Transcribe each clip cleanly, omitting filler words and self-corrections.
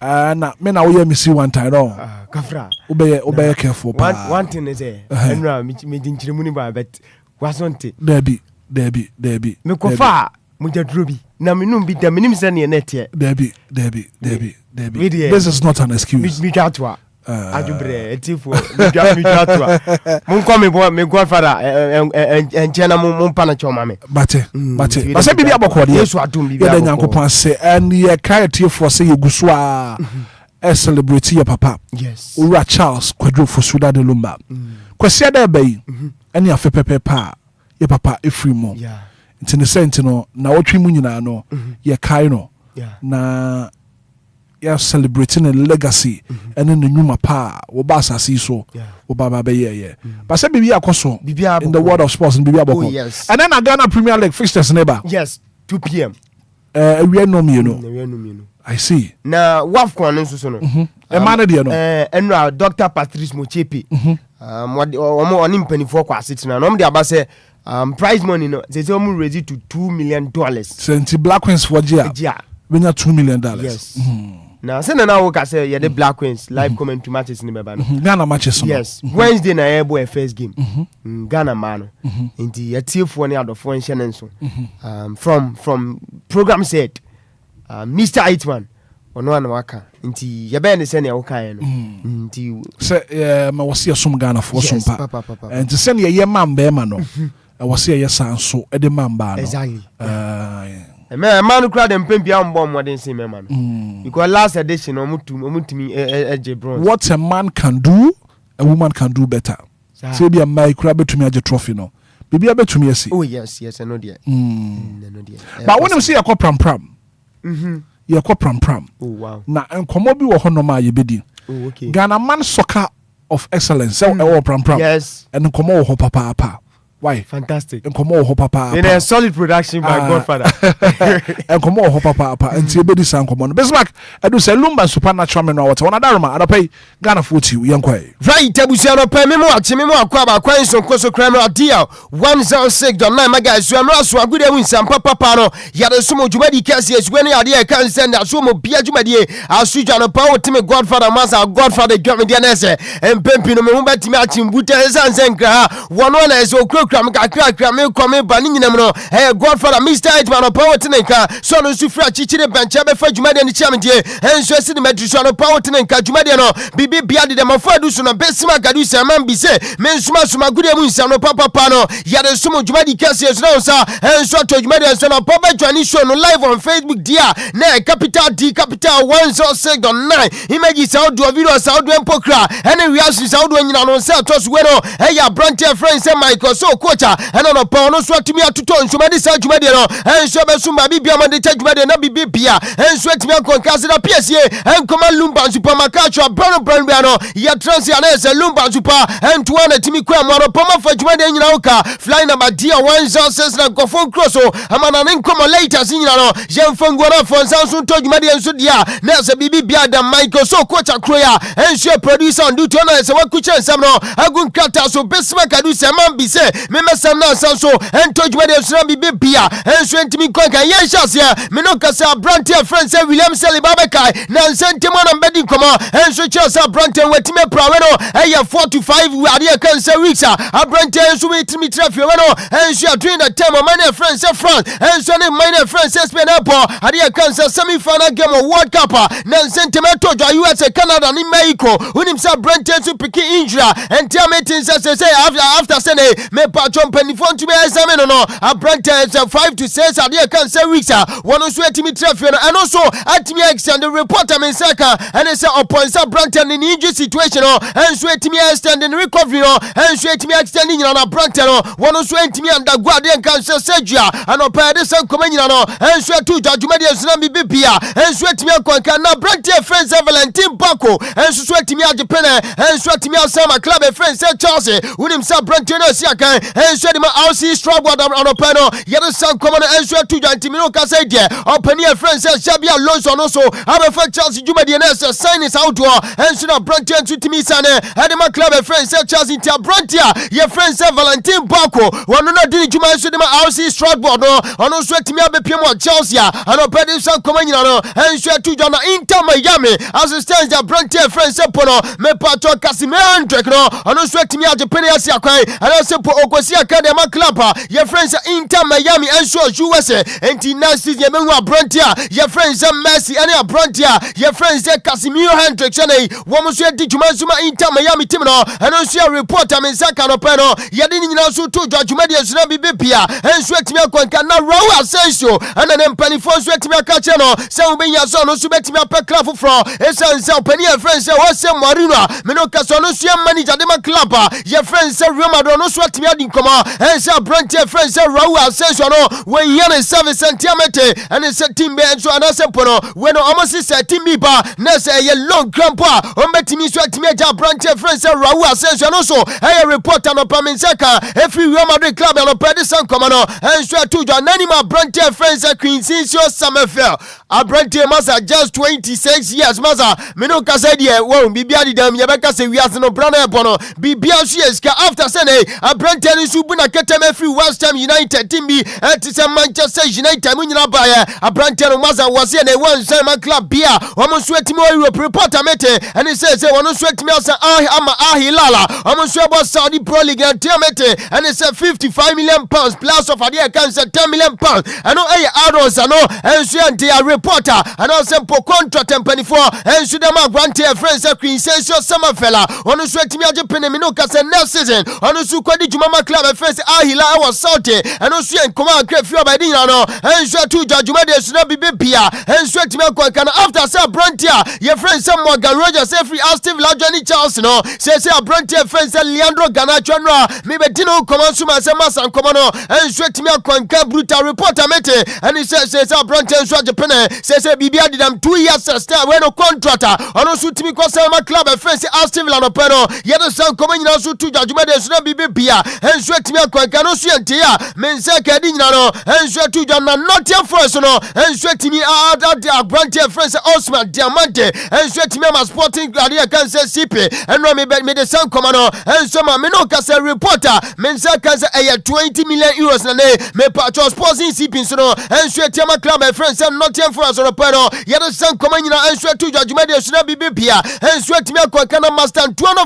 na me na we see one time no kafra obey careful one thing is enra me dinchire mu ni ba bet wasonte Debbie me kofa mu jadrobi na me num bi da menim se ne netie Debbie this is not an excuse me jatwa ajubre etifo me jatwa mun ko me godfather enchena mun pana choma me bate base bibi abokode Yesu adum bibi abokode Nyankopon se and ye kai etifo se yeguso a celebrate your papa yes Ura Charles Kwadwo Fosuda de Lumba kwase da bayi ani afepepe pa ye papa efrimo nti ne sent no na wotwe mu nyina no ye kai no na ya celebrating a legacy and in the nyuma pa wo ba asase so wo baba be ye but say bibi akoso in the world of sports and bibi aboko and then Ghana Premier League fixtures neighbor yes 2 p.m. We no me no I see na wafcon nso so no e man de no enra Dr. Patrice Mochepi omo onimpanifo kwa sitina no de aba say prize money no they say omo ready to $2 million senti Black Queens for gia benya $2 million yes now say na wo ka say the Black Queens live comment matches ni beba no Ghana matches yes Wednesday na ebo first game Ghana man nti yetiefo ne adofo nhye ne nso from program said Mr. Hitman ono na waka nti yebe ne se ne wo kan no nti say ma wo se som Ghana fo som pa nti se ne ye mamba ma no wo se ye sanso e de mamba no exactly man crowd and pimpia on bomb what they say man because last edition omutumi bronze. What a man can do a woman can do better say be a my crowd betumi age trophy no bibi abetumi asi oh yes I know there but when you see a pram you pram oh wow na enkomo bi wo hono ma ye bedi oh okay Ghana man soccer of excellence so pram yes and enkomo wo papa why fantastic enkomo wo papa in a solid production by Godfather enkomo wo papa enti ebedi san enkomo no Bismarck edu say Lumba supernatural men no water one adaroma adopai Ghana 40 Enquires right abusia no pa me mo akwa ba kwan so nkoso kran no deal 106.9 mega so amra so agude wu nsam papa no ya de so mo djumadi kase esuwe ne ade e kan send so mo bia djumadi asujwa no pa wotime Godfather masa Godfather djumadi na se empempi no me hu betimi achimbuta esansen kra wono na so kram kakra me come bani nyinam no Godfather Mr. Hitman power tenenka so no sufra chichire benche be fa djumade ni chiamdie enso esi ni medruso no power tenenka djumade no bibi bia de ma fa du so no besima gadu se man bi se me nsuma gude mu nsam no papa no ya de so mo djumadi kase so no sa enso to djumade so no papa dwani show no live on Facebook dia na capital D capital 106.9 images audio video audio empokra ene reaction audio nyina no se to so we no ya branch friends Michael so kocha ena no pa no so atimi atoto nsomade sa dwumade no enso be sumba bibia made cha dwumade na bibia enso atimi akonkase na PSA enkoma Lumba supermarket brand no ya transi anese Lumba super entu na atimi kwa mo no poma fa dwumade nyina woka fly number dia 106 na gofon cross amana nkoma later nyina no yemfango na fonsa so to dwumade enso dia na se bibia da Michael so kocha kroya enso producer on duty na se wakuche nsam no agun krata so besima kadu se man bi se me mesam na sanso entojuma de sura bibia enso entimi konka ye shasia me no kasa brantia friends William Selibabeka na nsentimo na mbedi komo enso chesa brantia wetime prawe no eye 4 to 5 ade kan say weeks a brantia enso wetimi traffic we no enso during the time of many friends France enso ne many friends Spain airport ade kan say semi final game of World Cup na nsentimo tojo US Canada ni Mexico unim sa brantia enso piki injury entia meeting say after say me patron penifon to be examine no a branch 5 to 6 ade kan say weeks one so etimi traffic and also atimi extend the reporter men saka and say upon sa branch in injury situation no and so etimi extend in recovery no and so etimi extending na branch no one so etimi undergo ade kan say surgery and opa de san komanyina no and so tu judgment de suna bibia and so etimi akonka na branch friends Valentine Bako and so etimi agepene and so etimi asama club friends Chelsea unim sa branch no si akan enso de ma RC Strawboard anopa no yere san komo no enso to dwanti mi no ka say de opani a friend say Shabia Alonso no so abefa Chelsea Jumadi na say sign is out enso na Brantia ntimi sane ade ma club a friend say Chelsea ntia Brantia ye friend say Valentin Bako wono na di juma enso de ma RC Strawboard no ono so timi abepiem o Chelsea anopa de san komo nyina no enso to dwana Inter Miami assistant ya Brantia friend say pono me pato Casimiro Hendrick no ono so timi agepene asia kwan ana se po okosi academy club ye friend say Inter Miami enso USA enti next season ye mehu Brantia ye friend say Messi ane Brantia ye friend say Casimiro Hendrick say wo so di juma suma Inter Miami team no eno so report amensaka no pe no ye di nyina so to juma de suna bibia enso timi akwanka na Raul Asensio ana ne mpanifo so timi akache no se wo benya so no so betimi apɛ club foforo esan se opani ye friend say wo se Marino me no kaso no so manager de ma club ye friend say Real Madrid no so timi adi nkoma enso Brantia friend say Raul Asensio no when ye service centimeter and it's a team be enso anase pono when almost is a team ba na say ye long grandpa o betimi so timi aja Brantia friend say Raul Asensio no so hey report no pamenseka every Real Madrid club no pedi san koma no enso to jo anima Brantia friend say Quincincio Summerfield a Brantia masa just 26 years masa me no ka say there wo bibia di dam ye be ka say wi ase no brana e bono bibia so yeska after say a Brantia ni su bu na ketem every West Ham United team bi it is Manchester United mu nyina ba ya a Brantia no masa wase na one say man club bia o mo so etimi o Europe reporter mete and he say wono so etimi asa Hilala o mo so about Saudi Pro League and mete and he say 55 million pounds plus of ade can say 10 million pounds and no add-ons no and so anti a reporter and also po contract empany for and so dem Brantia friends say Quincencio Summerfella ono so etimi age penemi no ka say next season ono so kwadi juma club friends Hilala was Saudi and also enkoma akra fi obadi no and so to judgment de so bibia and so etimi akwanka after say Brantia your friends say Morgan Rogers every Aston Villa Johnny Charles no say Brantia friends say Leandro Garnacho no me be dino komansuma say masan komano and so etimi akwanka brutal reporter mete and he say Brantia so Japan say bibia did them 2 years stay when no contract ono so timi ko say my club friends Aston Villa no pero ye do san komanyina so to judgment de so bibia and so etimi akwanka no so entia men say kadi nyina no and so to jana not here first no and so etimi ada Brantia friends Osman Diamante and so etimi ma Sporting Gladiator can say CP and no me the san komano and so ma me no ka say reporter men say can say 20 million euros na me patro Sporting CP so no and so etimi club friends not here for us no pero ye do san komanyina and so to judgment de so bibia and so etimi akwanka na Master Antonio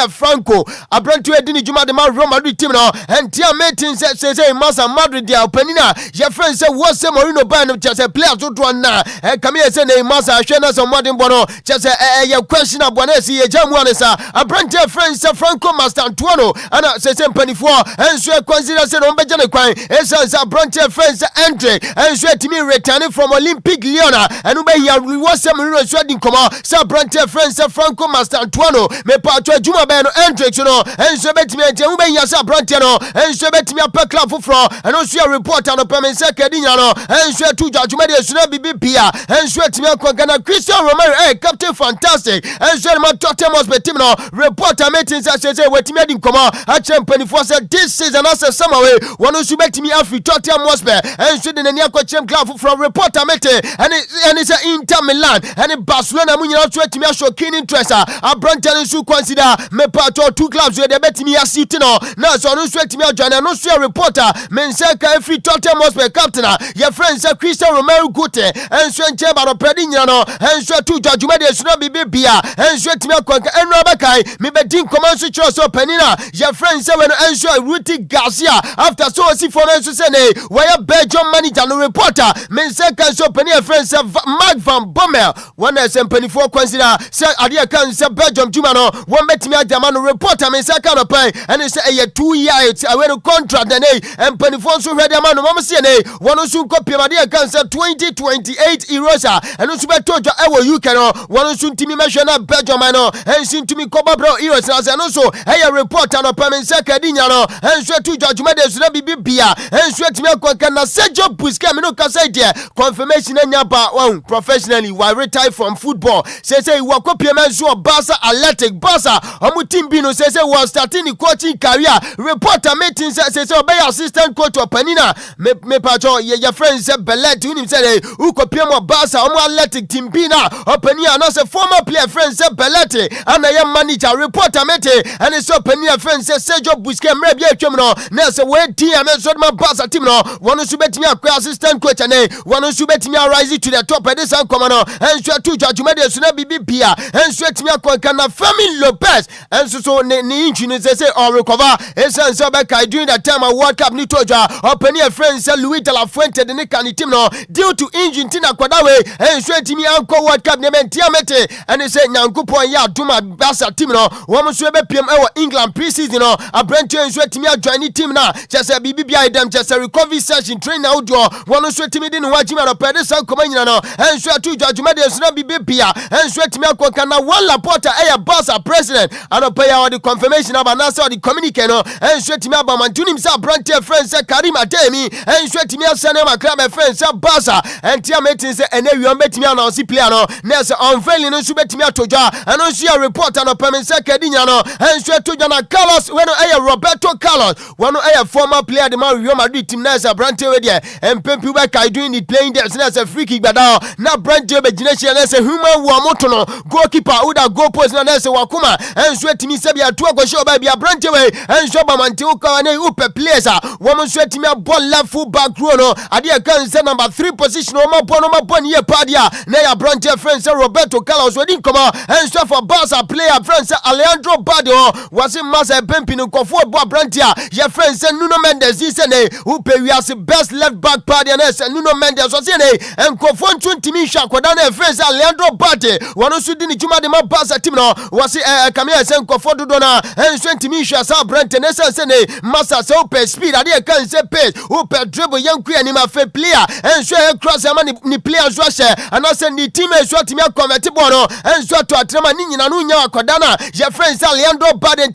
Franco Brantia edini juma de ma Real Madrid team no and tia meeting say Master Madrid dia openina your friend say what say Marino ban no say players to na come here say na Master Ashena some modern bono just your question abona see ye jamu anesa Brantia friends say Franco Master Antonio and say 24 and so consider say no beje ne kwan say Brantia friends Andre and so timi returning from Olympic Lyon and be here reward say Marino so din komo say Brantia friends say Franco Master Antonio me pa to adwuma be no Andre so no and so betimi ente be here say Brantia no and so betimi apɛ club foforo and also a reporter no permense kadinya no and so to judgment de so na bibia and so etimi akogana Christian Romero captain fantastic and so ma Tottenham team no reporter meeting say wetimi adi nkomo a champion for say this season as a summer way one so betimi afi Tottenham and so de nani akɔchem club foforo reporter meeting and it's Inter Milan and Barcelona mu nyina so etimi show keen interest Brantia so consider me part of two clubs where they betimi asiti no na so no so etimi adwane no so reporter men say ka free Tottenham captain your friend say Christian Romero Gute and so enche ba no pedi nyina no and so to judgment de so na bibia and so etimi akwanka enro bakai me be din command so chiro so panina your friend say when and so Ruti Garcia after so si for so say ne where Belgium manager no reporter men say ka so pani your friend say Mark van Bommel one SMP for consider say ade kan say Belgium juma no one betimi adama no reporter men say ka no pai and say 2 years away contract and mpanifo so hwede ama no mom se ne wono so copy ma de kan say 2028 euros and so beto jo ewo UK no wono so ntimi mehwe na Belgium no and so ntimi koba bro euros na say no so reporter no pa men say kadinya no and so to judgment de so na bibia and so ntimi akwanka na Sergio Busquets me no ka say there confirmation anya ba professionally why retire from football say we copy man so Barca Athletic Barca omu team bi no say was starting the coaching career a reporter meeting say obey assistant coach or panina me pacho your friend say Bellet him say ukopia mo Barca omo athletic team bina opania no say former player friend say Bellet and I am manager reporter meeting and so opania friend say Sergio Busquets mre bia twem no na say we team so my Barca team no one so betimi akwa assistant coach and one so betimi rise to the top this and come no and so to judgment so na bibi bia and so betimi akwa kana Fermin Lopez and so ni injury say or recover esan so be kai during that time World Cup ni toja opania friend say Luis de la Fuente de kan team no due to injury tina kwada we and so betimi anko World Cup ne mentia mete and say nyankopon ya duma Barca team no wo so be pm e England pre-season no abrantu and so betimi join team na just bibi bia dem just recovery session train outdoor one so betimi din wajima no pede san komanyina no and so to judgment de so na bibi bia and so betimi akwa na one Laporta e Barca president and pay our the confirmation about Nasa the communique no and so betimi abamantunim sa brante friends say Karim Ademi and so betimi asane ma club friends say Barca and tia meeting say ene wi betimi announce player no na say unveiling no so betimi atoja and so your reporter no permit say Kedinya no and so to na Carlos when Roberto Carlos one former player the man Real Madrid team na say brante we there and Pempi we kai doing it playing there na say free kick gbada na brante be gination na say human wo moto no goalkeeper uda goal post na say wakuma and so timi say bia to agosho ba bia brante we and so ba mante uka na upe players wo so timi ball left full back row no ade kan say number 3 position o ma ball ye padia na ya brante friend say Roberto Carlos we din come and so for Barca player friend say Alejandro Balde was in Massa Pempi no kofo bo brante your friend say Nuno Mendes he say ne upe we as best left back padia na say Nuno Mendes so say ne and kofo 20 min sha kwada na friend say Alejandro Balde one so din juma de ma Barca team no was kamia say kofo dodo na and 20 min sha sa brante na say ne Massa say upe speed ade kan say pace upe dribble Enquiries ni ma fe player and so cross am ni player so she and I say ni team so timi convert ball no and so to atrema ni nyina no nya akoda na your friend say Alejandro Balde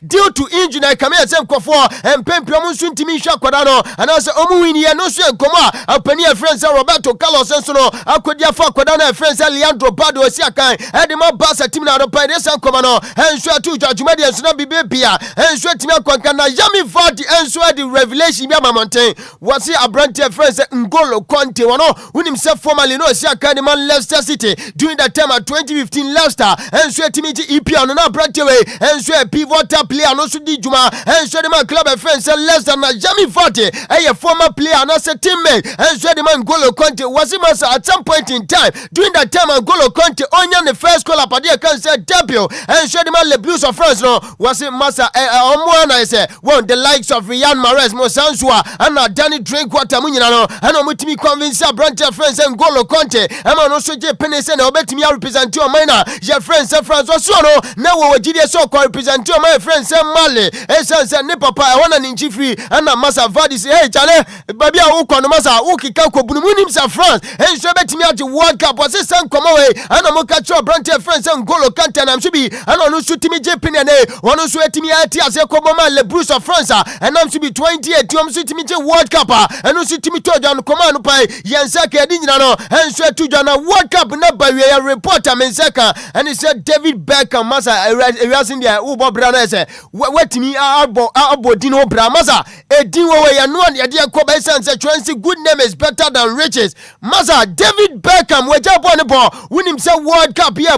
due to injury na kamia say kofo and pempio so timi hwa akoda no and I say omu win ye no so enkomo apani friend say Roberto Carlos so no akodia fa akoda na friend say Alejandro Balde o si akan e de ma Barca team na do pa de say enkomo no and so to judgment so na bibia and so timi akwanka na Yami Vardy and so the revelation bia mountain was see a brand friend say N'Golo Kante wono win himself formally no si akan the man Leicester City during that time at 2015 Leicester and so timi EPL no na brand way and so pivotal player no so di juma and so the man club friend say Leicester na Yami Vardy a former player and say teammate and so the man N'Golo Kante was him at some point in time during that time N'Golo Kante only the first call up there can say debut and so the man Le Blues of France no was him massa I say one the likes of Riyad Mahrez Mosansua and Danny Drinkwater munyina no and omutimi convince brand friends and N'Golo Kante and no so je penese na obetimi represent your minor your friends say France so no na wo gide so ko represent your my friends say Mali esanse ne papa e wona ninji free and Massa Vardy say hey chale baby a wo kono Massa wo kika ko bunu munim sa France and so betimi ati World Cup was san komo we and mo ka cho brand friends and N'Golo Kante na msubi and no so timi je penene wono so etimi ati ase ko boma Le Blues of France and am to be 28 you am so timi je World Cup and no so timi to jan command pai yensa ka di nyina no and so to jan World Cup na ba we reporter menseka and he said David Beckham Massa erasing there wo bobra na say wetimi abodin wo bra Massa edin wo we ya no ya de ko ba sense twenty good name is better than riches Massa David Beckham we ja born bo win himself World Cup ya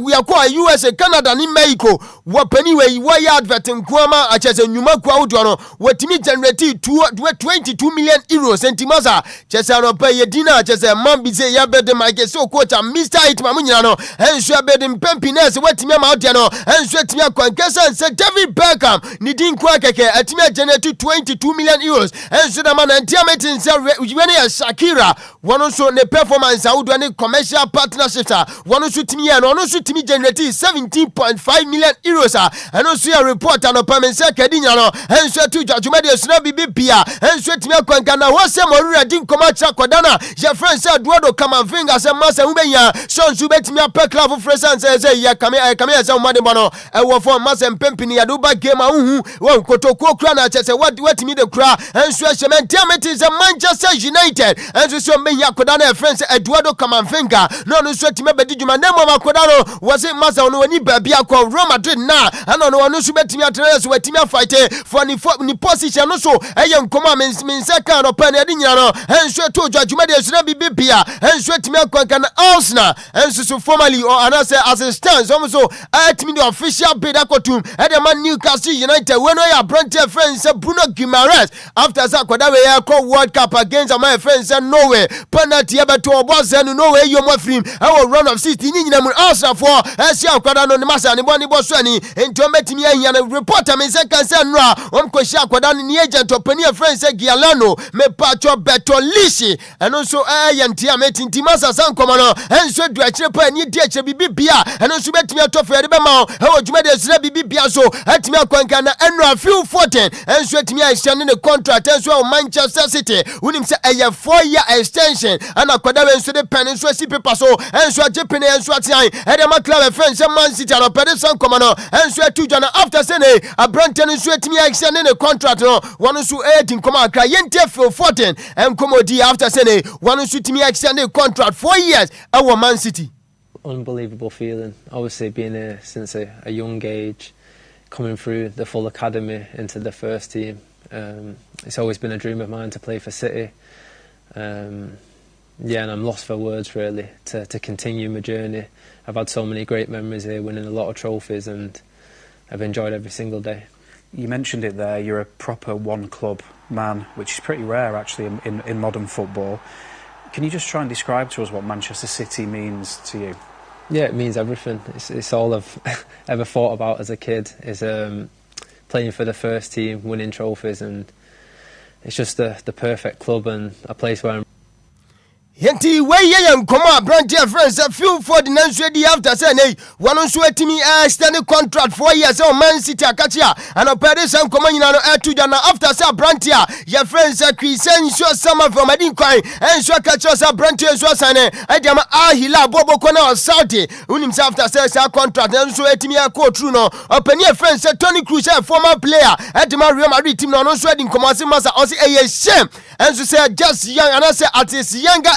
we are ko USA Canada ni Mexico wo pani we ya advert nkuama achese nyuma kwa udo no wetimi generate 22 million euros enti Massa chese no pay dina achese man bi say ya bede Mike so coach Mr. Hitman munyina no enso bede mpempines wetimi ma ode no enso etimi akwankesa say David Beckham ni din kwa keke etimi generate 22 million euros enso da man enti ametin say when ya Shakira one so ne performance udo ne commercial partnership one so timi ya no so timi generate 17.5 million euros and also a report and permanence kedinya no enso to judgment dey so bibi bia enso timi akwanka na wo se morura din komacha kodana your friend say Eduardo Camavinga say Massa ubenya so nso betimi apek club friends say ya kame say umade bono e wo for Massa mpempini ya do ba game ahu wo kotoko kura na chese wetimi de kura enso hyemente ameti say Manchester United enso so menya kodana friends Eduardo Camavinga no so timi bedi juma na mo makodano wo say Massa no wani babia ko Real Madrid na ano no so betimi atrese sɛ watimi fight for ni position no so ɛyɛ nkɔmɔ men second open ɛde nyina no ɛnso to dwumade asuna bibia ɛnso atimi akwanka na Arsenal ɛnso so formally or anase assistant so atimi the official bid akotum ɛde man Newcastle United when we are Brentford friends Bruno Guimaraes after that kwada we call World Cup against my friends Norway penalty ebeto oboze no Norway yomo frim our run of 60 nyina mu Arsenal for ɛsia kwada no ne masa ne boni bo so ani enti ometimi ahia no reporter me say kan say no a omkohia kwada no ne agent opani friends Gialano me pacho Betolishi ɛno nso yɛnti a metinti masa sankomo no ɛnso du akire pa ani di akire bibia ɛno nso betimi atofo yɛde bɛma ɛwɔ dwumade asira bibia so atimi akwanka na ɛno afiu 14 ɛnso atimi extend ne contract ɛnso wɔ Manchester City unim sɛ ɛyɛ 4-year extension ana kwada we nso de pen nso asi paper so ɛnso agye pen ɛnso atian ɛde ma club friends Man City no pɛde sankomo no ɛnso atu dwana after sene abrante nso atimi extend ne contract no wɔn nso ɛdi nkɔmɔ akra yɛnti afiu 14 ɛnkomodi after sene wɔn nso timi extend ne contract 4 years ɛwɔ Man City. Unbelievable feeling, obviously being here since a young age, coming through the full academy into the first team. It's always been a dream of mine to play for City. And I'm lost for words really to continue my journey. I've had so many great memories here, winning a lot of trophies, and I've enjoyed every single day. You mentioned it there, you're a proper one club man, which is pretty rare actually in modern football. Can you just try and describe to us what Manchester City means to you? Yeah, it means everything. It's all I've ever thought about as a kid, is playing for the first team, winning trophies, and it's just the perfect club and a place where I'm Yenti we ye nkoma Brentford friends a few for the nso di after say nei one nso atimi extend contract 4 years on Man City akachia and opere san nkoma nyina no atu dana after say Brentford your friends Crescencio summer from Enquires enso akachia say Brentford so sane adiama highlife boboko na Saudi unim say after say contract nso atimi akọ true no opani friends Tony Cruz former player adiama Real Madrid team no nso adi nkoma se masa o say shame enso say just young and I say artiste younger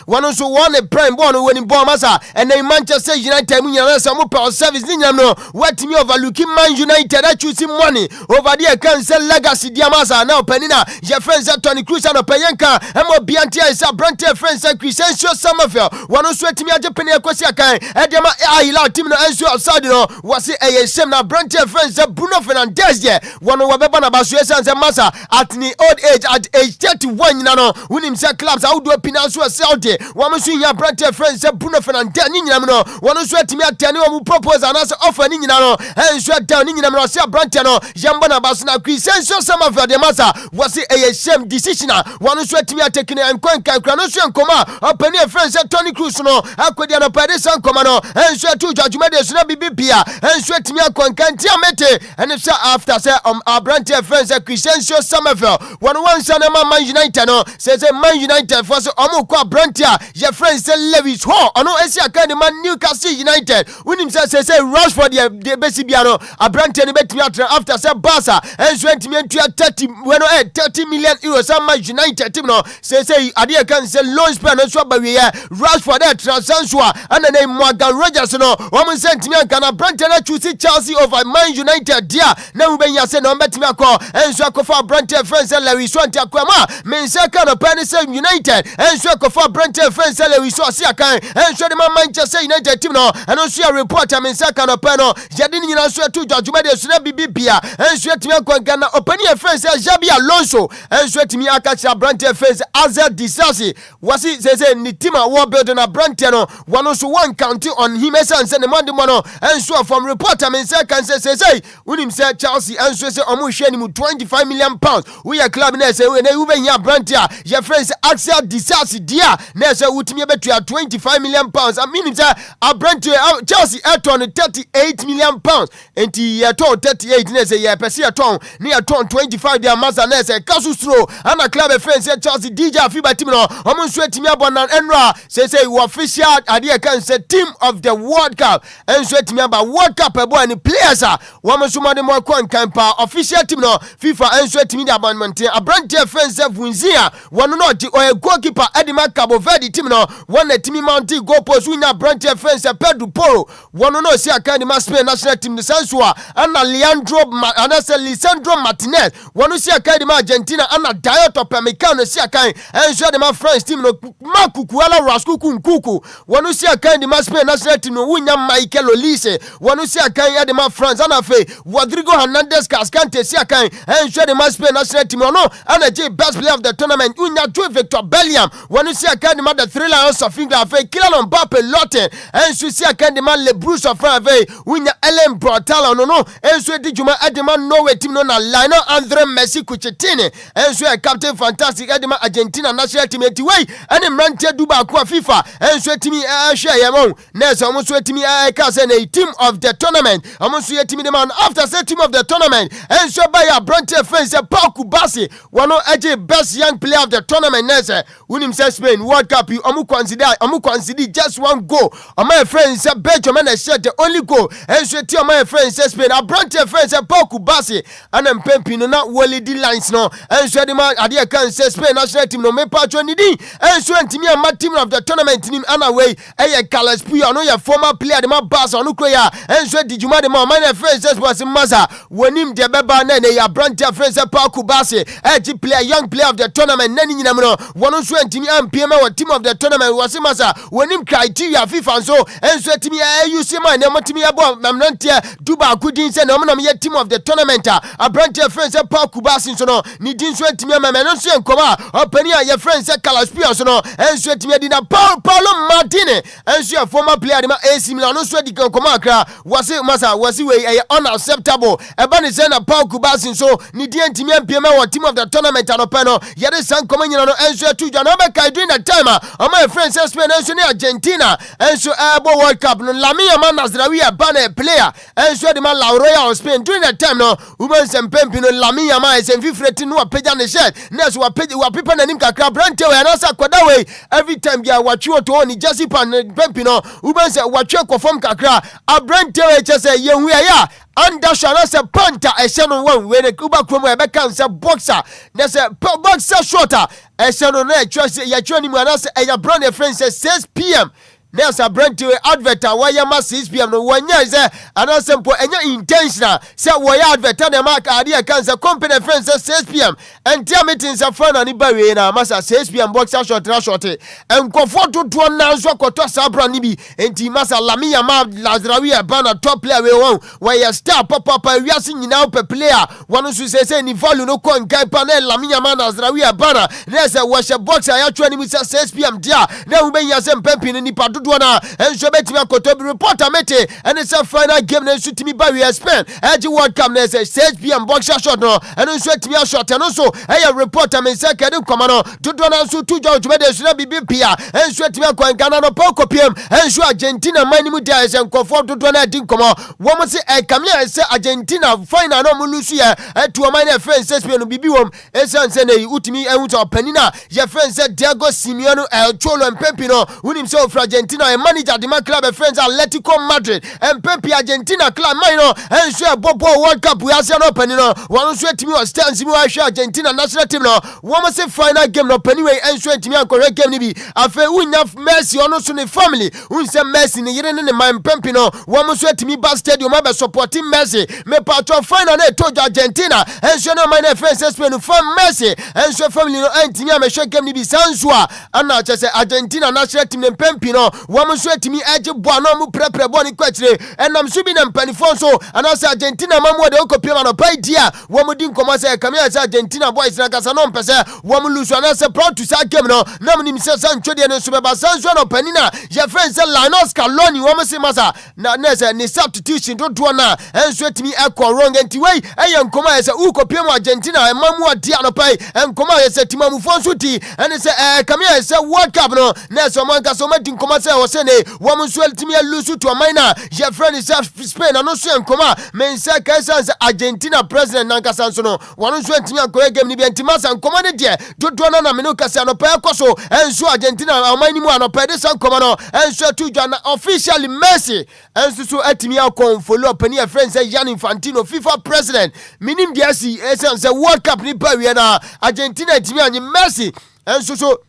one also won a prime born winning ball massa and then Manchester United some service no what me overlooking Man United I choosing money over there can sell legacy diamasa now penina your friends Tony Cruz and Openyenka and Obia is a Brentford friends Crescencio Summerfield one also me a Japan Equasia kind Edema Aila team no answer outside no was it a shame now Brentford friends Bruno Fernandes yeah one of Wabana Basuesa and Massa at the old age at age 31 no winning clubs how do a pinance Saudi, one machine ya Brentford friends Bruno Fernandes nyina no one so atimi atane o propose anas offer nyina no and so down nyina no say Brentford no yamba na basna Crescencio Summerfield de massa was a shame decision one so atimi atake na nkwanka kra no so nkoma opani friends Tony Cruz no akodi na pade san koma no and so atu dwumade so na bibia and so atimi akwanka ntiamete and so after say Brentford friends Crescencio Summerfield one say Man United no say Man United for so Brentford, your friends say Lewis Hall. Ono esi akane man Newcastle United. Unim say Rashford the best biano. A Brentford betimi atra after say Barca and so entimi entua 30 million euros. Man United team no say ade kan say loan spend no so ba we Rashford that transfer and then Morgan Rogers no. Woman sentimi anka Brentford na choose Chelsea over Man United dia. Na we benya say no betimi akọ and so akofa Brentford friends say Lewis Hall antiakwama. Men say kan opani say United and so for Brentford friends we saw see akan and so the Manchester United team no and also a reporter men say kan opano yade ni nyina so atu dwumade so na bibia and so timi akwanka na opani friends Xabi Alonso and so timi akacha Brentford friends Azel Disasi wasi say ni team a building a Brentford no one so one county on him and say the Monday morning and so from reporter men say kan say unim say Chelsea and so say omo hwe ni mu 25 million pounds we a club na say we na we benya Brentford your friends Azel Disasi dia nessa utimi betua 25 million pounds. I mean a Brentford Chelsea aton 38 million pounds. Enti aton 38 nessa ye pesi aton ni aton 25 dia masa nessa kasu stro ana club friends Chelsea DJ Afiba team no omo nso atimi abona enra say official ade kan say team of the World Cup enso atimi aba World Cup ebo ani players womo so mode mo kon kampa official team no FIFA enso atimi da abonment a Brentford friends Vunzia wono no o goalkeeper Eddie ma Cabo Verde team no one team mountain goal post winya branch fence Pedro Porro one no see akandi ma Spain national team the Sansua and Lisandro Martinez one see akandi ma Argentina and Dioto Pemecano see akandi and so the ma French team no Makukuala Raskuku Nkuku one see akandi ma Spain national team no winya Michael Olise one see akandi the ma France and afe Rodrigo Hernandez Cascante see akandi and so the ma Spain national team no and the best player of the tournament winya Joe Victor Bellingham one see akandi ma the three lions of England afe Kylian Mbappe Lotte and so see akandi ma Le Bruce of France afe winya Ellen Brotala no and so di juma edema Norway team no na Lionel Andre Messi Kuchetini and so captain fantastic edema Argentina national team way and mrantie duba kwa FIFA and so team share yamon na so so team ka say na team of the tournament amonso team the man after say team of the tournament and so by a branch fence Paul Kubasi one of best young player of the tournament na say unim say Spain World Cup you amu consider just one goal my friend say Belgium and share the only goal and so team my friend say Spain a branch fence Paul Kubasi and Pempi no na Wally D lines no and so the man adia can say Spain national team no me patch on di and so team and team of the tournament team anaway Carlos Puyo no your former player the man pass on Ukraine and so di juma the man my friend says was Maza wonim de beba na ya branch friend say Paul Kubasi player young player of the tournament nani nyina no one so team and PM team of the tournament was Maza wonim criteria FIFA and so team you see man na team abo namnantia duba kudin say na me team of the tournament a branch friend say Paul Kubasi so no ni din so team ma no so enkoma opani a your friend say Carlos Puyo so no and so team di na Paulo Martinez and so former player the AC Milan no so di enkoma akra was Maza was we unacceptable e ba ni say na Paul Kubasi so ni din team MPM team of the tournament anopano yede san koma nyina no and so tu jana be kai during the time my friend say Spain and so ni Argentina and so abo World Cup no Lamine Yamal Nasraoui a player and so the man La Royal of Spain during that time no woman sem pempi no Lamine Yamal sem fifreti no apagya ne shirt next wa pipa nanim kakra brante we na sa kwada we every time bia watwe to ni jersey pan pempi no woman say watwe kofom kakra a brante we che say yehu ya anda shana se panta ehye no wan we ne kuba kromo e be kan se boxer na se boxer shorter ehye no na ya chwa ni mu na se eya brown e friend say 6 p.m. Nessa Brent advert why ma 6 p.m. no wanya say ana simple enya intentional say why advert na mark idea can say company friends say 6 p.m. and team meetings are fun ani ba we na masa 6 p.m. boxer short and comfort to na so koto sabra ni bi enti masa Lamine Yamal Nasraoui bana top player we won why star papa wiase nyina pe player one so say ni value no kon kai panel Lamine Yamal Nasraoui bana nessa wash boxer ya twa ni mi say 6 p.m. dia na we ben ya say pempi ni pa Duana and so betimi akoto reporter mete and it's a final game na so timi ba we Spain age World Cup na say 6 p.m. boxer shot no and so timi shot and so reporter me say kede koma no Duana so tu jo de so na bibi pia and so timi akon Ghana no poko pm and so Argentina man mu dia say comfort Duana din koma wo mo say kamia say Argentina final no mu lusu ya to man e friend say Spain no bibi wom esan say na utimi ehun to panina your friend say Diego Simeone El Cholo Pempi no unim say of Argentina a manager the man club friends Atletico Madrid and Pempi Argentina club minor and so Bobo World Cup we are no penny no one so team was stands me Argentina national team no one say final game no penny way and so team an correct game ni bi afa unya Messi ono so ne family un say Messi ne yere ne man Pempi no one so team ba stadium ma be supporting Messi me patro final na to Argentina and so no man friends Spain from Messi and so family no anti me show game ni bi sansua and na say Argentina national team ne Pempi no woman so timi eje boa no mu prepare bo ni kwachire enam so bi na mpanifon so anasa Argentina mamu de okopia no pai dia wo mu din komo say kamia say Argentina boys na kasa no mpese wo mu lusu anasa proud to say game no na mu nim say sancho de no so be ba sancho no panina your friend say Lionel Scaloni wo mu say masa na say ni substitution do na enso timi ekọ wrong enti wey eyan komo say ukopia mu Argentina mamu adia no pai en komo say timamu fon so ti en say kamia say World Cup no na so man ka so ma din komo say o say ne wo mu so timi lusu to amina your friend is Spain no so enkoma men say Kaisa Argentina president nankasa so no wonu so timi akore game ni bi entima san koma ne de dodo na me no kasa no pa ekoso enso Argentina amani mu anopa de san koma no enso tu jana officially Messi enso so atimi akon follow up ni friend say Gianni Infantino FIFA president minim dia si say World Cup ni pa wi na Argentina timi anyi Messi enso so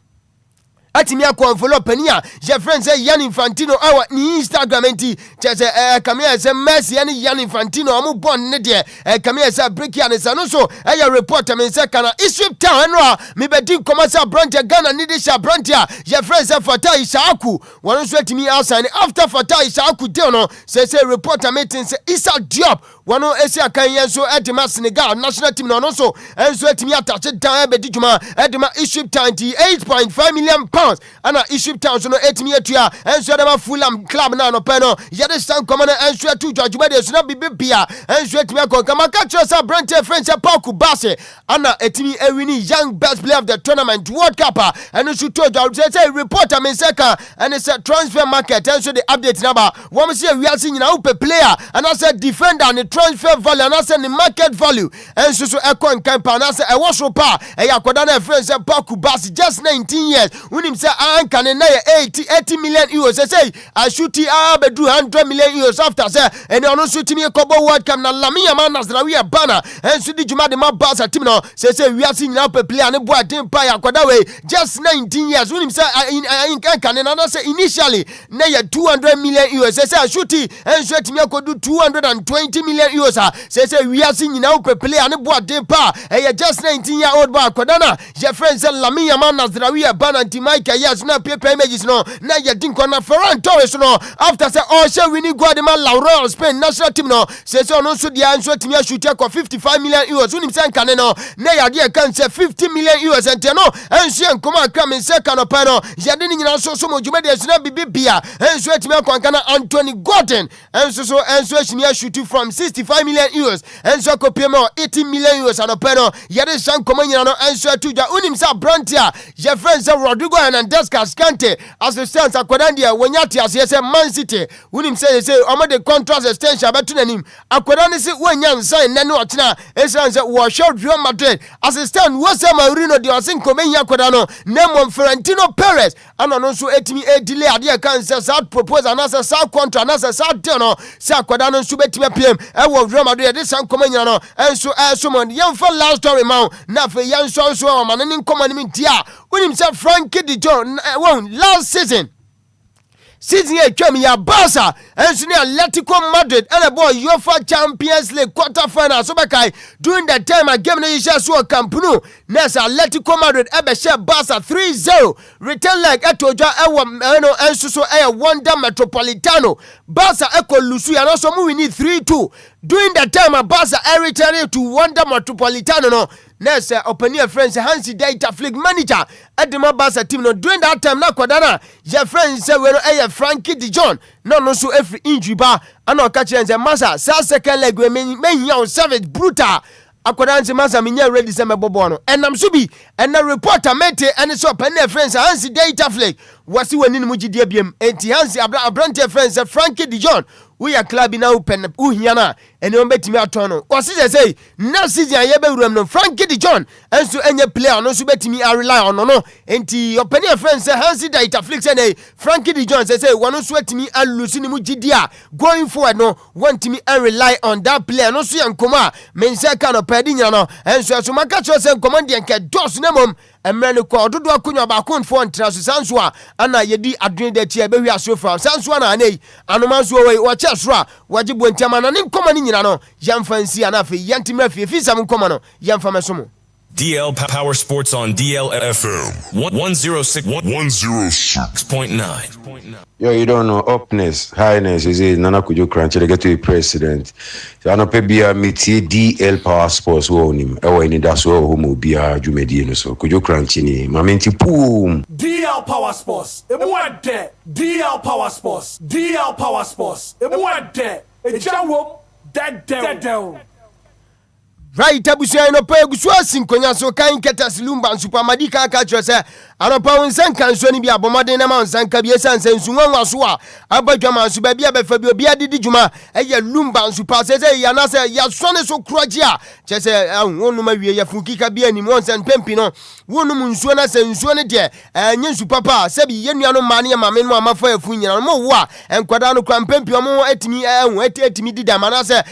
atimi akɔnfolo pania je friend say Yan Infantino awa ni Instagram enti chese kamia say Messi ani Yan Infantino omo bon ne de kamia say break ya ne sa no so report me say kana Egypt town no me bedi komasa brand Ghana ni de sha brand ya je friend say Fatah Isaaku won so atimi outside after Fatah Isaaku deal no say report meeting say Issa Diop wano esi akan yen so edema Senegal national team no so enso atimi atache down bedi djuma edema Egypt town 8.5 million pounds ana Egypt town so no etimi atua enso edema Fulham club na no pe no yede san komana enso atu djuma de so na bibia enso atimi akonka maka chosa brand friend say Paul Kubase ana etimi ewini young best player of the tournament World Cup and so to say reporter me seka and it's a transfer market and so the update number one say we are seeing now per player and I said defender and the transfer value and I said the market value and so ekon campa and I said I was so pa e yakoda na friend say Paul Kubasi just 19 years when him say an can na 80 million euros say I shoot be do 100 million euros after say and on so timi kobo World Cup na Lamine man Nasrawi bana and so the juma the man Barca team no say we are seeing now per player and boy team pa yakoda we just 19 years when him say in can and I say initially na 200 million euros say I shoot and so timi ko do 220 million euros say we are seeing now per player and boy team pa just 19-year-old boy kodana your friend say Lamine man Nasrawi bana anti Mike yes na paper images no na ya din kona Ferran Torres no after say oh say we need go the man Laurel Spain national team no say no so dia so timi shoot ko 55 million euros when him say can no na ya dia can say 50 million euros and no and so nkoma akra me say kan pa no ya de ni nyina so mo djuma de so na bibia and so timi akwanka na Anthony Gordon and so timi shoot from 65 million euros and so ko pay me 80 million euros and pa no ya de san koma nyina no and so tuja unim say Brantia your friend say Rodrigo Hernandez Cascante as the stands akwadandia wonyati as say Man City unim say omo the contract extension betu nanim akwadani say wonya nsan nane otena esan say wo show Real Madrid as the stand wo say Mourinho de osin komenya akwadan no name Florentino Perez ana no so etimi delay ade kan say that proposal na say that contract na say that deal no say akwadan no so betimi pm e wo Real Madrid de san komenya no enso so mon yem for last story man na fe yan so o manani komani mi dia unim say Frankie de Jong last season a twam ya Barca and so Atletico Madrid and a boy UEFA Champions League quarter-final so bakai during that time I gave no issue so Camp Nou nessa Atletico Madrid ebe share Barca 3-0 return like etoja and so Wanda Metropolitano Barca eko lusu and also we need 3-2 during that time Barca returned to Wanda Metropolitano no nessa opening friends Hansi Data Flick manager at the Barca team no during that time na kwadana your friends say we no Frankie de Jong no so every injury ba and no catch and say massa second leg we me savage brutal akwadan se massa me ready say me bobo no enam so bi and na reporter mete and so opening friends Hansi Data Flick wasi wani mu gidie biem enti Hansi Abrante friends Frankie de Jong we are club na open uhiana ene on betimi aton no o say na season ye be wuram no Frankie de Jong enso enye player no so betimi rely on no enti open your friends say Hansi Data Flick say Frankie de Jong say one so etimi alusi ni mu gidia going forward no want me rely on that player no so yankoma men say kan opedi nya no enso so maka cho say command nke dos na mom emre ne ko dodo akonya ba kon fo ntra so sanso a ana yedi adwen de tie be wi aso fra sanso na anei anoma so we chesra wajibu ntama na nkoma ni nyina no yamfansi ana fe yantimra fe fisam nkoma no yamfama somo DL Power Sports on DLFM 106.9. Yo, you don't know upness, highness. Is it Nana Kujo Crunch? They get to be president. So I know be a meeting DL Power Sports. Who own him? Anidaso Wɔhɔ be a Jumedi. So Kujo Crunch ni. Mamenti boom. DL Power Sports. Emuade. DL Power Sports. DL Power Sports. Emuade. Ejawo. Dead. Right, abusuan no pa egusua sinkonya so kan ketas Lumba supermadika aka kyerese anopa wonsanka nso ni bia bomade na ma wonsanka bia sanse nsunwa so a abadwama nso ba bia befa bi obi adidi dwuma eye Lumba super sese ya na se ya sone so kroji a kyerese wonu ma wie ya funkika bia ni wonsan pempi no wonu mu nsuo na se nsuo ne de enye nsu papa se bi yenua no ma ne ya mame no amafa afu nyina no mo wo a enkwada no kwan pempi omo etimi etimi dida ma na se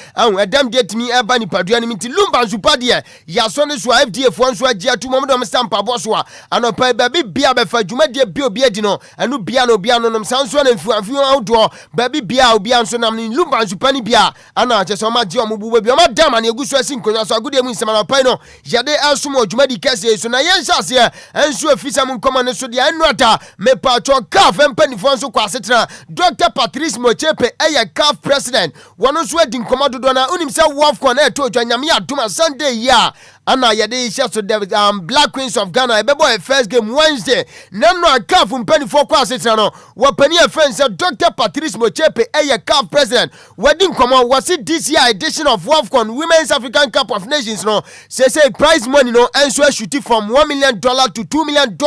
edam de etimi eba ni padua ni mti Lumba super de ya sone so FDA fo nso agia tu momdo stamp aboso a anopa baby bia be fa dwuma de bi obi adi no enu bia no bia no nom sanso na mfuamfu awdo baby bia obi anso nam ni Lumba nsupani bia ana che so ma je omubu bi o ma dam na eguso asi nkonwa so agode mu nsema na pai no yade asom odwuma di kase so na yen hyase enso afisa mu nkoma ne so de anu ata me pa cho CAF empanifo nso kwa setena Dr. Patrice Motsepe eye CAF president wono so adi nkoma dodo na unim se WAFCON na eto odwa nyame adoma Sunday ya ana yade isha so the Black Queens of Ghana ebebo first game Wednesday namno CAF mpanifo kwa setena no wapani friend say Dr. Patrice Motsepe eye CAF president wadi nkoma wasi this year edition of WAFCON Women's African Cup of Nations no say prize money no enso shoot from $1 million to $2 million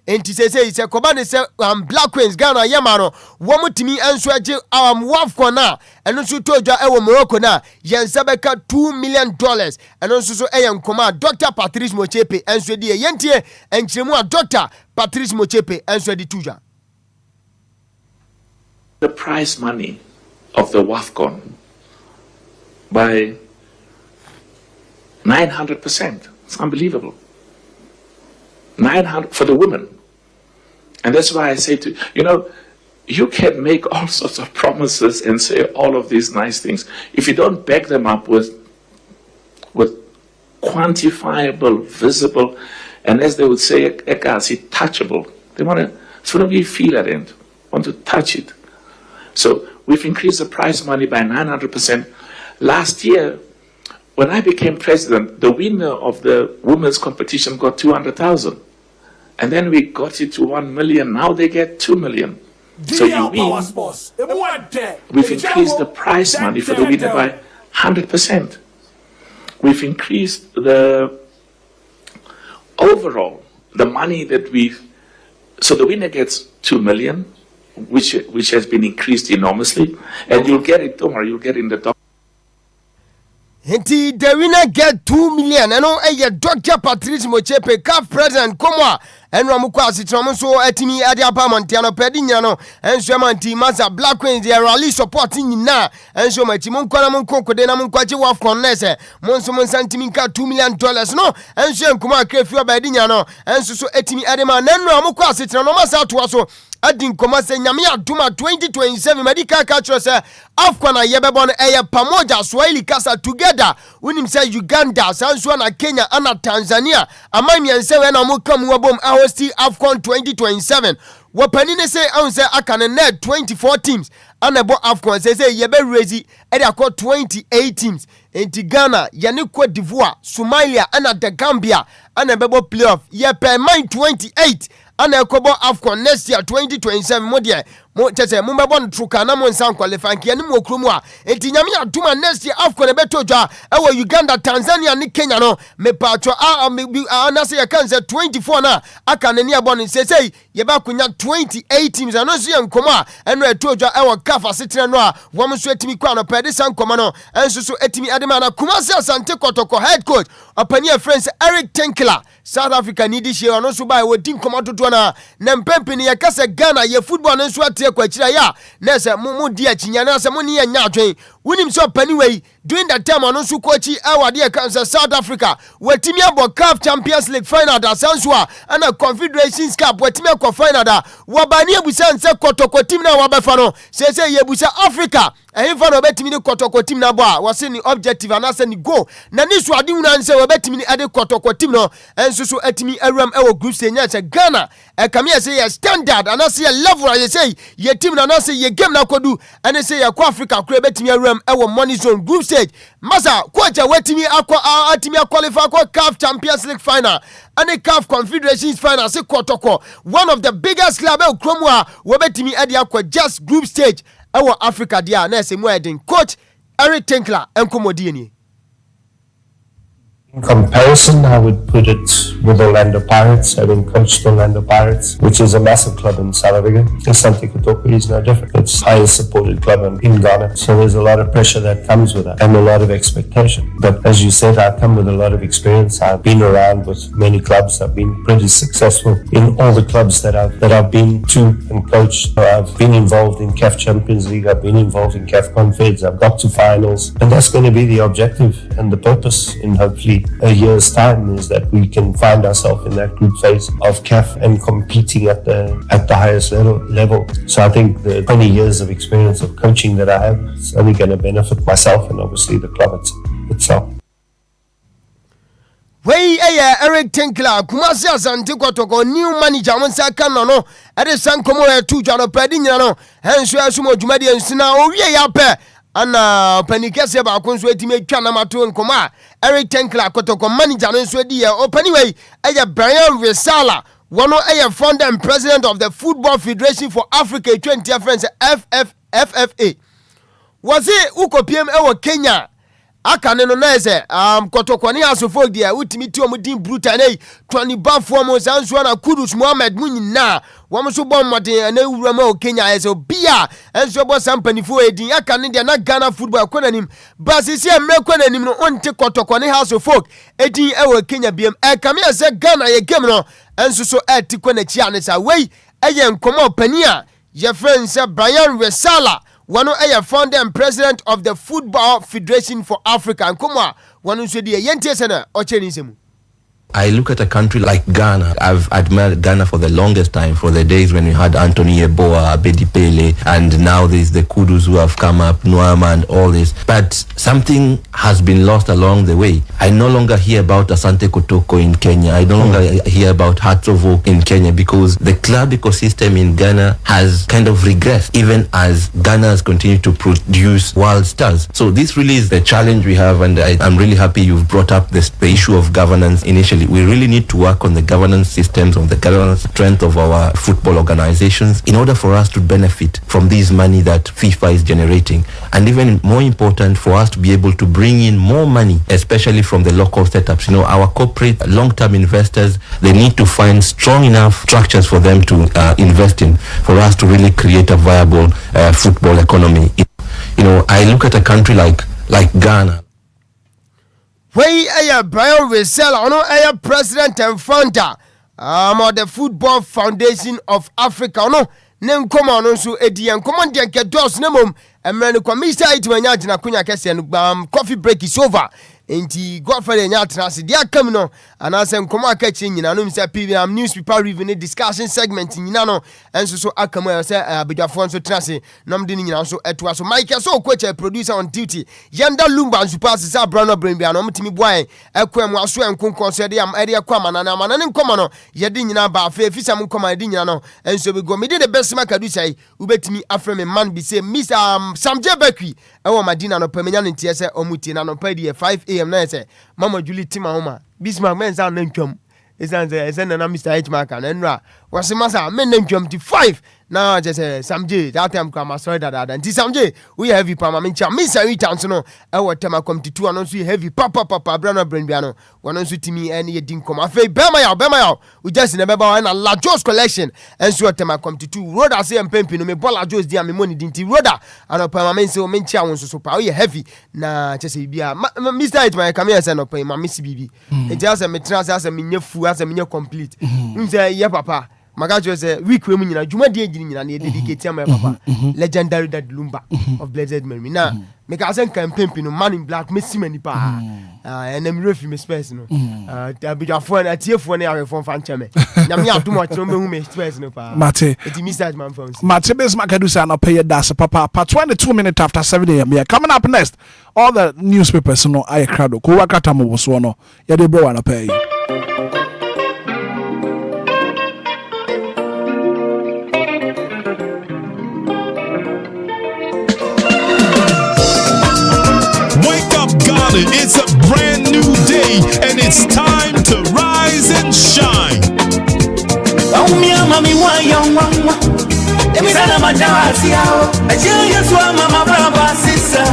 enti say it's a kobane say Black Queens Ghana yamano womutimi enso age WAFCON na eno so toja ewo Morocco na yensabeka $2 million eno so eye nkoma Dr. Patrice Motsepe enso die yentie enchiremu a Dr. Patrice Motsepe enso di tuja. The prize money of the WAFCON by 900%. It's unbelievable. 900 for the women. And that's why I say to you can make all sorts of promises and say all of these nice things. If you don't back them up with quantifiable, visible, and as they would say, touchable. They want to sort of feel it, want to touch it. So we've increased the prize money by 900%. Last year, when I became president, the winner of the women's competition got 200,000. And then we got it to 1 million. Now they get 2 million. So you mean we've increased the prize money for the winner by 100%. We've increased the overall, the money that so the winner gets 2 million, which has been increased enormously, and you'll get it, don't worry, you'll get in the document. Hinti the winner get 2 million. I know Dr. Patrice Motsepe, CAF president, come and Ramukwa Sitram so etimi Adiapa Montiano Pedignano, and Shamanti Masa Black Queens, they are rally supporting na, and so my Timon Kolamon Kodena Munkwachi WAFCON Nese, Monsomon Santiminka $2 million, no, and Shem Kuma Krefua Bedignano, and so etimi Adema, and Ramukwa Sitram, Masa Tuaso. Adin komase nyamia duma 2027 medical culture say afkwana yebebon eye pamoja Swahili kasa together unim say Uganda sanso na Kenya ana Tanzania amami ense we na mukam wabom ahosti AFCON 2027 wapanine say onse akane net 24 teams anabo AFCON say yebe raise e dey 28 teams enti Ghana yane Cote d'Ivoire Somalia ana the Gambia ana bebo playoff ye per mine 28 ana ekobo AFCON next year 2027 modie mo tete mo bebo ntruka na mo nsan qualify nke ne mo okrumu a enti nyame aduma next year AFCON beto dwa ewo Uganda Tanzania ni Kenya no me patro na say ya kan say 24 na aka ne ne abon say ye ba kunya 28 teams ano so ye nkomo a eno eto dwa ewo CAF asetre no a wo mo so etimi kwa no pede san komo no enso so etimi adema na Kumasi Asante Kotoko head coach opania friends Eric Tenkela South Africa need this year ano so ba we din komo toto na mpempini ye kase Ghana ye football no so atie kwa chira ya na se mu di achinya na se mu ne nya adwen wonim so paniwei during that time ano so kochi awade ye kan South Africa wetimi abo CAF Champions League final da sanswa ana Confederations Cup wetimi akọ final da wabani ebusa nse Kotoko team na wabefa no se ye ebusa Africa ehimfa no betimi ni Kotoko team na bo a wose ni objective anase ni goal na ni so ade wuna nse we betimi ni ade Kotoko team no enso so etimi awram ewo group stage nya se Ghana kame ye say ye standard anase ye level ye say ye team na anase ye game na kodu ane say ye kwa Africa kure betimi awram ewo money zone group stage masa kwacha wetimi akwa atimi qualify kwa CAF Champions League final ane CAF Confederations final se Kotoko one of the biggest club e kromwa we betimi ade akwa just group stage ewo Africa dia na ese mu eden coach Eric Tenkela enkomodi ni. In comparison, I would put it with Orlando Pirates, having coached Orlando Pirates, which is a massive club in South Africa. Asante Kotoko is no different. It's the highest supported club in Ghana. So there's a lot of pressure that comes with that and a lot of expectation. But as you said, I come with a lot of experience. I've been around with many clubs. I've been pretty successful in all the clubs that I've been to and coached. I've been involved in CAF Champions League. I've been involved in CAF Confeds. I've got to finals. And that's going to be the objective and the purpose in hopefully say a year's time is that we can find ourselves in that group phase of CAF and competing at the highest level. So I think the 20 years of experience of coaching that I have is only going to benefit myself and obviously the club itself. Wey Eric Tinkler Kumasi Asante Kotoko new manager Monsa Kanono Ede Sankomo tu Jano Pedi Nyano Henso Asumo Dwumadi Ensina Owie ya pe ana panikese ba konso etime twa na mato nkoma Eric Tinkler Kotoko manager no nso di opani wey Brian Resala wono founder and president of the Football Federation for Africa 20th friends FFA was it ukopiem Kenya akane no na ese kotokoni asofo dia utimi ti omudin brutal nei 20 bafo mo sanso na Kudus Mohammed munyina wom so bom modern na wura ma Kenya ese Obia enso bo sampanifo edin akane dia na Ghana football konanim basisi emre konanim no onte kotokoni asofo edin Kenya biem kame ese Ghana ye game no enso so eti konachi anesa wei nkomo pania ye friend say Brian Resala one founder and president of the Football Federation for Africa. And come on, one who said, I look at a country like Ghana. I've admired Ghana for the longest time, for the days when we had Anthony Yeboah, Abedi Pele, and now there's the Kudus who have come up, Nuama and all this. But something has been lost along the way. I no longer hear about Asante Kotoko in Kenya. I no longer hear about Hearts of Oak in Kenya because the club ecosystem in Ghana has kind of regressed, even as Ghana has continued to produce world stars. So this really is the challenge we have, and I'm really happy you've brought up the issue of governance initially. We really need to work on the governance systems, on the governance strength of our football organizations in order for us to benefit from this money that FIFA is generating. And even more important, for us to be able to bring in more money, especially from the local setups. You know, our corporate long-term investors, they need to find strong enough structures for them to invest in, for us to really create a viable football economy. You know, I look at a country like Ghana. Wey Brian Resala ono president and founder of the Football Foundation of Africa ono ne nkoma ono so edi nkoma de nke dos ne mom emre ne kwamisa itwanya agina kunya kese no coffee break is over. Enti Godfather nya atrase dia kam no anase nkoma akachi nyina no mse PVM newspaper review ne discussion segment nyina no enso so akama se abedwafo nso trase nom de nyina so eto aso Michael so coach producer on duty yanda Lumba nso pass sa brano brain bia no mtimi boan ekwam aso enkonkon so de am ere kwa manane nkoma no ye de nyina ba afa efisam nkoma de nyina no enso be go me de the best makadu sai ubetimi afreme man bi say Miss Samje Bakwi ewo Madina no pamenya no ntie se omuti na no pa di 5 am na say Mama Julie Tima Homa Bismarck men sound ntwam esan na Mr. Hitman kan enra wase masa men ntwam ti 5 na je say Samje that time kwa maso dada nti Samje we heavy pa ma mencha Mr. Hitman no ewo tema committee 2 no so heavy papa brano brain bia no wono so timi ene ye din kom afei bema ya we just never buy na La Jos collection enso tema committee 2 roda say empempi no me bola Jos dia me money din ti roda anopa ma mense o mencha won so pa we heavy na je say bia Mr. Hitman come here say no pa ma miss bibi e just say me trans say me nyafu as me nya complete nse ye papa Magajo say week we nyina dwuma die gini nyina na dedicate am papa legendary dad Lumba of blessed memory na make us campaign no man in black messi mani pa enem refi me space no abidafo na tiefo na arefo fan cheme na me adomo chiro me hu me space no pa mate it message man from mate bes makadu say na pay das papa 22 minutes after 7 am yeah coming up next all the newspapers no aye crowd ko wakata mo so no ya de bro na pay. It's a brand new day and it's time to rise and shine. Oh mi mami wa yongwa. Emira ma jawasi ao. Ajiya swa mama baba sisa.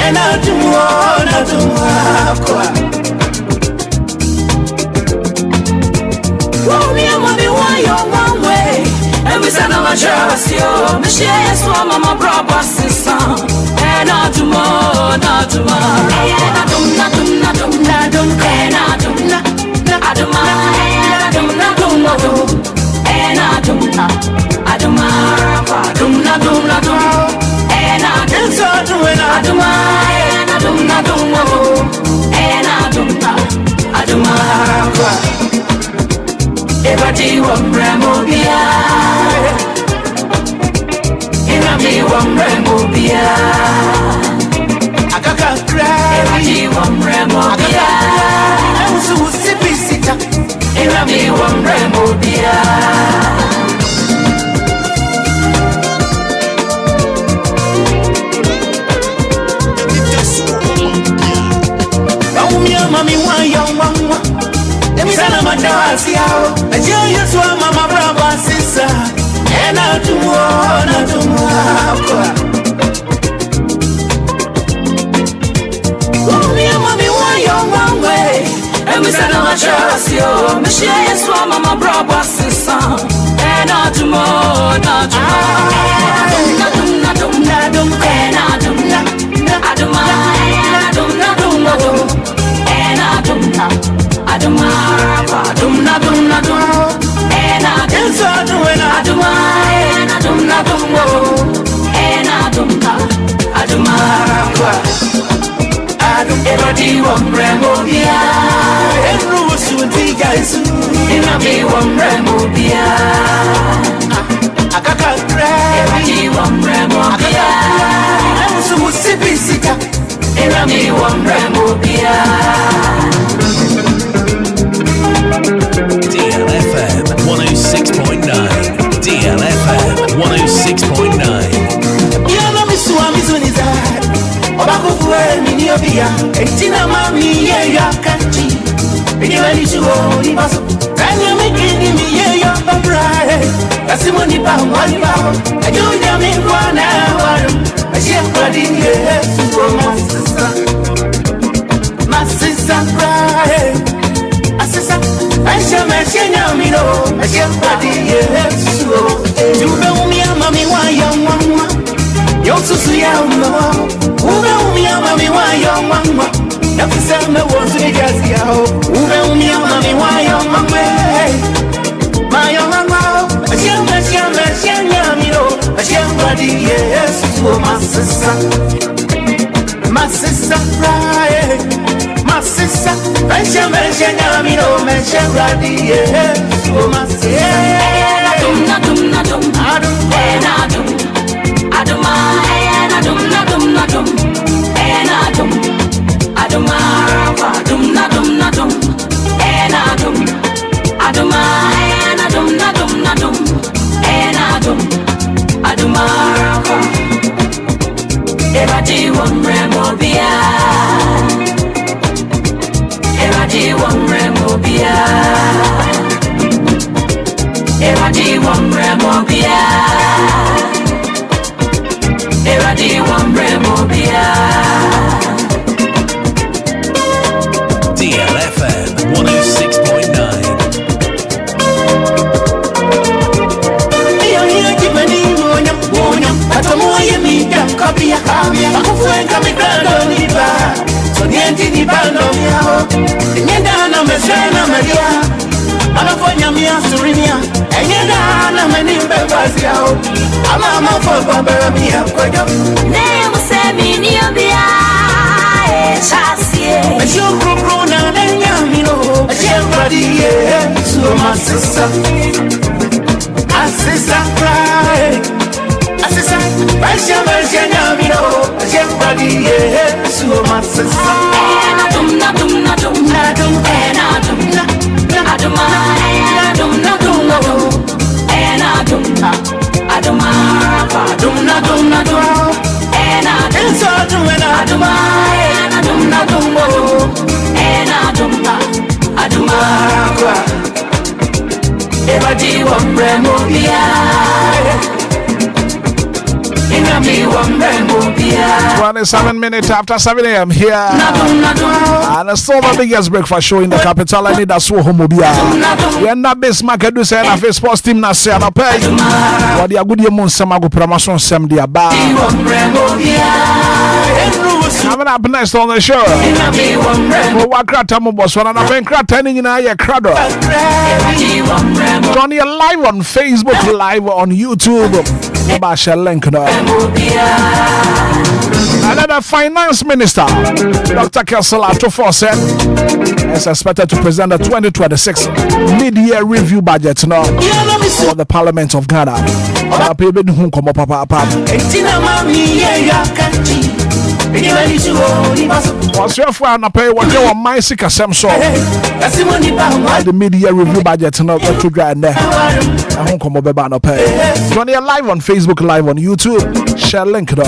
Ena tuwa kwa. Oh mi mami wa yongwa. Emira ma jawasi ao. Ajiya swa mama baba sisa. Ena tuwa na tuwa. DLFM 106.9. DLFM 106.9. Etina mami ye ya kanchi Eniwani chuo ni baso Tanya mekini mi ye ya babrae Kasimoni pa mwani bao Ajuja mi mwana waru Ashia kwadi ye Suo masisa brae Asisa Aisha meshe nyamino Ashia kwadi ye Suo Jube umia mami waya mwa Yosusu ya umawa Ube umia mami wayo mama Nafiseme wosu ni gazi yao Ube umia mami wayo mama Mayo mama Ashia nyamiro Ashia mbadi yesu Suo masisa Masisa prae Masisa Ashia nyamiro Ashia mbadi yesu Suo masisa Nadum DLFM 106.9. Seven minutes after 7 a.m. here. And it's still the biggest breakfast show in the capital. Anidaso Wɔhɔ. We are not best market do say na face sports team na say na pay. What the good yemu nsɛm ago promotion nsɛm dia ba. Coming up next on the show. Wa krata mo boss wana na ben krata ni nyina ye krado. Join you live on Facebook, live on YouTube. Ba share link no. Another The Finance Minister, Dr. Kelsey Atufo, is expected to present the 2026 mid-year review budget now for the Parliament of Ghana. Once you have pay what you want, my sick assem so the mid-year review budget now to grand there. I won't come over no pay. Join you live on Facebook, live on YouTube. Share link it up.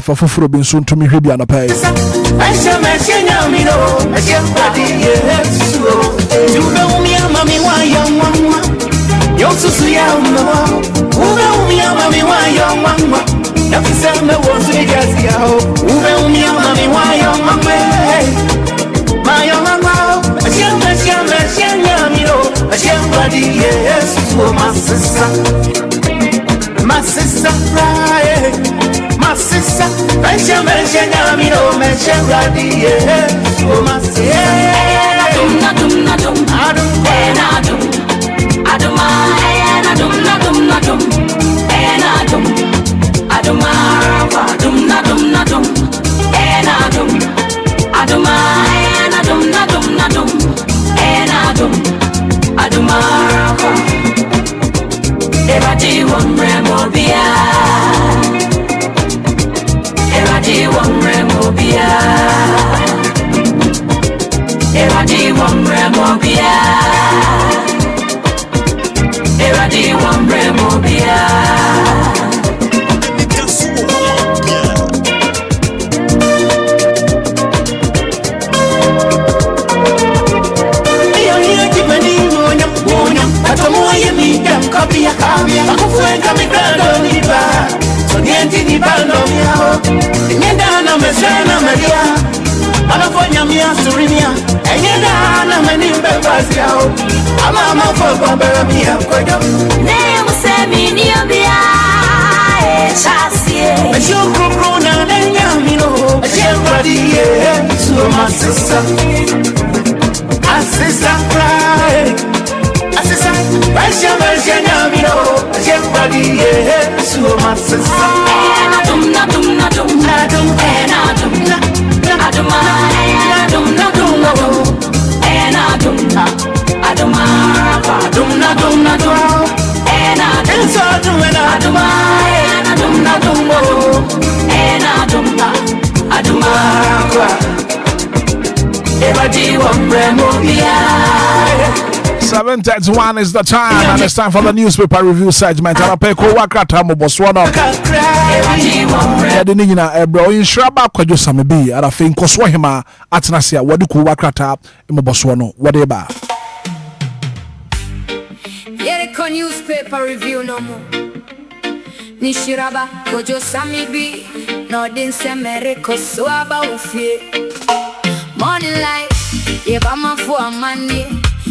For Fufuro being soon to me, Ribi and a pay. My sister, my sister, mention, Yamino, mention, Radi, oh, my sister, I Eradi wamre mobia, Eradi wamre mobia, Eradi wamre mobia, Eradi wamre mobia. Kabia kabia akufuenga migrando niba sonienti ni bando miao nyenda na mesena maria anafanya mia surimia nyenda na menimbe basi yao ama mafoko mbele mia kodo ne musemi ni obia chasie mshukuru na nenya mino shemradie so my sister assisa cry assisa Masha Yamino, everybody, yes, so my sister. Adum, everybody, one 7:31 is the time, and it's time for the newspaper review segment. And I pay Kowakata Moboswano. The Nina Ebro in Shraba Kwajo Samibi, and I think Koswahima Atnasia, what do Kowakata Moboswano, whatever. Yeriko newspaper review no more. Nishiraba Kwajo Samibi, Nordin Semeriko Swaba Ufie. Morning light, Yabama for money.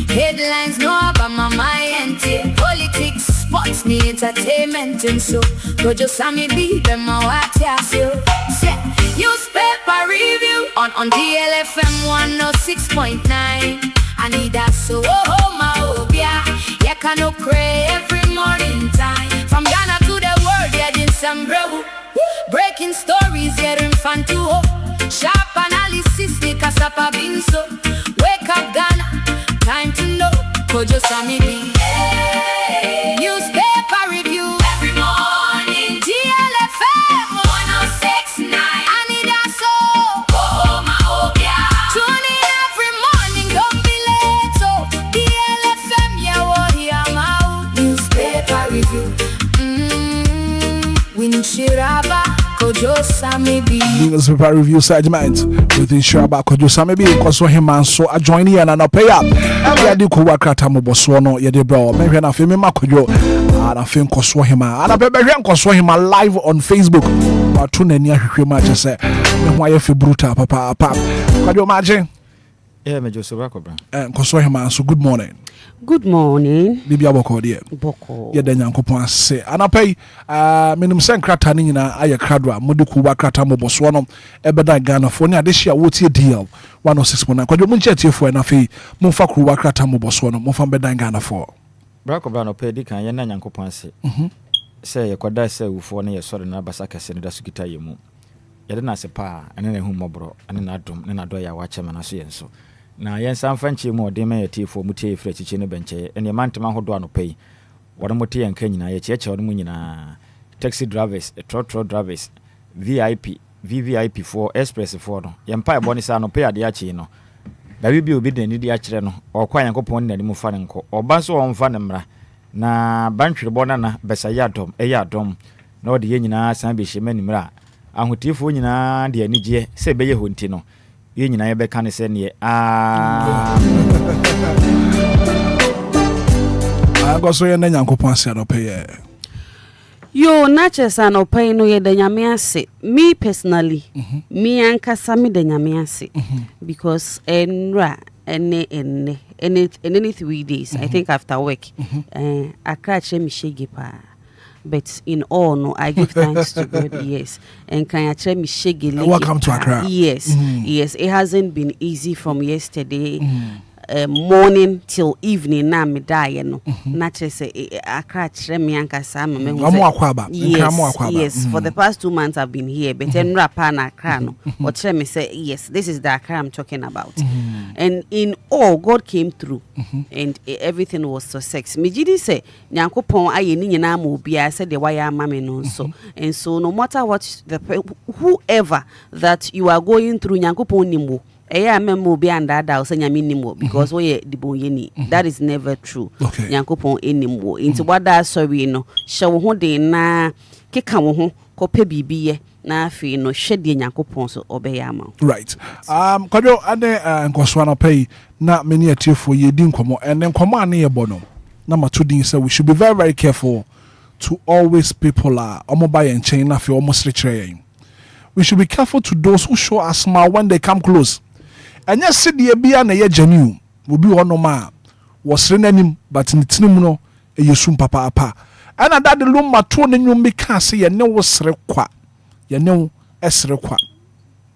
Headlines know about my mind, politics, sports, me entertainment, and so go just me be them my what I feel. Newspaper review on DLFM 106.9. Anidaso Wɔhɔ my Obia, ya cannot pray every morning time. From Ghana to the world, yeah, in some bro. Breaking stories, yeah, in fun to hope. Sharp analysis, they kasapa being so. Wake up, Ghana. Time to know, Kojo Samidi. Newspaper review every morning. DLFM 106.9. Anidaso Wɔhɔ my Obia. Tune in every morning, don't be late. So DLFM, yeah, Wɔhɔ newspaper review. Winchiraba Kojo Samidi. Newspaper review segment with Inshiraba Kojo Samidi. Koso him so a join here and a pay up. Yadi Kowakata Moboswano, Yadi Bro, maybe an affair Makojo, and I think Koswahima, and I bet Koswahima live on Facebook. But tune in here, you say, why if you brutal, papa, could you imagine? Yeah, Major Sobakobra. And Koswahima, so good morning. Good morning. Libya Boko, dear. Boko. Yeah, then Yankopon say, and I pay minimum Sankratani in a Kradra, Moduku Wakata Moboswano, Ebeda Ghana for near this year, what's your deal? 106.9. Could you munch for an affair? Mufaku Wakata Moboswano, Mufam Beda Ghana for Bracobra no pedic and Yana Yankopon say, say, a quadra say, for near Sorana Basaka Senada Sukita Yemu. yɛde na sepa ene ne humobro ene na dom ne na do ya wache mana so yenso na yen sanfa nche mu ode me yetifo mutie efra chichi ne benche ene mantema hodo anopai wode motie yanka nyina ye cheche wode mu nyina taxi drivers trotro drivers VIP VVIP for express for no yempa e boni sa no pay ade achi no da bi obi de ni di akire no okwa yankopon na ni mu fa ne nko oba so won fa ne mra na bantwere bona na besa ya dom na ode ye nyina san be hye mani mra ahotifo nyina de anigye se beye honti no ye nyina ye be ka ne se ne go so ye na yankopon ase no pay Yo, nache sana opai no ye denyame ase. Me personally, me ankasa me denyame ase. Because any 3 days, I think after work, I catch me shege pa. But in all, no, I give thanks to God, yes. And can I tell me shege? Welcome to Accra. Yes, yes. It hasn't been easy from yesterday. Morning till evening na me die no na chese Accra chere me ankasa me yes for the past 2 months I've been here but en rapa na Accra no or chere me say yes this is the Accra I'm talking about and in all God came through and everything was success me gidi say nyankopon aye ni nyina ma Obia say the wire ama me no so and so no matter what whoever that you are going through nyankopon nimwo memo be under that say nyame because we the boyeni that is never true nyankopon enimo into what that sorry no show ho de na keka wo ho kope bibiye na afi no hwede nyankopon so obeyama right kwadwo ade nkoswa no pay na many atiefo ye di nkomo ene nkomo ane ye bono na matudin say we should be very very careful to always people are omoba yen chain na fi almost reaching we should be careful to those who show us smile when they come close. And yes, the bia na ye genuine will be one ma was renanim but in tinumuno a yesum papa apa. And that the Lumba to the new meka say ye no was requa. Ye no esrequa.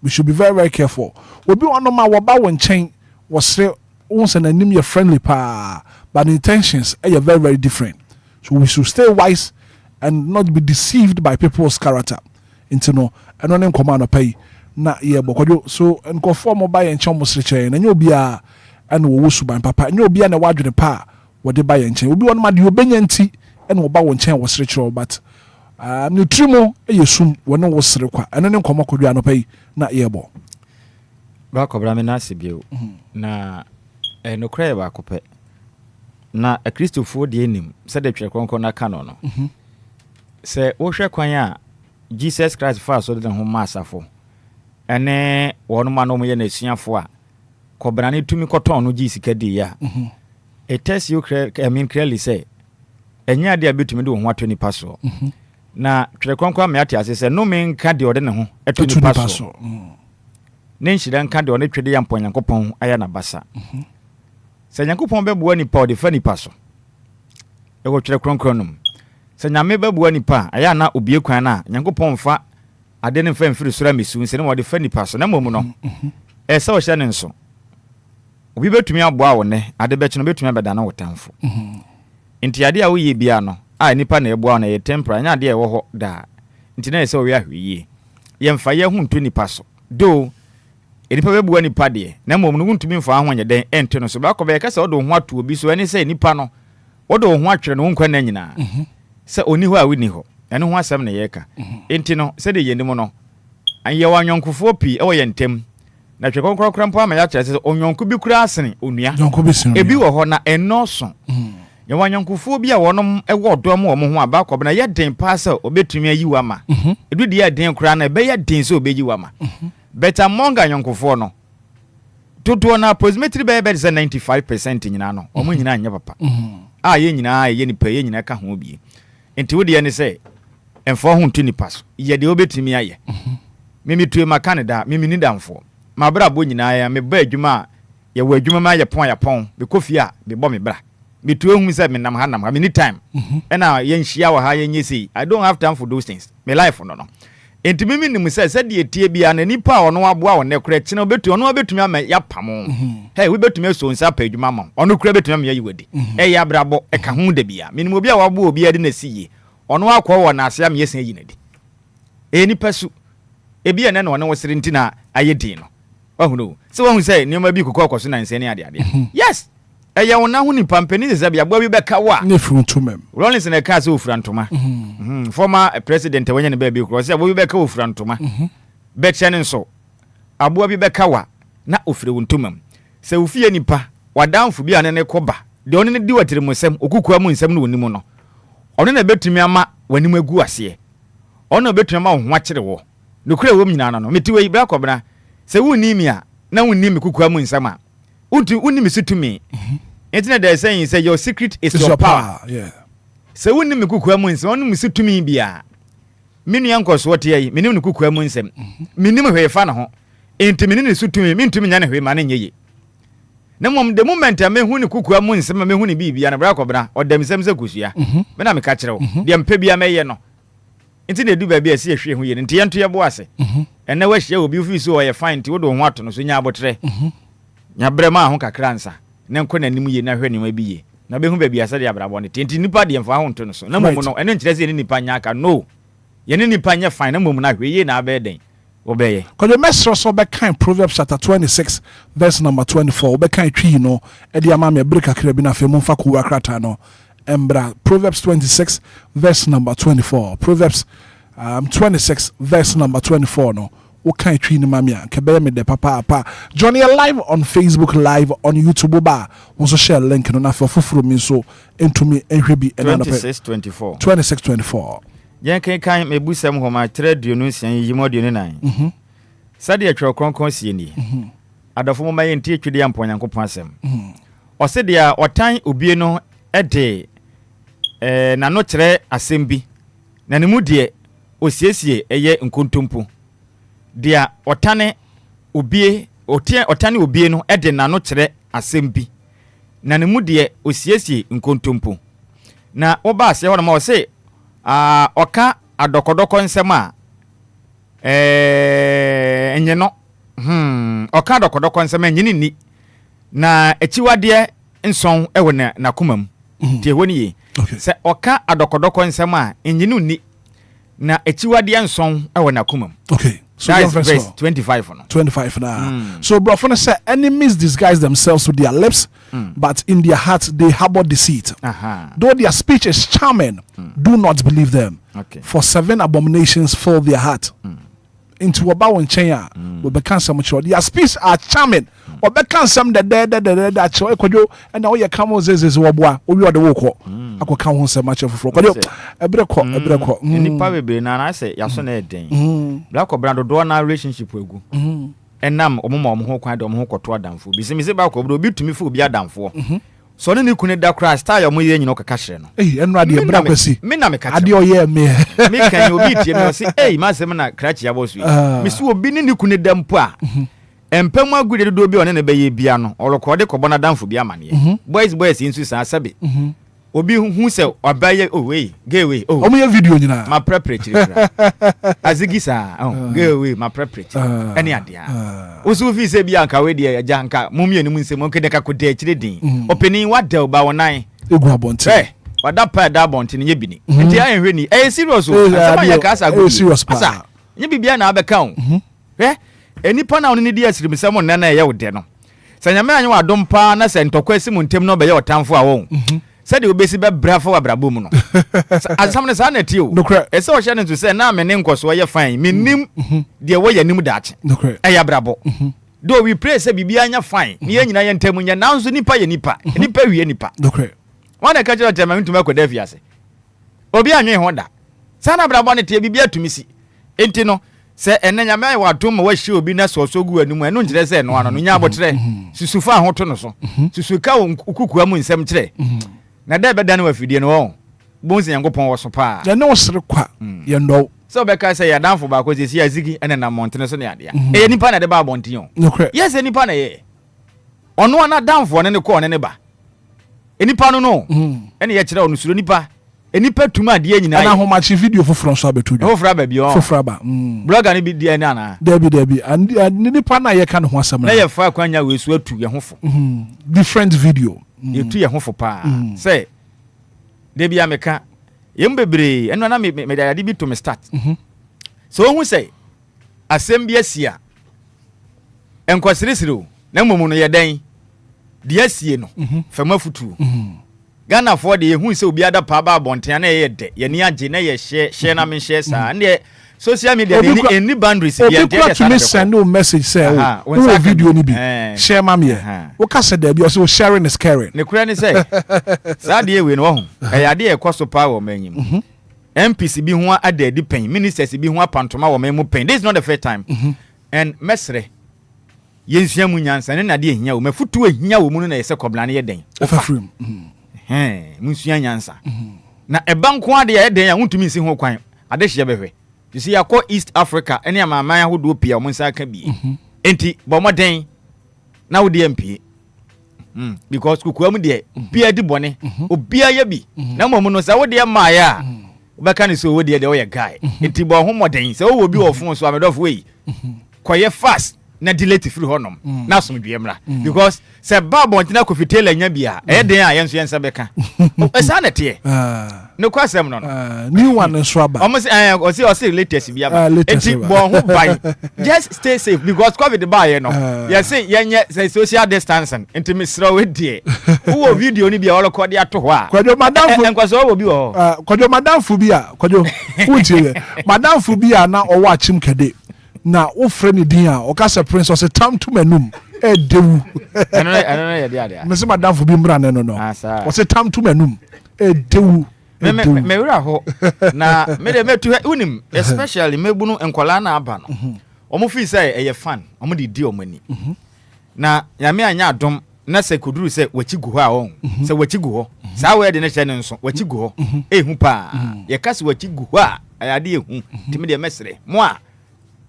We should be very, very careful. Will be one ma waba when chain was once and anim your friendly pa, but intentions are very, very different. So we should stay wise and not be deceived by people's character. Into no and on command pay. Na ye bokodo so enko form buy en chom sreche na nyobia ene wo suban papa nyobia na wadwene pa wo de buy en chen obi won ma de obenya nti ene wo ba won chen wo sreche but ne trimo eyesum wo ne wo sre kwa ene ne nkomo kodu anopai na ye bo ba kobra me na sibio na no kray ba kope na a Christopher de enim se de twe konkon na kano no se wo hwe kwan a Jesus Christ fa so de ho masafo ene wonu ma no mo ye na suafo a kobrane tumi koton no gi sika di ya it tells you clearly say enya de abetumi de ho ato ni paso na twere kwankwa me ate ase se no me nka de ode ne ho eto ni paso ne nshira nka de one twede ya mponyankopon aya na basa se nyankopon bebuwa ni pa ode fa ni paso e wo twere kwankwa no se nyame bebuwa ni pa aya na obie kwan na nyankopon fa ade ne fa mfiri sura mesu nse ne wode fa ni paso na momu no e se wo hye ne nso obi betumi aboa wo ne ade be kye no betumi abeda na wotamfo nti ade a wo ye bia no a nipa na eboa na ye tempera nya ade e wo ho da nti na se wo ya hweye ye mfa ye hu nto nipa so do nipa bebuwa nipa de na momu no ntumi mfa ho anye den ente no so ba ko be ka se wo do ho ato obi so eni se nipa no wo do ho atwere no nkwa na nyina se oni ho a woni ho ene ho asem na ye ka enti no se de ye ndim no anye wa nyonkofo pi e wo ye ntem na twe konkrokra mpo ama ya kyerɛ sɛ onyonko bi kura asene onua ebi wo ho na enoso ye wa nyonkofo bi a wonom ewo dom wo mo ho aba kɔbna ye den pa sɛ obetumi ayi wa ma edu de ye den kura na be ye den sɛ obeyi wa ma better monga nyonkofo no toto na approximately be 95% nyina no omo nyina anya papa a ye nyina ye nipa ye nyina ka ho bi enti wo de ye ne sɛ emfo ho ntuni paso ye de obetumi aye mimi tue makanida mimi ni damfo ma bra bo nyina ya me ba adwuma ye wa adwuma ma ye pon ya pon be kofi a be bo me bra me tue hu se me nam ha nam any time na ye nhia wa ha ye nyesi I don't have time for those things me life no enti mimi nim se de etie bia na nipa ono aboa wo ne kura kine obetu ono obetumi ama ya pamo hey we betumi so nsa pa adwuma ma ono kura betumi ama ya yiwadi ya brabo e ka hu da bia minim obi a wabo obi ade na siye ono akwa wo na ase am yesen yi na di nipa su ebi ene no wo sere ntina aye din no wahu no se wahu say nioma bi kokọ koso na nse ne ade yes eya wona hu ni pampani ze bia bo bi beka wa ne fruntumem Rollins na ka se ofurantoma former president wanya ne ba bi kro se bo bi beka ofurantoma bechen nso abo bi beka wa na ofure wontumam se ofie nipa wadamfo bi ane ne koba de one ne di watere musem okukua mu nsem no wonimu no one na betumi ama wanim agu ase one na betumi ama ho akere wo nokure wo nyina no metiwe ibra kobra se wonni mi a na wonni mi kukua mu nsem a wonni mi situmi entina they saying say your secret is your power yeah se wonni mi kukua mu nsem wonni mi situmi bia minu yankoso wote yi menim ni kukua mu nsem menim hwefa na ho enti menim ni situmi mentumi nya ne hwe ma ne nyeye na mom the moment a mehu ni kukua mu nsem a mehu ni bibia na bra kobra odamsem se kusua me na me ka kire wo de mpa bia meye no enti na du ba bia se ehwe hu ye enti yento ye bo ase ene wa hye obi fi so ye fine ti wo do ho ato no so nya abotre nya bre ma ho kakra nsa ne nko na nim ye na hwe ne ma bi ye na behu ba bia se de abrabo ne enti nipa de mfa ho nto no so na mom no ene nkire se ne nipa nya aka no ye ne nipa nya fine na mom na hwe ye na abeden obeye because the message so be kind Proverbs chapter 26 verse number 24 be kind twi no e dia ma me break akra bi na fe mo fa ko akrata no embra Proverbs 26 verse number 24 Proverbs 26 verse number 24 no wo kind twi ni ma me ke be me de papa Johnny live on Facebook live on YouTube ba wo so share link no na fe foforo mi so entumi enhwe bi 2624 yen kan mebusam ho ma trade no sian yimo de no nan sade atwa kronkron sie ni adofo mo ma yenti atwede ya mpo nyankopon asem o se de a otan obie no ede na no kire asem bi na ne mu de osiesie eye nkontompo de a otane obie otane obie no ede na no kire asem bi na ne mu de osiesie nkontompo na oba ase ho na ma o se oka adokodoko nsem a enye no oka adokodoko nsem enye ni na echiwade nson ewo na komam tie honi ye se oka adokodoko nsem a enye ni na echiwade nson ewo na komam okay so verse 25 no 25 now so bro for say enemies disguise themselves with their lips but in their hearts they harbor deceit though their speech is charming do not believe them for 7 abominations fill their heart into about one chain we become some sure their speech are charming or become some that show ekojo and now you come on is woboa obi ode woko akoka ho se match for kojo ebreko nipa bebe na say yaso na eden black brand do na relationship egu enam omo ho kwan de omo ho koto adamfo bisimisi ba ko bro obi tumi fu obi adamfo so ne kunu da kra style omo ye nyino kaka hire no enu ade bra kwasi me na me ka ade oye me me kan obi tie me say ma sem na krachi ya boss me su obi ne kunu da mpo a empem agude do obi one ne be ye bia no olokode ko bona damfo bia mane boys insu sa sabe obi hu se obaye gay omo ye video nyina ma preparatory azigisa gay ma preparatory ani adia osu fi se bia nka we de aja nka mumie ni munsem onke ka ko de chire din openi wadel ba wonan egu abonte wada pa da abonte ne yebini nti ayenhwe ni serious o asema ya ka sa go serious pa nye bibia na abeka o enipa na oni di asirimsem nna na ye wode no sanyame anyo adom pa na se ntokwa asimu ntem no be ye otamfo a won said you besi be brafo abrabo mu no asamne sa na tio ese o hye ne to say na me ne nkoso ye fine menim de wo yanim daache eya brabo do we pray say bibia anya fine ne ye nyina ye ntem nya nanso nipa ye nipa wie nipa wana ka jira tema ntuma ko dafi ase obi anwe ho da sa na brabo ne te bibia tumisi enti no se enenya me wa to ma wa hye obi na so gu anum enu nkire se no ano no nya abotre susufa ho to no so susuka ukukua mu nsem kire na da be dan wa fidie no wo bonzi yankopon wo so pa ya no sere kwa ye no so be ka say ya danfo ba ko si azigi ene na montene so ne ade e nipa na de ba bontin yes nipa na ye ono na danfo ne ko ne ba nipa no ene ye kire onu suro nipa nipa tuma ade nyina na ho ma chi video foforo so abetu do foforo ba bi o foforo ba blogger ne bi die na na debi and nipa na ye ka no ho asem na ye fa kwanya we su atu ye hofo different video yetu ye hofo pa say debi ameka yem bebre eno na me da bi to me start so hu say asɛm bi asia enkwasirisiro na momu no yɛdan de asie no fama futuo Ghana for de hu se obi ada pa ba abonten na ye de ye ni age na ye share na me share sa na social media any boundaries be there dey to me send no message say o video ni bi share ma me o ka se there be so sharing is caring ne kura ni say sa de we no ho e ade e koso pa wo manyim MPC bi ho ada di pen ministers bi ho apantoma wo mamu pen this is not the first time and mesre yensua mu nyansa ne na de ehia wo mafutu ehia wo mu no na ye se kobla na ye den ofafrim munsua nyansa na ebanko ade ya den ya huntumi nsi ho kwan ade hye behwe you see akọ East Africa ene amaman ahodo pia mo nsa ka bi enti bo moden na wo de MP because kukuam de bia di bone obia ya bi na momu no sa wo de ma ya obeka ni so wo de wo ye guy enti bo ho moden se wo bi wo fon so amedofo we koye fast na delete free honom na somdwe mra because se babo ntina ko fitela nya bia e den a yenso yensa beka esa na tie no kwasem no new one nso aba o say latest bia ba enti bo ho bai just stay safe because covid buy no you say yenye social distancing enti misra we die wo video ni bia o record ato ho a kwadwo madam fu enkwaso wo bi ho kwadwo madam fu bia kwadwo utie madam fu bia na owo achim kede na o friend din a o ka se prince o se tam to manum e dewu I don't know ya dia me se madam fu bi mra ne no o se tam to manum e dewu me wura ho na me de metu unim especially mebunu enkwala na aba no omo fi say e ye fan omo de di omani na ya me anya adom na se kuduru se wachi gu ho a on se wachi gu ho sa we de ne hye ne nso wachi gu ho ehu pa ye ka se wachi gu ho a ayade ehu timi de mesre mo a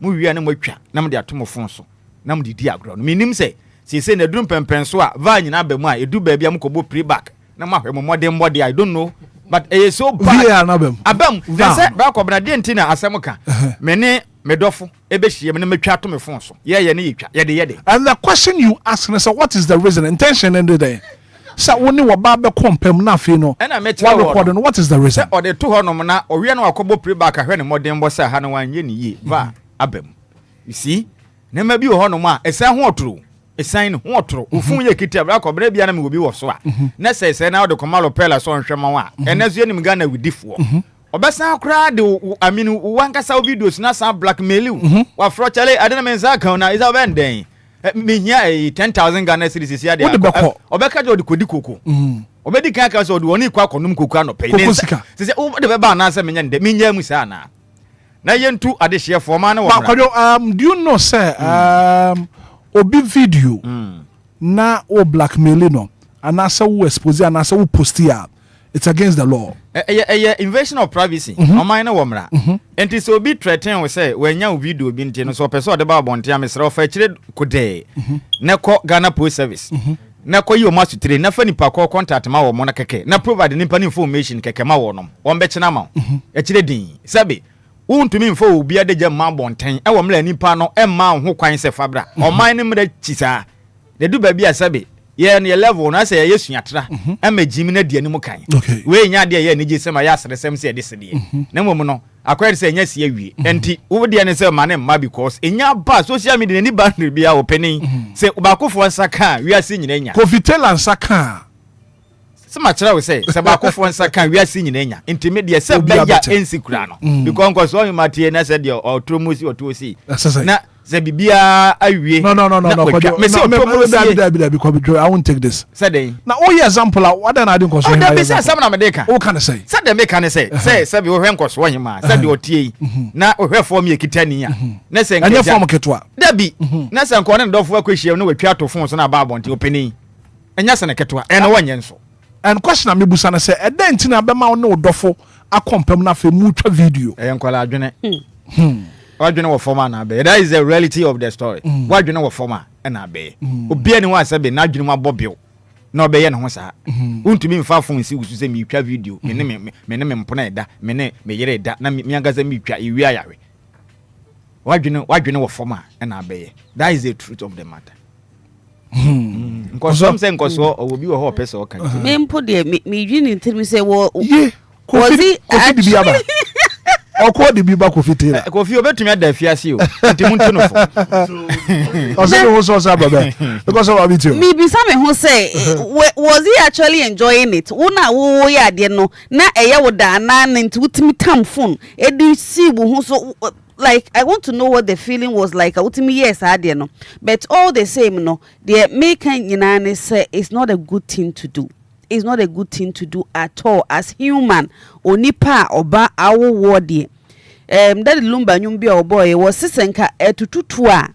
mu wia na mo atwa na mo de atomo fon so na mo de di agro no minim se se na drum pempen so a va nyina ba mu a edu ba bia mo kobo pre-back na mo ahwe mo modern body I don't know but so bad abam se ba ko bna de ntina asem ka me ne medofo ebe hie me ne matwa atomo fon so ye ne yetwa ye de and the question you ask is what is the reason intention in the day sa woni wo ba be kompem na afi no what is the reason o de to honom na o wie na akobo pre-back ahwe ne modern bo sa ha no wan ye ne ye va abem you see nema bi ho no ma esan ho otoro esan ne ho otoro ofun ye kiti abra ko bra bia na me obi wo so a na se na wo de komalo pela so nhwema wa enazo enim Ghana widifo obesan akra de aminu wankasa videos na san blackmail wa frochale adena menza kan na isa benden me hia 10,000 Ghana cedis ya de obeka de kodi koko obedi kan ka so de woni kwa konum koko anope ne se o de be ba na se menya nde menya mu sa na yentu adehye forma na wo do you know say obi video na o blackmail no anasa wo expose anasa wo post ya it's against the law invasion of privacy oman na wo mra enti so obi threaten we say wanya video bi nti no so person de ba bonte amesra ofa kire kode na ko Ghana Post Service na ko yi o masu tire na fa nipa ko contact ma wo mo na keke na provide nipa information keke ma wo no wo be kina ma e kire din sabe untumi mfo obi adeje ma bonten e wo mla nipa no e ma ho kwan se fabra oman ne mra chisa de du ba bi asabe ye ne level na se ye suatra e ma jimi na de anim kan we nya de ye ne je sema ya sresem se de sede na mom no akwere se nya se awie enti wo de ne se ma ne ma because enya ba social media ni ba ne bia opening se ba kofo nsaka wi ase nyina nya kofitela nsaka sama kira we say se ba kofo nsaka wi ase nyina nya intermediate se ba ya ensikura no because nko so matie na se de otromosi otosi na se bibia awie no me say because I won't take this say na o example what na dey nkoso that be say some na me dey ka o kan say say dem me kan say be wo hwe nkoso wo hima say de otie na wo hwe form ye kitani ya na say ngeja form ketwa da bi na say nko ne ndofo akwehia na watwa to fon so na ba abonte openi enya se ne ketwa e na wonye nso and question am busa na say eden na be ma wo ne odofo akompem na fe mu twa video nkwala adwene wadwene wo forma na be that is the reality of the story wadwene wo forma na be obi ani wa sabe na adwene ma bobio na obeye ne ho saa untumi mfa fon si wusu se mi twa video me ne me mpona eda me ne me yere eda na mi agaza mi twa ewi ayawe wadwene wo forma na be that is the truth of the matter nkoso mse nkoso obi wo ho pese o kan me mpo de me dwini ntimi se wo kofi biaba Okwo de bi ba Kofi Taylor. Kofi obetumi ada afiase o. Ntimuntu no fo. Ose no so so baba. Because of abi too. Me be some who say was he actually enjoying it? Una wo ya de no na eye wo da na nti wutimi tam phone. E di see wo so like I want to know what the feeling was like. Wutimi yes I de no. But all the same no, the make nyina say it's not a good thing to do. It's not a good thing to do at all as human. Onipa oba awo wodi. That Lumba nyumbia boy was sisenka etututu a.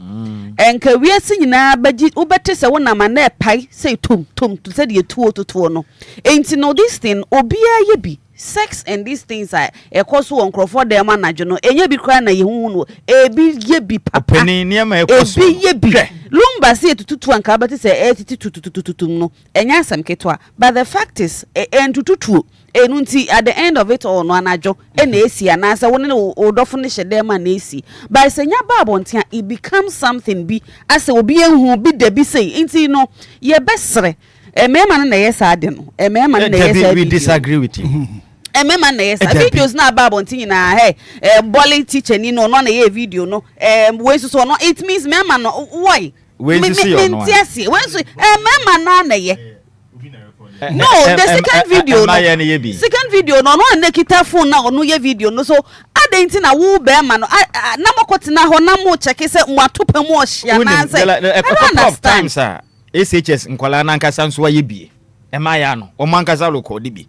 Enka wiase nyina baji ubete se wona mane pai say tum to say the tuo no. Enti no this thing obia ye bi. Sex and these things are a cause on Crawford dem manager no enye bi kra na ye hu no e bi ye bi papa openi niam e cause e bi ye bi Lumba say tututu anka bati say tututu no enya asam ketwa but the fact is tututu enunti at the end of it all no anajo e na esi anasa woni odofo ne hyede ma na esi by senya babontia it becomes something bi ase obi enhu bi da bi say enti no ye besre mema na yes ade no mema na yes ade we disagree with you. Mema na yes videos na babontia na bully teacher ni no na ye video no we so no it means mema no why we see you no when so mema na ye no the second video no second video no na kita phone na no ye video no so adenti na wo be ma no na makotina ho na mo check say mwatopa mu ohia na say a couple of times SHS nkwala na nkasa nso wa ye bie ema ya no o mankasa record bi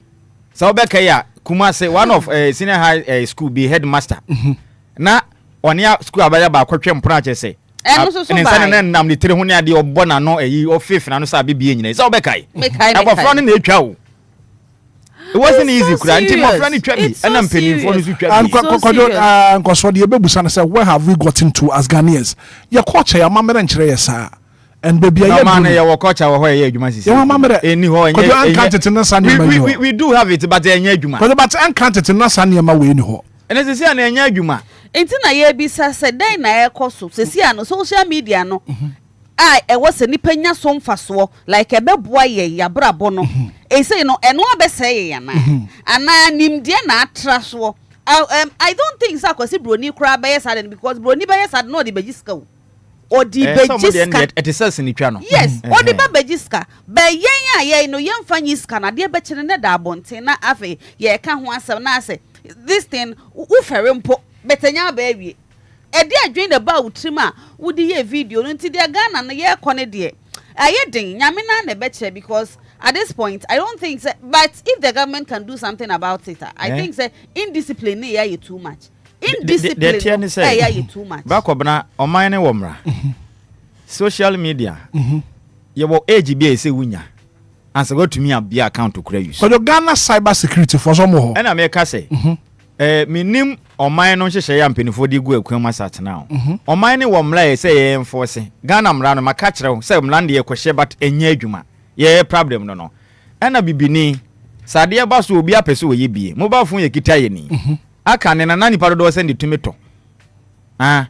so obeka ya kuma say one of senior high school be headmaster na onia school abaya ba kwatwe mpona che say eno so ba na nam ni tire ho ne ade obo na no eyi ofif na no sa bibie nyina so obeka yi abofra no na etwa wo. It wasn't easy kura nti mo friend twa bi ana mpenimfo no so twa bi nkoso de ebebusa na say where have we gotten to as Ghanaians your culture ya mamere nkyere yesa and baby ya man ya culture wo ya adwuma sisi ya mamere eni ho enye we do have it but enye adwuma but uncounted na sane ma we ni ho ene sisi ana enye adwuma enti na ye bi sa se den na ekoso sisi ano social media no e was nipa nya so mfaso like ebeboa ye yabrabo no e say no eno abeseye ya na ana nimde na atraso I don't think so kwasi broni kura be sad because broni be sad no de bejiska o odi bejiska it is sense ni twa no yes odi be bejiska be yen ya no yen fanyi ska na de be kire ne da bonten na afi ye ka ho asem na ase this thing u fere mpo betenya ba awie edi adwen the ba utrima wudi ye video no nti de Ghana no ye kone de ayedin nyame na be kire because at this point I don't think so, but if the government can do something about it I think say indiscipline ya you too much indiscipline ya you too much bakobna oman ne womra social media ye wo age bi ese wunya ansa go to me abia account to credit so the Ghana cyber security for some ho and America say minim oman no hyehyɛ ya mpenifo di gu akwan masat now oman ne womra ye say ye enforce Ghana mra no maka kyerɛ say mra de ye kɔhye but enya adwuma ye problem no ana bibini sade ba so obi apese wo ye bie mobile phone ye kita ye ni aka ne na nipa do send tumeto na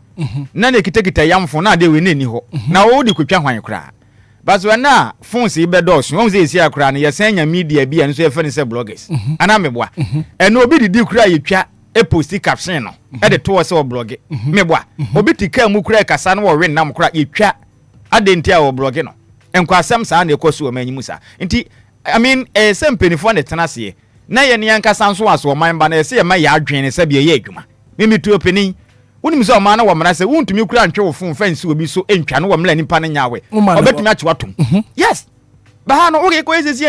ne kita yamfo na de we ne ni ho na wo di kwatwa hwan kra but when na phone se be dos wo se esi akra ne ye senya media bia nso ye fani se bloggers ana meboa eno obi di kra ye twa e posti caption no e de to se wo blog meboa obi tika mu kra kasa no wo wen nam kra ye twa adenti a wo blog no enkwasem sa na ekosu o manyimu sa nti I mean sem penifo na tenase na ye ne yankasa nso aso o man ba na se ye ma ya adwen ne se bia ye adwuma mimi tu openi wonim se o man na wo mra se wontumi kura ntwe wo fon fansi obi so entwa no wo mla nipa na nyawe obetumi achi watom yes ba ha no wo ko esisi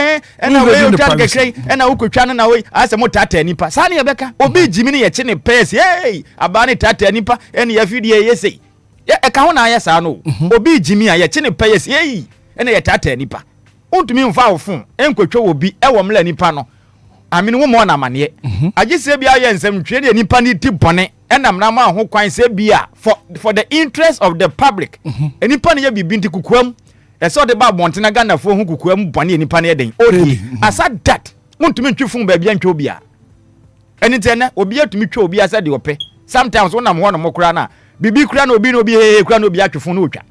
na we o twa gekre na wo kotwa no na we ase mo tata nipa sa na ye beka obi jimi ne ye che ne pes hey aba ne tata nipa ene ya fidie ye sei e ka ho na ya sa no obi jimi a ye che ne pes hey ene ye tata nipa ontumi mfa wo fon enkotwa wo bi e wo mla nipa no amini wo mo na amane agise bia ye nsem twe de nipa ni ti bone enam na ma ho kwan se bia for the interest of the public enipa ne ye bibi nti kukuam e so de ba bontena Ghana fo ho kukuam bone enipa ne eden odi asa that ontumi ntwe fon ba bia ntwe obi a eni tena obi atumi twe obi asa de ope sometimes wona mo no kura na bibi kura na obi he kura na obi atwe fon no otwa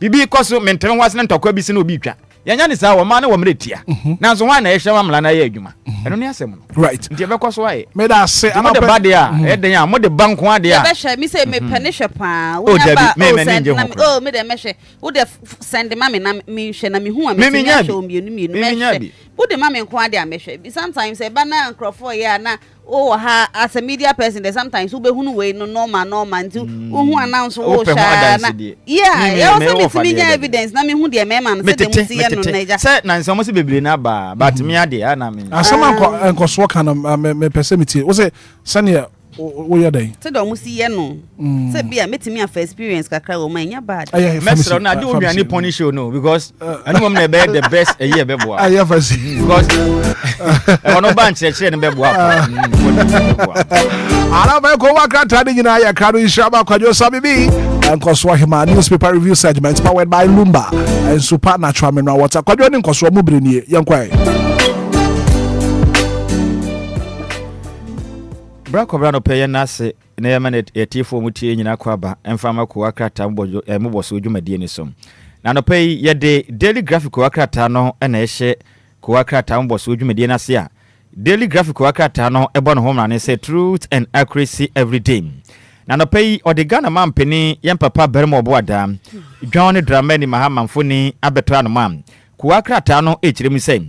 bibi koso mentem wase na ntokwa bi se na obi twa yanya ni sa wo ma na wo mretia na so hwan na ye hye mamla na ye adwuma eno ne asem no right nti be koso aye me da se ama de bade a eden a mo de banko ade a be hye mi say me penisha pa wo ba oh me de me hye wo de send mama na me hye na me hu a me nya hye omienu me hye wo de mama nko ade a me hye sometimes e ba na nkrofo ya na oh ha as a media person there sometimes we hunu we no normal nti who announce wo sha na yeah also me see evidence na me hu de me man say dem see ye no naija say na nso mo se bebre na ba but me ade na me asama nko so kan me persemity wo say sane wo ya dai say do mo see ye no say bia metimi afa experience kakra wo man nya bad mesro na de oduane punish you no because ani mom na be the best a year be boa because ono ban chire ne be boa ara ba ko wakrata de nyina ya kado ishaba kwajo sabibi nkoso Hitman newspaper review segment powered by Lumba and super natural mineral water kwajo ni nkoso mu brenie Enquires Brako brano peye nase na yamane etifo mutie nyina kwaba emfama ko wakrata mboso dwumadie ni som na no peye yede daily graphic wakrata no na ehye ko wakrata mboso dwumadie nase a daily graphic wakrata no ebo no homa ne say truth and accuracy every day na no peye odigana mampeni yempapa beremo oboada dwan drama ni mahamanfoni abeto anoma ko wakrata no echiremi say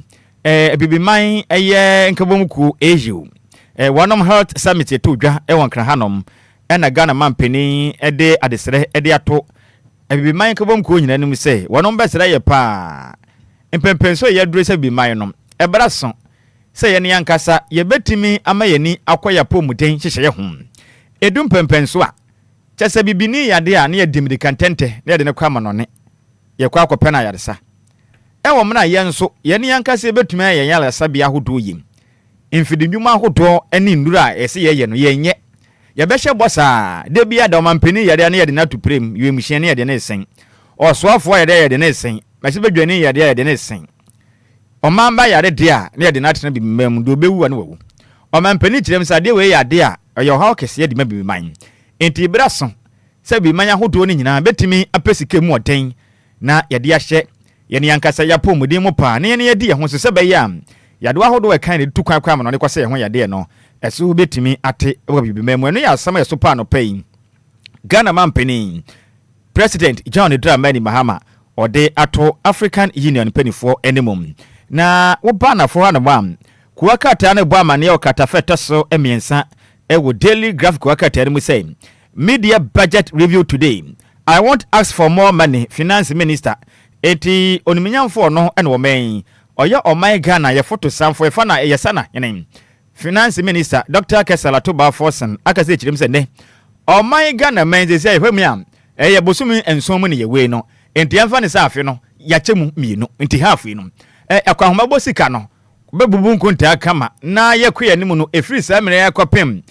bibiman eye nkabomku eju One Health Summit to dwa won Hanom na Ghana mampeni de adesere de ato bi man kabom ko nyina nim se wono besere ye pa empempenso ye drese bi man no ebra so se ye ne yankasa ye betimi amayeni akoya pomuden hyehye ho edum pempenso a chese bibini yade a ne ye dimdi kantente ne ye de ne kwa manone ye kwa akopɛ na yadesa wo mna ye nso ye ne yankasa ye betimi aye yala sabia hodo yim infidinwuma hodo ani ndura ese ye no yenye ye behye bosa de bia da mampeni yade na yade na to prem yemhye ne yade na esen osoafo yade na esen mahye bedwane yade na esen omamba yade de a na yade na tena bi mmam do bewu ane wawu omampeni kirem sa de we yade a ye ha okese yade ma bi man enti braso se bi manya hodo ni nyina betimi apesike mu oden na yade ahye ye ne yankasa yapomuden mu pa na ye ne yade ye ho so se be ya yade wa hodo e kan de tukwan kwa no ne kwase ye ho yade no eso betimi ate wa bibimemu no ya asama eso pa no pay Ghana mampeni President John Dramani Mahama ode ato African Union penifo enimum na wo ba na fo ha no bam kuwakata na bo amane o katafeta so emiensa wo daily graphic kuwakata ni mu say media budget review today. I want ask for more money. Finance Minister eti oniminyamfo no ene wo men oya oman Ghana ye photo samfo e fa na ye sana yenen Finance Minister Dr. Kesala Toba Forsen akase chirim se ne oman Ghana men ze say hwamia ye bosumi ensom ne ye we no enti amfa ne safe no ya chemu mienu enti half no akwahoma bosika no bebubu nkonta kama na ye kwe anim no efiri sa mere ya kopem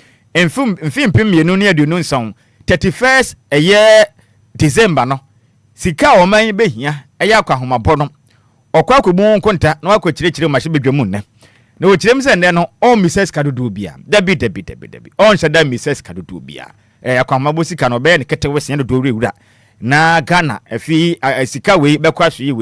mfimpim mienu ne aduonu nson 31st eye December no sika oman behia ya akwahoma bo no okwa kobu nkonta na wakwakyirechire mahye bedwamu ne na okirem se ne no on Mrs. Kadudu bia dabi on shada Mrs. Kadudu bia akwahoma bosika no be ne ketewe se ne do wura na Ghana afi sika we bekwa so yi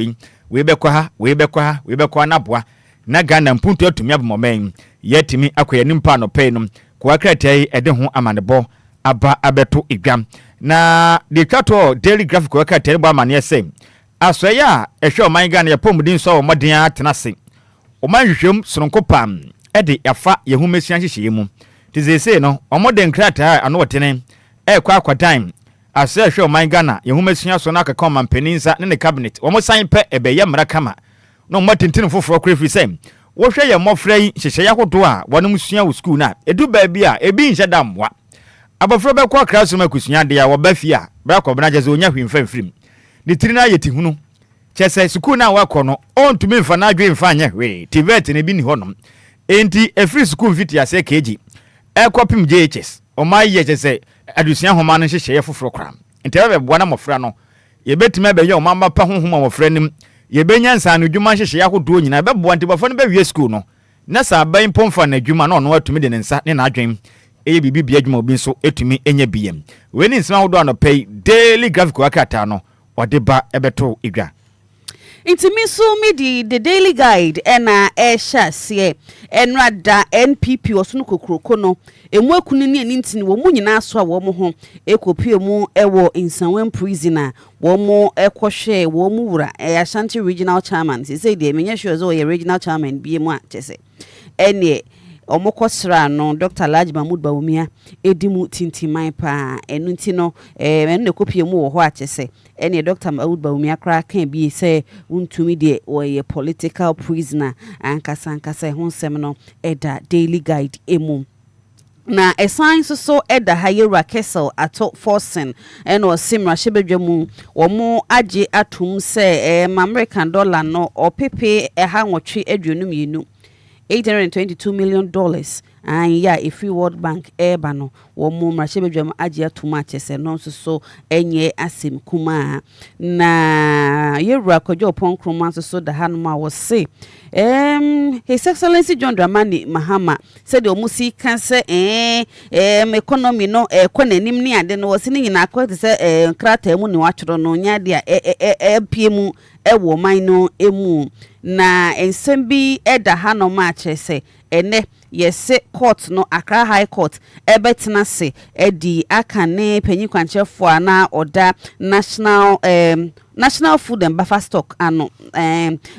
we bekwa na boa na Ghana mpuntu atumi abomen yetimi akoya nimpa no pay no kwa kratai ede ho amanebo aba abeto igwam na dikato daily graphic kwa kratai bo amane ese asoya ehwe oman Ghana ya pomudin so omodin atenase oman hwehwem sononko pam ede yafa yehumesian hyehye mu tizese no omoden kratai ano wotene kwa akwadan ase ehwe oman Ghana yehumesian so na akaka omanpeninsa ne cabinet omo san pe ebeye mra kama no matintin foforo krefi sem wo hwe ye mofra yi hyehye yahodo a wonum sua wo school na edu ba bia ebi nhye damwa abofro be kwa classroom akusua de ya wo ba fi a bra ko bna jeze onya hwimfamfrim ni tiri na yeti hunu chese school na wakọ no ontumi mfa na adwe mfa anya we tivet ne bi ni honom enti every school fit ya se keji ekopim JHS o mai ye chese adusua homa no hyehye foforo kram enti be boa na mofra no ye betime be ye o mama pa honhoma mofra nim ye benya nsa no dwuma hyehye yahodo nyina be boa nti bofo no be wie school no na sa ban pomfa na dwuma no no atumi de nsa ne na adwen eye bibi bia dwuma obi nso etumi enya biem we ni nsema hodo no pay daily graphic wakata no odeba ebeto igwa Intimi so me the daily guide ena esha sie enrada NPP osunu kokroko no emu akunu ne ntini wo mu nyina so a wo mo ho ekopie mu ewo insanwen prisoner wo mo ekohwe wo mu wura Ashanti regional chairman say de menye sure so ye regional chairman bi mu a chese ene omokosra no Dr. Alhaji Mahmood Bawumia edimu tintiman pa enu nti no enu ekopie mu wo ho a chese ene Dr. Mahmood Bawumia kra kan bi say untumi de oye political prisoner ankasa ho nsem no eda daily guide emu na esan so eda hayera Kessel ato forcing eno simra shebedwemu omo age atum se American dollar no opepe ha nwotwe aduonum yenu $822 million and yeah if we World Bank no wo mu mrashebedwam age atuma chese no so enye asim kuma na yewura kojo ponkroma so da hanuma wo say His Excellency John Dramani Mahama said omusi kan se economy no konanim ni ade no wose ni nyina akwete se krata mu ni watworo no nya de PM ewo man no emu na ensem bi eda hanoma chese ene yese court no Accra High Court ebetena se edi akane panyi kwanchefo ana oda National Food and Buffer Stock ano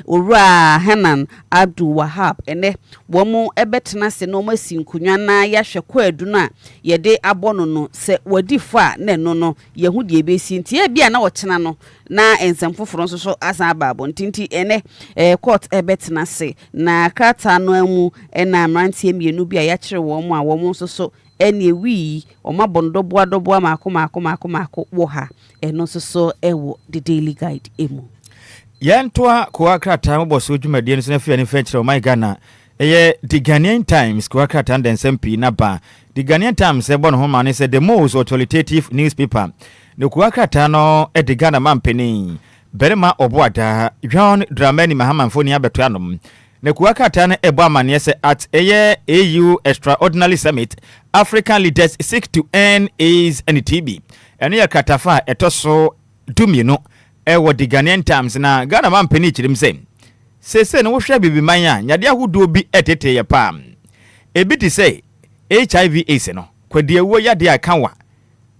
Ura Hanan Abdul Wahab ene womo ebetena se no masinkunwa na yahwe kwadu na yede abono no se wadi fa na no no yehudi ebesi nti e bia na wochena no na ensemfoforo nso so asa ababo ntinti ene court ebetena se na krata no amu ena amrantie mienu bia ya kire wo mu a wo mu nso so ene wi o mabondo boadoboa mako wo ha eno so ewo the daily guide emu yentoa ko krata mo boso dwumadie nso na fia ne fenchire o my Ghana eye the Ghanaian Times ko krata den SMP na ba the Ghanaian Times e bono ho ma ne say the most authoritative newspaper ne ko krata no e the Ghana mampeni berema oboada John Dramani Mahama mfoni abeto anom ne ko krata na ebo amane say at eye AU extraordinary summit African leaders seek to end AIDS and TB ene ya katafa etoso dumino ewo the Ghanaian Times na Ghana mampeni chirim se no wohwe bibi manya nyade ahodo bi etete ye pam ebi ti say HIV AIDS no kwade ewo yade akanwa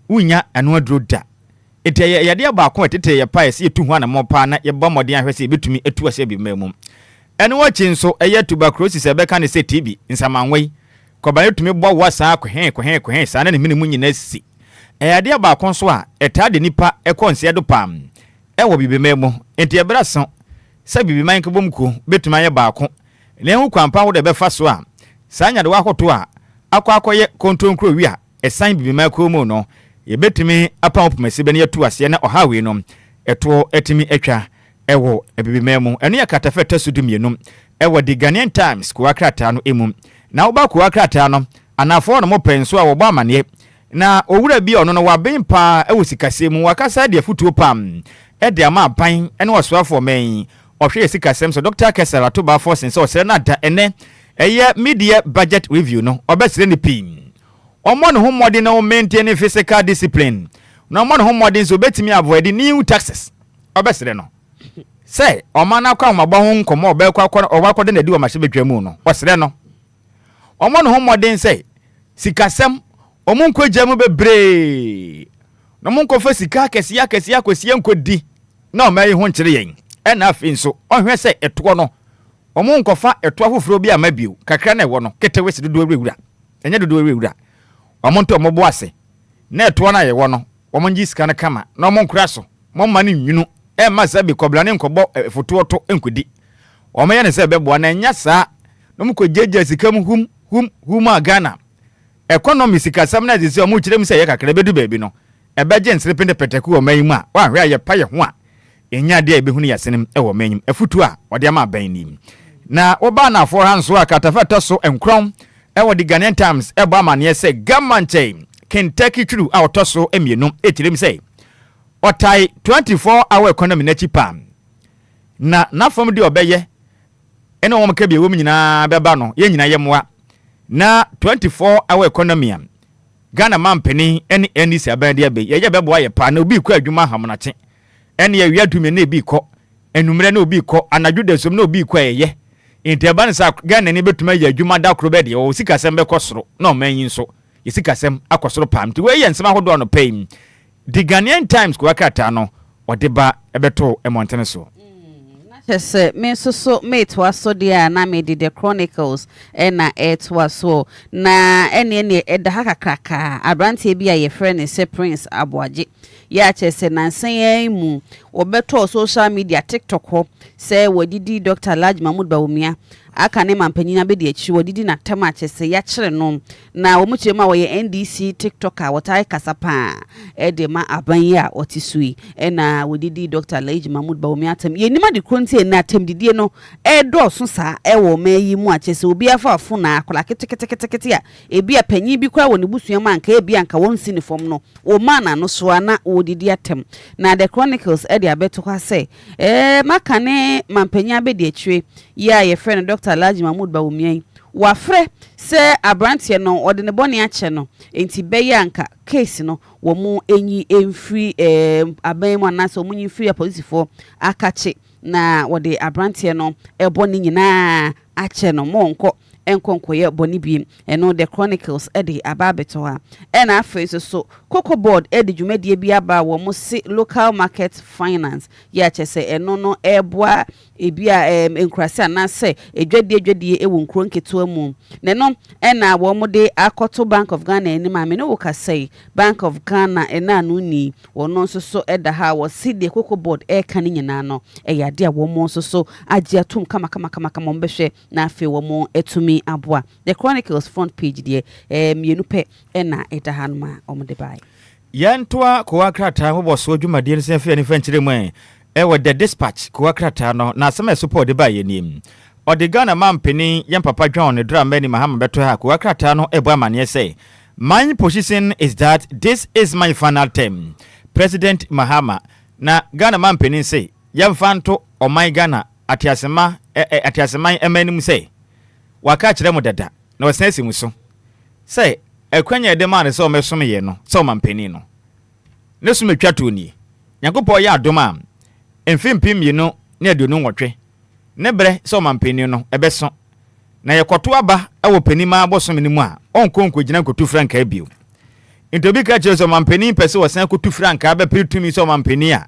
unya anu adro da ete yade ba akon etete ye pa ye se tu hu ana mo pa na ye ba modern ahwe se betumi etu ase bi mamum ene wachi nso eye tuberculosis ebeka ne se TB nsamanwe koba etumi bo wasa akwen sa na ne minimu nyina si yade ba akon so a etade nipa ekonse do pam ewo bibi mamu enti ebra so sa bibi man ke bomku betuma ye baako ne hu kwampa wo de be fa so a sa nya de wa hoto a akwakoye kontronkro wi a esan bibi man ko mu no ye betumi apam pomase be ne yatu ase na ohawe no eto etimi etwa ewo bibi mamu eno ya katafeta sudumienum ewo the Ghanaian Times ko akrata no emu na wo ba ko akrata no anafo no mo penso a wo ba amane na owura bi ono no wa bempa ewo sikase mu wakasa de futuo pam e de ama ban ene wosoafo man ohwe sikasem so Dr. Kessel atoba forcing so se na da ene eye media budget review no obesire ni pin omo no homode na maintain physical discipline na omo no homode so betimi avoid new taxes obesire no say omo na kwa mabo ho nkomo obakwa na di o mahye betwamu no osire no omo no homode say sikasem omo nkogya mu bebre no mo nkofa sika kesiya kwesiye nkodi na o mai ho nkyere yen ena afi nso ohwe se eto no omo nkofa eto afoforo bi amabio kakra na ewo no ketewe se dodo ewura enye dodo ewura omo nto omo boase na eto na yewo no omo ngi sika na kama na omo nkura so mo ma ne nwunu e ma sa bi kobla ne nkobo foto oto enkodi omo ye ne se bebo na nya sa no mo ko jeje sika mu hum Ghana economy sika sam na dise omo kirem se ye kakra bedu baabi no ebeje nsrepende peteku o mayimu a wa hwe aye paye ho a enya de ebehunu yasenem ewo manyim efutu a ode ama ban nim na oba na for hanso a katafata so enkrom ewo the Ghanaian Times ebo amane se gamanche Kentucky true a otoso emienu etirem say otai 24 hour economy na chipam na fam de obeye ene wo mka bia wo nyina beba no ye nyina yemwa na 24 hour economy am Ghana mampeni eni se abandi abe ye bebo aye pa na obi ko adwuma hamonache ene ye wiadumi na ebi ko enumere na obi kɔ anadwo da som na obi kɔ ɛyɛ nti eba ne sa Ghana ni betuma yɛ adwuma da koro bɛ de o sikasɛm bɛkɔ soro na ɔman yi nso yɛ sikasɛm akɔ soro pam nti wei yɛ nsɛm ahodoɔ no pɛim the Ghanaian Times ko akata no ɔde ba ɛbɛto ɛmɔntene so Yes, me so mate was so dear na me did the Chronicles na it was so na any the haka kraka abrantie bia ye friend is Prince Aboaje ya chese na nsan mu obeto social media TikTok ho say wodidi Dr. Laj Mahmoud Bawumia aka ne mampanyina be de achi wodidi na tema chese ya kire no na wo muche ma wo ye NDC TikToker wotai kasapa e de ma aban a otisui na wodidi Dr. Laj Mahmoud Bawumia atem ye nima de kronti na atem didie no e do so sa e wo mayi mu a chese obi afa afo na akola ketekete a ebi apanyi bi kwa wo ne busua ma nka ebi anka won si ne fom no wo ma na no so na wodidi atem na the Chronicles e de abeto kwa say maka ne mampanya be de achi ya ye friend Dr. Alhaji Mahmoud Bawumia wafre se abrantie no ode ne bone ache no enti beye anka case no wo mu enyi emfiri aban mu anase wo mu nyi free police for akache na wode abrantie no ebone nyina ache no monko enkonkoye boni bi eno the Chronicles edi ababeto ha ena afa so Cocoa Board edi dwumadie bi aba wo mo se local market finance ya chese eno no eboa ebia Enquires na se edwadie ewo nkro nketo mu neno ena wo mo de akoto Bank of Ghana eni ma me no wo ka say Bank of Ghana ena no ni wono so eda ha wo se de Cocoa Board e kan nyina no eyade a wo mo so agye atum kama mo mbehwe na afa wo mo etumi abua the Chronicles front page there mienu pe na etahanma omde bai yantoa ko akrata ho boso adwumadie nse afia ne fankyire mu we the Dispatch ko akrata no na asema support de bai anim ode Ghana mampeni yan papa John ne drama ni Mahama beto ha ko akrata no ebo amane say my position is that this is my final term President Mahama na Ghana mampeni say yan fanto o my Ghana atiasema emanim say waka kire mu dada na wasensi mu so say ekwanya de man so mesom ye no so mampeni no ne so metwa to ni Nyankopɔ ya adoma emfimpim yi no ne aduonu nwotwe ne bre so mampeni no ebeso na yekoto aba ewo panima abosom ni mu a onkonko gina kotu franka bio ntobi ka kire so mampeni pese wasan kotu franka ba pritumi so mampeni a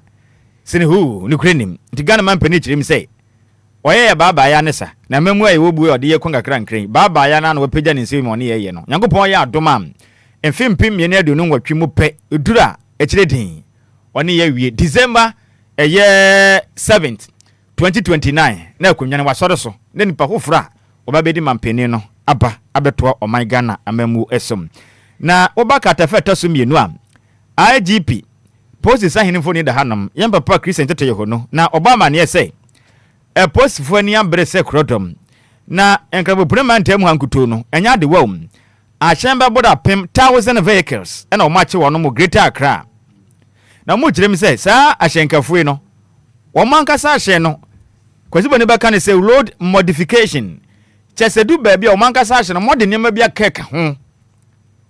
sine hu ni krenim ntigana mampeni kire mi say oye ya baba ya nesa na memu ayi wo buwe ode ye konga krankran baba ya na wapagya ne nsemi oni ye no Nyankopɔn ya adoma emfimpim ye ne aduonu nwotwe mu pe edura ekire din oni ye wie December 7th 2029 na akunwane wasɔre so ne nipa hofra obabedi mampeni no aba abeto o my Ghana amamu esom na obaka tafeta so mienu a IGP post sahinfo ni da hanam yan papa Christian tete ye ho no na Obama ne say e post fo ni ambre se krodom na enkrabo premantem hankuto no enya de wom a chemba boda pem 1000 vehicles and o match wono mo Greater Accra na mo kirem say sa ahyenkafo no wo mankasa ahye no kwasibo ne baka ne say road modification chesedu ba bia wo mankasa ahye no mode nema bia keka ho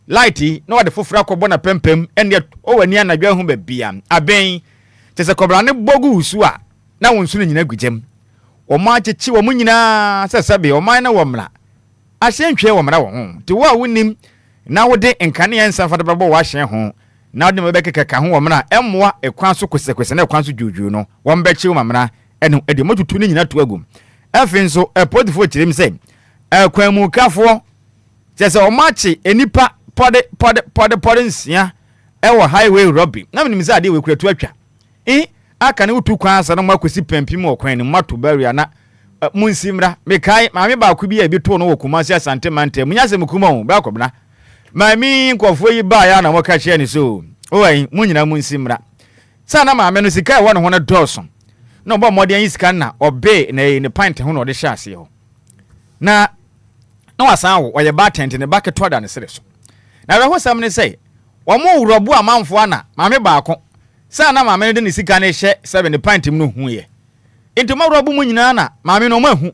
lighti no wade fofura kɔbɔ na pempem ene o wani anadwa hu ba bia aben chese kɔbra ne bogu usu a na wonsu ne nyina gugem o ma chechi wo munyina sesabe o man na wo mra ahye ntwe wo mra wo ho ti wo a wonim na wode nkane ensa fada babo wa ahye ho na wode mebeke ka ho wo mra emmoa ekwan so kosekwese na ekwan so dwudwu no wo mbechi wo mra eno ede motutu ne nyina to agum afin so epodifo kirem say ekwan mu kafo chese o ma che enipa pode nsia ewo highway robbery na menim say ade we kuratu atwa aka ne utu kwan asa no makosi pempim okwan ne mato baria na munsimra mekai maame ba ku bi to no wokumasi asante mante munyase mukuma ba kobna maami nkofo yi ba ya na moka hye ni so oi munyina munsimra sa na maame no sika ewo no ho na doso no bo modern isika na obe na ne pint ho no de hye ase ho na wasan wo oye ba tent ne bucket order ne sere so na reho sam ne say wo mo wurobu amanfo ana maame ba ko sa na maame de ne sika ne hye 7 pint mu no hu ye into ma wurobu mu nyina na maame no mahu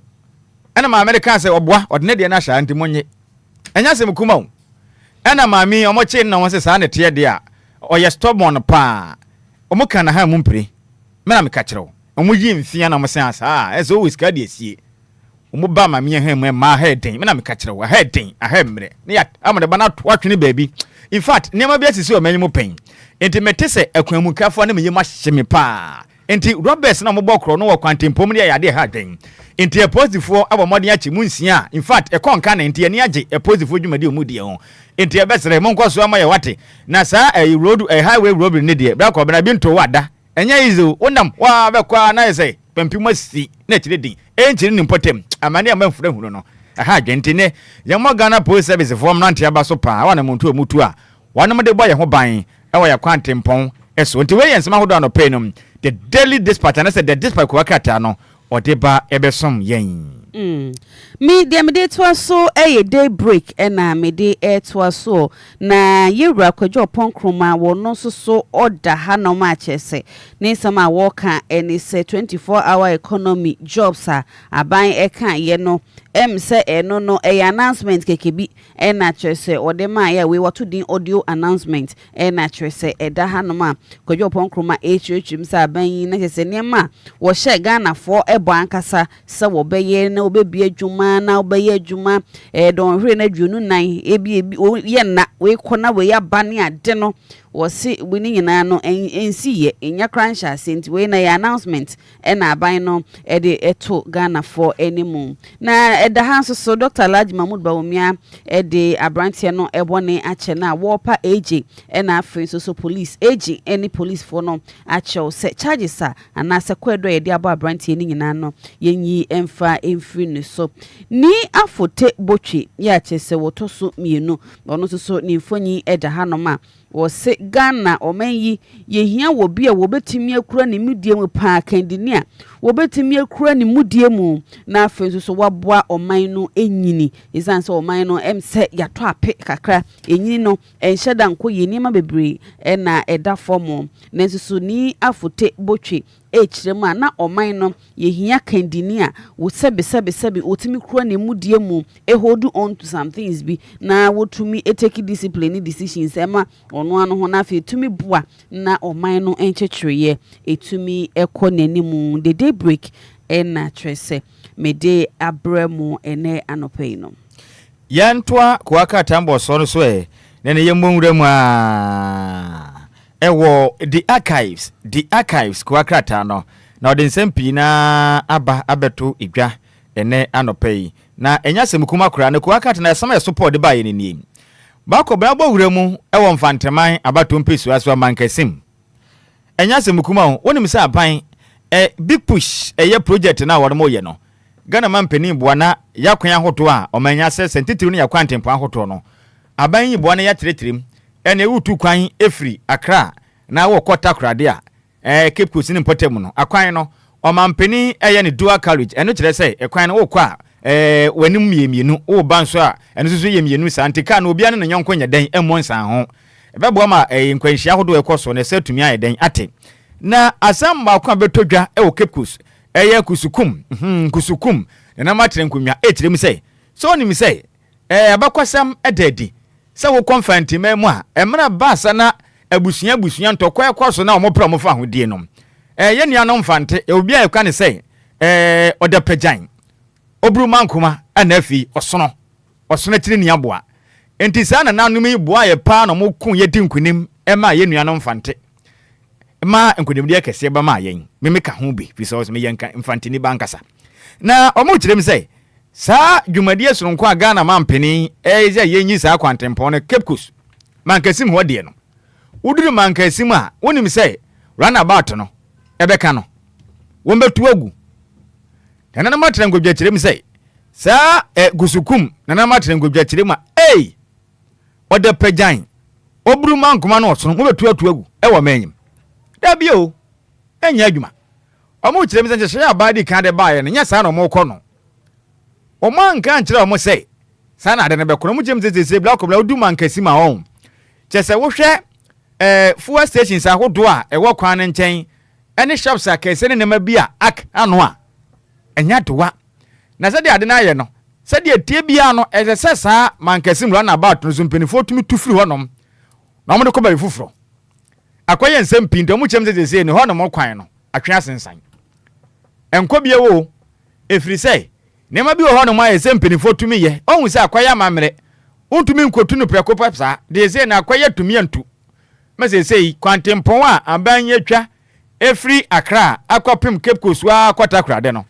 ana maame de kan say oboa ode ne de na hya ntimonye enya se mkuma wo ana maame omo che na won se sa ne te de a oye stubborn pa omo kan na ha mu mpire me na me ka kire wo omuyi mfia na mo se asa ezo we sika de esie omu ba ma me hem ma heading me na me ka kire wa heading ahemre ne ya amade bana to atwene baabi in fact nema bi asisi o manyimu pen enti metese akwanmukafo na me yema hyeme pa enti Roberts na mo bokro no wo kwantempom ne ya de ha den enti e positive abomode achi munsia in fact e konka na enti ene age e positive dwumade omudie ho enti e besere mo nkoso ama ye wate na saa road highway road ne de bra ko bena bi nto wada enya izo wonam wa bekwa na yese pampim asi na chire din enchiri ni mpotem amane amamfura hunu no aha dwentene ye mo Ghana Police Service form na ntia ba so pa wa na muntu omutu a wanam de boye ho ban e wa ya kwantempon eso nti we yensema hodo no pay no the daily dispatch and said the dispatch ko akata no odeba ebesom yen me de to so day break na me de to so na yewura kwadwo ponkroma wo no so order ha no ma chese ne sama wo ka eni se 24-hour economy jobs aban eka ye no say eno no announcement kekebi na chese ode ma ya we wato din audio announcement na chese eda ha no ma kwadwo ponkroma msa aban yi na chese nema wo she Ghana for ebo ankasa se wo beye na obebi adwuma na obeye adwuma don hwe na dwunu nan ebi ye na we kona we ya bane ade no wo se we ni nyina no ensi ye enya kransha senti we na announcement na aban no de eto Ghana for anymore na eda hanso so Dr. Alhaji Mahmoud Bawumia de abrantie no ebone ache na wopa AJ na afi so police AJ any police for no ache se charges ana se kwedo ye de abo abrantie ni nyina no yenyi emfa emfiri ne so ni afote botwe ya ache se woto so mienu ono so ni mfonyi eda hanoma wo se Ghana omanyi yehia wo bia wo betimi akura ne mudie mu pa kandini a wo betimi akura ne mudie mu na afi so waboa oman no enyini isan so oman no emse yato ape kakra enyini no enhyeda nko yenima bebre na eda form na so ni afote botwe echirema na oman no yehia kandini a wo sebe otimi kura ne mudie mu hold on to some things bi na wotumi take discipline decisions ema ono ano ho na fe tumi boa na oman no enchechireye etumi ekọ nanimu the day break na trese mede abremu ene anopai no yantoa ko aka tambo so so ne yemmwura mu a ewo the archives ko akrata no na odensem pi na aba abeto idwa ene anopai na enya semkuma kura ne ko akrata na sama support de ba ye ni bako bra bowura mu ewo mfanteman abato mpesu aso mankasim enya semkuma wonim se aban big push ye project na wore mo ye no Ghana mampeni boa na yakwan ahoto a omanya se sentitiru ne yakwantempo ahoto no aban yi boa na ya tiretrim ene wutu kwan efri Accra na wo kota krade a Cape Coast ni potem no akwan no omampeni eye ne dual carriage eno kire se ekwan no wo kwa wanim miemienu wo banso a eno so yemienu sa antika na obia ne no nyonko nya den emonsa ho ebeboa ma nkwanhia hodo ekoso na se tumi aye den ate na asam ba kwa betodwa wo Cape Coast eye kusukum na matre nkumya etirem sei so ni mi sei abakwasam edadi se wo konfanti memu a emra basa na abusuan ntokwa ekoso na omopra mofa hodie no ye nia no mfante obi a ekwane sei odapajan obru mankuma anafi osono tiri nia boa enti sa na nanum yi boa ye pa no mokun ye dinkunim ema ye nia no mfante ma nkunim de kese ba ma yen memeka ho bi because me yenka mfante ni bankasa na omo kirem sei sa dwumadie soronko a Ghana mampeni eze yenyi sa kwantempo no Cape Coast mankasim ho de no uduru mankasim a wonim sei run about no ebeka no wombetu agu nana matra ngobja kirem sei sa gusukum nana matra ngobja kirem a oda pajan obru mankoma no osono wombetu agu ewo manyim dabio enya adwuma omo kirem sei hye abadi kan de baaye no nya sa no mo kɔ no oman kan kire omo sei sa na ade ne bekoro mo jem sese bla ko bla odu mankasima on chese wo hwɛ fuel stations ahodo a ɛwɔ kwan ne nkyɛn ɛne shops akɛse ne nema bi a ak ano a enya dowa na sɛ de ade na ayɛ no sɛ de tie bia no ɛsɛ saa mankasim run about no so mpenifo tumi tufiri hɔnom na mo de kɔ bari fufuro akoye nsɛm pinto mo kyem sese ne hɔnom kwan no atwe asensan enko bie wo efiri sei nema bi wo ho no ma yɛ mpenifo tumi yɛ ohun sɛ akwaya amamre untumi nkotu no preko papsa de se na akwaya tumi antu mese sei kwantempon a abanye twa efiri Accra akopim Cape Coast wa kwatakra de no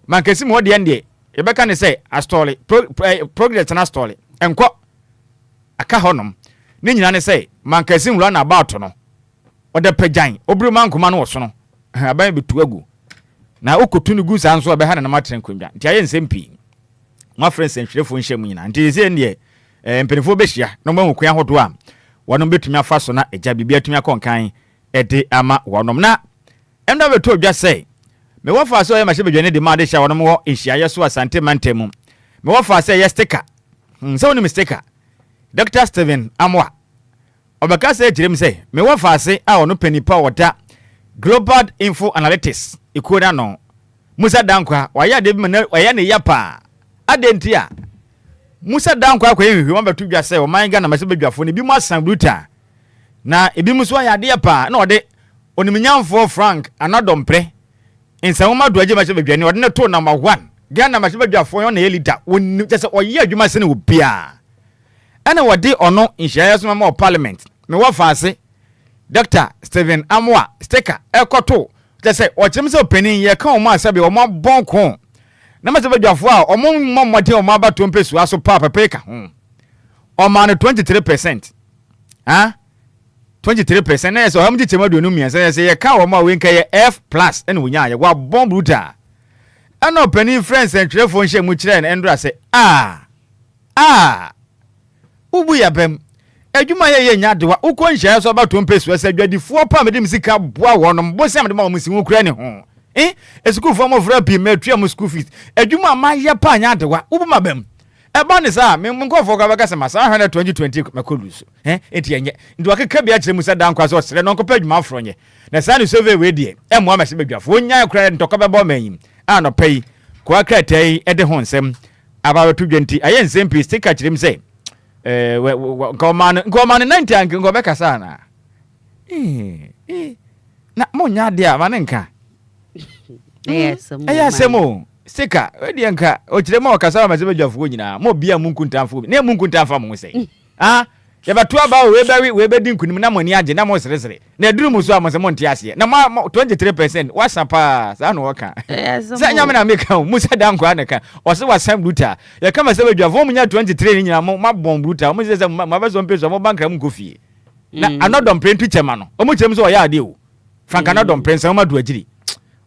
mankesi mo de ende yebeka ne sei astole progress na astole enko aka honom ne nyina ne sei mankesi wura na about no ode pagyan obru mankoma no woso no aban betu agu na okotu no gu sanso be ha na matren kwandwa nti aye nsempi ma friends enhwerefo nhyem nyina nti ze ne mpenifo behia no ma hokua hodo a wonom betumi afa so na eja bibia tumi akonkan ede ama wonom na emda beto odwa sei me wofa so ye ma hyebedwane de ma de hia wonom wo ehia so asante mantemu me wofa sei ye sticker so ni sticker Dr. Steven Amwa obaka sei jirem sei me wofa sei a wono panipa woda Global Info Analytics ikoda no Musa Dankwa waya de bi waya ne yapa adentia Musa Dankwa akwa hihwi won beto dwa sei o man ga na ma hyebedwafo ne bi mu asan bruta na ebi mu so ya de yapa na ode oniminyamfo Frank anadompre nsawoma do agye ma hyebedwane ode ne to number 1 ga na ma hyebedwafo yo na elita woni tese oye adwuma se ne obia ana wode ono nhia so ma parliament me wo faase Dr. Steven Amwa sticker ekoto tese ochim se opening ye kan o ma asabe o ma bonko na ma hyebedwafo a o mo mmode o ma bato mpesu aso papa peka o ma no 23% 23% na so hamdi chemadu no miasa se ye ka o ma wenka ye F+ ene wonya ye wa bomb bruta ana opening friends entwerefo nhye mu kire na endra se ubu ya bem adwuma ye nya dewa ukọ nhye so ba to mpesu se adwadifo pa me dem sika boa wonom bo se me dem mo siwu kura ne ho school for mo fra bi metua mo school fees adwuma ma ye pa nya dewa ubu ma bem eba ne sa me nkofo ka baka se masa 2020 makolusu enti enye ndi wakeka bia kire musa dankwa so sere no nkopa adwuma afronye na sa ne survey we die emo amase bedwafo onya kura ntoko bebo manyim ano pay kwa kratai ede ho nsem aba to 20 aye nsem sticker kire m say ngoma 90 anke ngobe kasa na na mo nya de a mane nka ayasemo sticker we de nka o kire mo kasa ma se bedwafo nyina mo bia munkuntamfo na munkuntamfa mo sei ya batu aba we be din kunim na mo ni age na mo seresere na duru mu so amose mo ntia ase na 23% wasapa sa no waka sa nyame na meka musa dankwa na ka o se wasam bruta ya kama se bedwafo mu nya 23 ni nyina mo mabon bruta mo se ma bezo mpeso mo bankra mu kofie na anodom prentu chema no o mo chem so o ya ade o franka anodom prensa mo madu agiri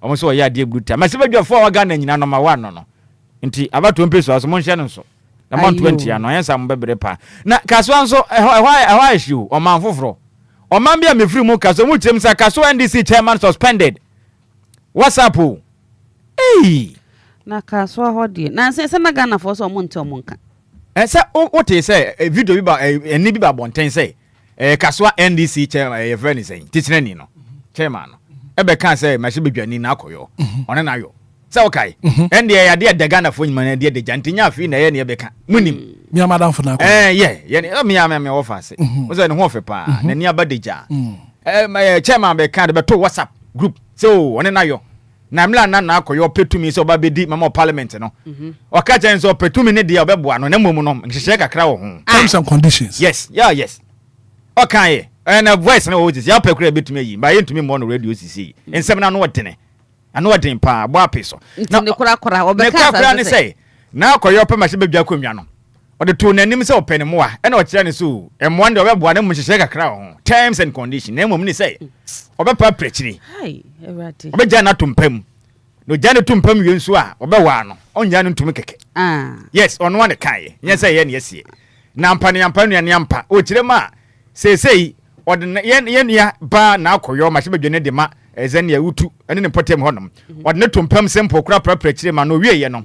o mo so o ya ade bruta ma se bedwafo o ga na nyina no ma 1 no nti abato mpeso so mo nhye no so na 120 ano yensa mbebere pa na kaso anso ehwa issue o man foforo o man bia mefiri mu kaso mu chem sa kaso NDC chairman suspended WhatsApp na kaso ho de na se na Ghana for so mo nte mo nka se o te se video bi ba eni bi ba bonten se kaso NDC chairman e friend say titirani no chairman no ebe kan se ma hye bedwani na akoyo one na yo sa okay ende ya de Ghana fo nyima na de jantinya afi na ye ne beka munim mi amadam fo na ko ye mi wo fa se wo se ne ho fe pa na ni abadeja chairman be kan de beto WhatsApp group so one na yo na mla na akoyo petumi so ba bedi mama parliament no o ka chen so petumi ne de obeboa no na mom no nhihye kakra wo ho terms and conditions yes okay na voice na wo ji ya pekura betumi yi ba ye ntumi mo no radio cc ensem na no wotene ano wadin pa bo apeso na ne kura obeka ne say na akoyo pa ma hye bedwa konwa no ode to nanim se opene mo a na o kire ne so emo ande obeboa ne mo hyehyɛ kakra ho terms and conditions na mom ne say obepa prechiri hai everate obeja na tumpam no jane tumpam yensu a obewa no onya no ntumi keke yes ono wane kai nya say ye ne yesie na ampa ne ampa o kire ma sei ode ye ya ba na akoyo ma hye bedwa ne de ma ezani awutu ene ne potem honom wadne tompam simple kura prepare ma no wieye no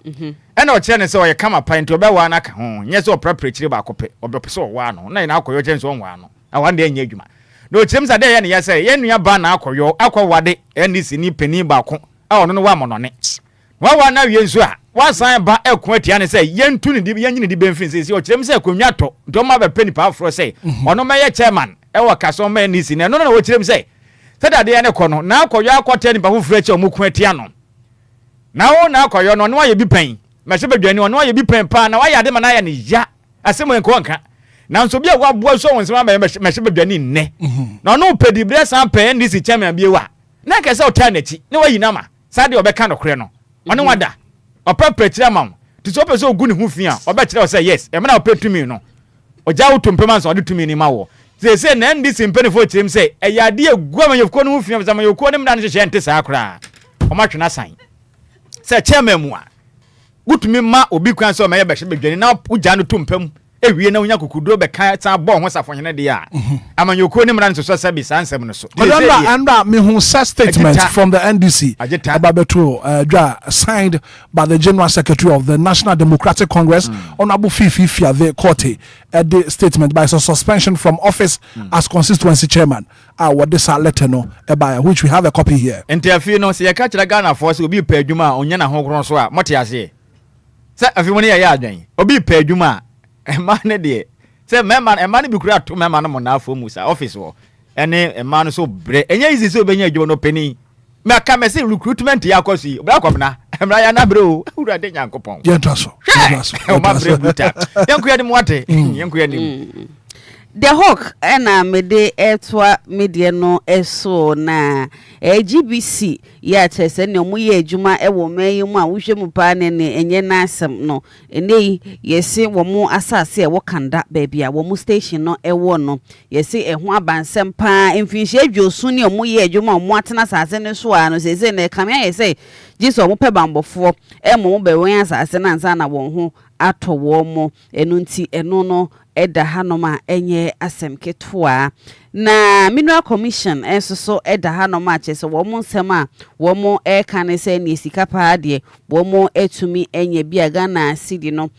ene o kire ne se o ye kama pint obewa na ka ho nye se o prepare ba kope obepeso o wa no na akoyo kire se o wa no awande anya adwuma no kire sa de ye ne ya se ye nua ba na akoyo akwawade NDC ni pani ba ko a ono no wa monone wa na wie nsu a wa san ba ekon atia ne se ye ntu ne di ye nyine di benfin se o kire se konwa to ndo ma be pani pa afro se ono me ye chairman e wa kaso ma NDC ne no o kire se sada de ne kono na akoyo akote ni ba hu freche o mu ko atia no na wo na akoyo no wa ye bi pen me hye badwani no wa ye bi pen pa na wa ya de ma na ya ne ya asem enko nka na nso bia wa boa so won sema me hye badwani nne na no pedi bre san pen ndisi chairman bia wa na ka se o ta na chi ne wa yina ma sa de obeka no kore no one wada opapetira ma ti so pe so ogu ne hu fi a obekire o say yes e me na opetumi no oja wo tompema so ode tumi ni ma wo say na ndisi mpenifo tirim say e ya de egu amanyefko no hu fi am amanyefko ne mda ne hye ente saa kora o ma twena san say chairman mu a gutumi ma obi kwan so me ye behye bedwani na uja no tompem ewie na unya kokuduro be kan san bo ho safonhene de a amanyoko ni mra nso sabi sansem no so and me who statement from the NDC ababeto signed by the General Secretary of the National Democratic Congress Honorable Fifi Fiave Korte the statement by suspension from office as constituency chairman what this letter no by which we have a copy here entiafi no se yaka kira Ghana for so obi pa adwuma onya na ho kron so a motiase se afimoni ya adwan obi pa adwuma ema ne de se mema ema ne bi kura to mema no na afo mu sa office wo ene ema no so bre enye easy so benya adwo no peni me aka me se recruitment ya kwaso bra kwamna emra ya na bro ura de nyankopon yentraso o ma bre buta yenkuya ni mwate yenkuya ni The Hawk na mede etwa media no eso na GBC ya chese ne omu ye adwuma ewo mayi mu a wohwe mu pa ne enye na asem no enei yesi wo mu asase e wo kanda baby a wo mu station no ewo no yesi eho abansem pa emfinhye adwosu ne omu ye adwuma omu atena asase ne so a no sese na kamia yesi jiso omu pe bambofo emo be wen asase na nsa na won ho ato wo mo enu nti enu no eda hanoma enye asem ketwa na mineral commission enso eda hanoma chese wo mo nsem a wo mo e kan se ne sika pa de wo mo etumi enye bia Ghana cedi no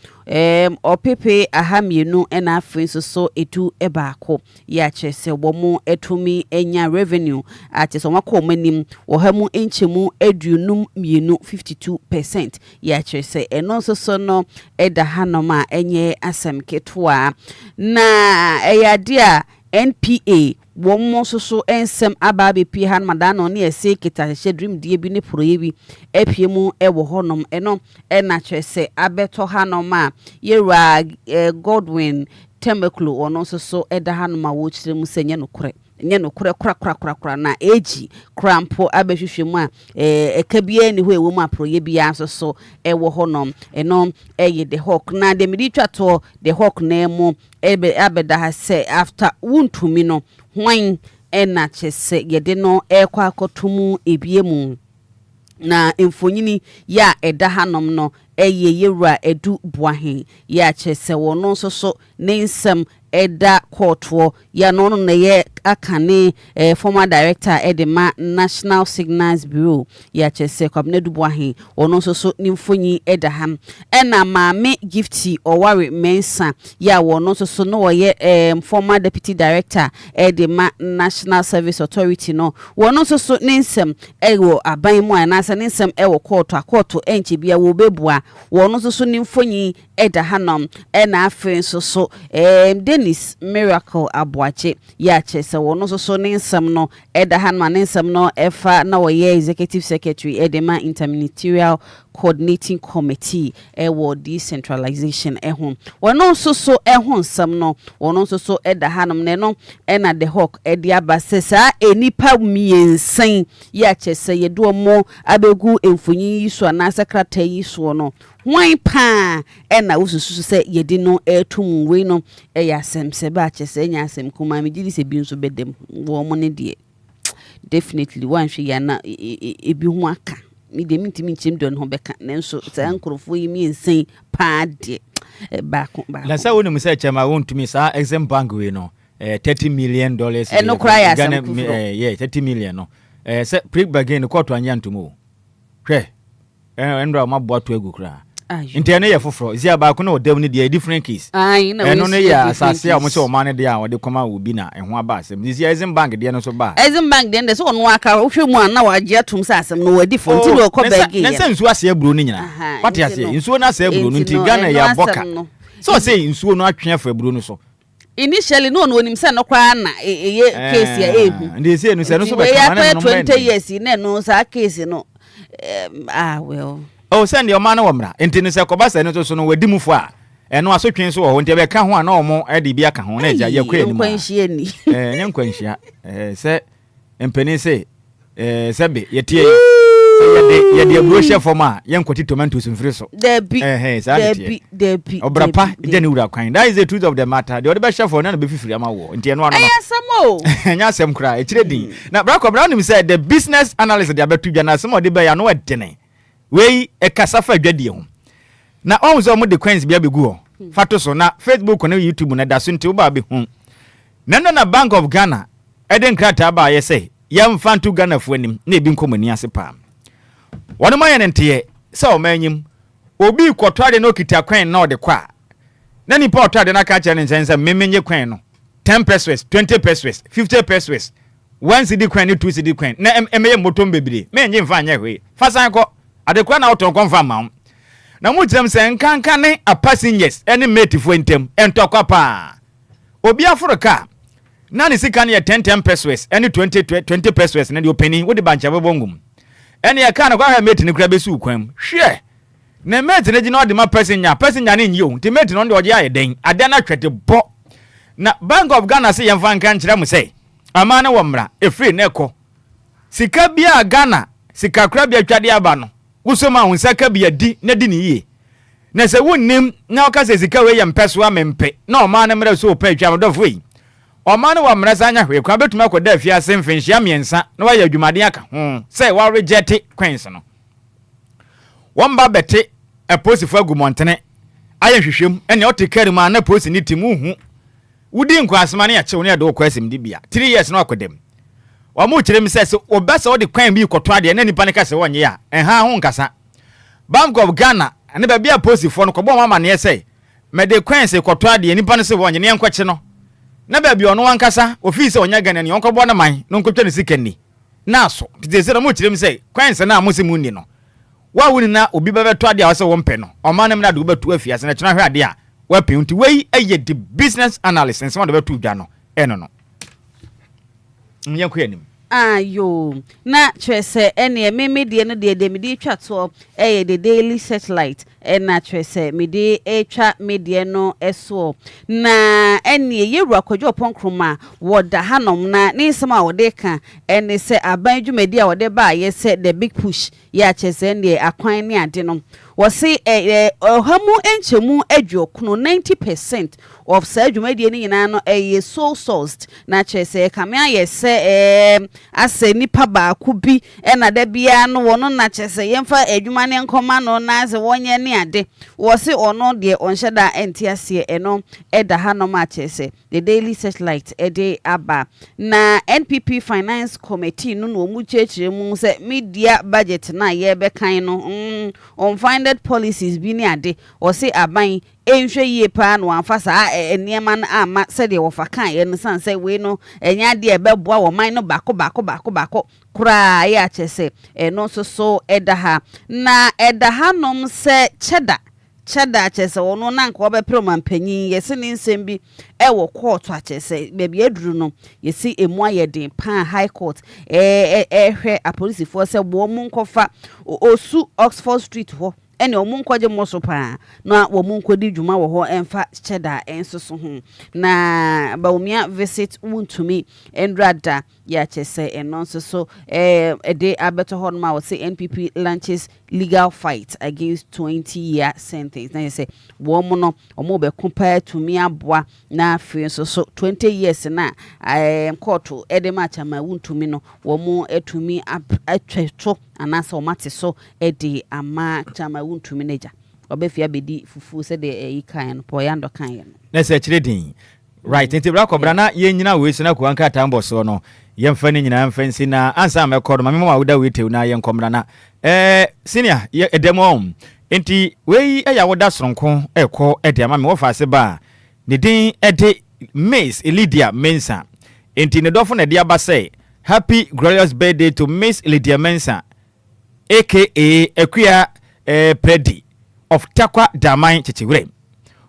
opepe ahamienu ena afenso so etu ebaako ya chese wo mo etumi enya revenue a chese wako manim wo ha mu enchemu edunum mienu 52% ya chese eno so no eda hanoma enye asem ketwa na eyade a NPA womo so ensem ababe pie han madano ne ese kitahye dream die bi ne proye bi epie mu ewo honom eno na chese abeto hanom a yera Godwin Temeklo ono so eda hanom a wo kire mu senye no kure nye no kure kura na eji krampo abehwehwe mu a ekabia ni ho ewo mu aproye bia so ewo honom eno eye The Hawk na de midi twato The Hawk na emu abeda ha se after wuntumi no hwan ena chese yede no ekwa akotumu ebiemu na emfonyini ya eda hanom no eye yewura edu buahen ya chese wono so ne nsem eda courtwo ya no na ye akane former director edema National Signals Bureau ya chese kwabne du buahen wono so nimfonyi eda ham ena maame gifty oware mensa ya wono so no ye former deputy director edema National Service Authority no wono so ninsem ewo aban mu anasa ninsem ewo court enche bia wo bebua wono so nimfonyi eda hanom ena afen so Dennis Miracle Abuache ya chese wono so ninsem no eda hanma ninsem no efa na wo ye executive secretary edema interministerial coordinating committee ewo decentralization ehun wono so ehun nsem no wono so eda hanom ne no ena The Hawk edi abasesa enipa miensan ya chese yedo mo abegu emfonyi yiso na secretary yiso no hwan pa ena ususu se yedi no etum we no eya semse ba chese nya asem kuma me gidi se bi nso bedem wo mo ne de definitely wan hwe ya na ebi ho aka mi de mintimi nchim don ho beka nenso sa nkrofo yi mi ensan pa de ba la sa wonu se chema wontumi sa exam bank we no $30 million no cry asem yeah 30 million no se prick bargain ko to anya ntomo hwe endra ma boato egu kra intene ye foforo isi ba ko na odam ne de different case eno ne ya asase a mo se o man de a wode koma obi na ehwo aba asem isi exim bank de no so ba exim bank de so ono aka ohwe mu na waje atum sa asem no wadi fo nti no ko bagi na se nsu ase aburo ni nyina what ya say nsu na ase aburo no nti Ghana ya boka so say nsu no atwe afa aburo no so initially no onim se no kwa na case ya ehu ndi se no se no so be kama na 20 years na no sa case no Well. Oh, send your man wamra. Intini se kobasa no so no wadi mu fo a. Eno asotwen so ho nti be ka ho a na omo ade bia ka ho na eja ye kwa ni. Nkwanhia ni. Nyankwanhia. Se empeni se sebe yetie yede abrohia forma yenkoti tomatoes mfiri so. Debi. Debi. Obrapa jeni wura kwan. That is the truth of the matter. The other chef for na be fifiri ama wo. Nti eno ano. Ayasamo. Nya asem kra ekire din. Na brako bra nim say the business analyst dey abetu dwa na asem ode be ya no edene. Wei ekasafa adwadie ho. Na onzo mo de coins bia begu ho. Fato so na Facebook na YouTube na da so nti oba be hu. Na Bank of Ghana eden krata ba ye say yam fantu Ghana fu anim na ebi nkomani ase pa. Wono ma ye nte se o manyim obi kwotwade no kita coin na ode kwa. Na ni pa otwade na ka chere nsense memenye coin no 10 pesos, 20 pesos, 50 pesos. 1 cedi coin, 2 cedi coin. Na emeye motom bebire. Menye mfa anya hwe. Fasan ko adekwa na oton konfa ma. Na mu tirem se nkanka ne a passengers ene mate fo ntem entokwa pa. Obi Africa na ni sika ne 10 pesos ene 20 pesos na de openi wo de bancha bebongum. Ene ya kana kwa mate ne kura besu kwam. Hwe. Na mate ne gina ode ma passenger ne nyi o. Ti mate no de oje aye den. Ade na twete bo. Na Bank of Ghana se yemfa nka nkyere mu sei. Amana womra efri na ekọ. Sika bia Ghana, sika kura bia twade aba no. Wusoma hunsaka bia di na di ni ye. Na se wonnim na okase sika we yempeso amempe. Na o ma na mra so pa atwa do foi. O ma na womra sanya hwe kwa betuma akoda afia semfinhia miensa na wa ya adwumade aka ho. Say wa reject queens no. Womba bete e posifo agumontene. Aye hwehwem ene o tekari ma na posi ni timu hu. Wudi nkwasema na ya chewo ne do kwasim di bia 3 years na akodem. Wa mu kire mi se obesa wo de kwan bi koto ade na nipa ne ka se wonye ya enha ho nkasa. Bank of Ghana ne ba bia posifo no kobo mama ne se me de kwan se koto ade nipa ne se wonye ne enkoche no. Na ba bia ono wankasa ofisi onya Ghana ne onkobo na man no nkotwa ne sikani. Na so tizeze na mu kire mi se kwan se na amusi mu ni no. Wa wuni na obi ba beto ade a wose wo mpe no. O ma na me na do betu afiase na kyena hwe ade a wapi unti wei eye the business analyst nse ma do betu dwa no eno no. Nyanko yanim. Ayo na twese ene memedie no de medi twato the daily satellite na twese medi etwa medie no eso na ene yewura kwadwo ponkroma woda hanom na ne nsema wode ka ene se aban dwumedi a wode ba ye se the big push ya chese ene akwan ne ade no wose hamu enchemu adwokuno 90% of sa dwumedi ne nyina no so sourced na chese kamea ye se ase nipa ba kubi na da bia no wono na chese yemfa adwuma ne nkoma no na se wonye ne ade wo se ono de onhyeda entiase eno eda hanom a chese the daily satellite ede aba na NPP finance committee no no mu chechire mu se media budget na ye be kan no unfunded policies bi ne ade wo se aban enhwe yie pa no amfasa eniema na ama se de wo fa kan ye no san se we no enya de e beboa wo man no bako kura ya chese no so edaha na edaha nom se cheda chese wono na nka obepre mampanyin yesi ni nsem bi wo court a chese bebi eduru no yesi emu ayeden pan high court hwe a police force bo mu nkofa osu Oxford Street ho ene omu nkwaje moso pa na wo mu nkodi dwuma wo ho emfa cheda ensoso ho na baumia visit wuntumi endrada ya chese enonso so ede abeto ho ma wo say NPP launches legal fight against 20-year sentence na say wo mu no omu be compare to me aboa na afi so 20 years na court ede ma chama wuntumi no wo mu etumi atweto anasa omate so ede ama chama wuntumi neja obefia bedi fufu se de kan no poyando kan ye no na se kire din right nti bra kobra na ye nyina we sina ko anka tambo so no ye mfa ni nyina mfa nsi na ansa me kodo mama ma woda we tew na ye nkomra na senior ye edemo nti we ya woda soronko ekọ ede ama me wo fa se ba ne din ede Miss Lydia Mensah nti ne dofo na de aba say happy glorious birthday to Miss Lydia Mensah aka Equia Predi of Takwa Damai Chichiwure.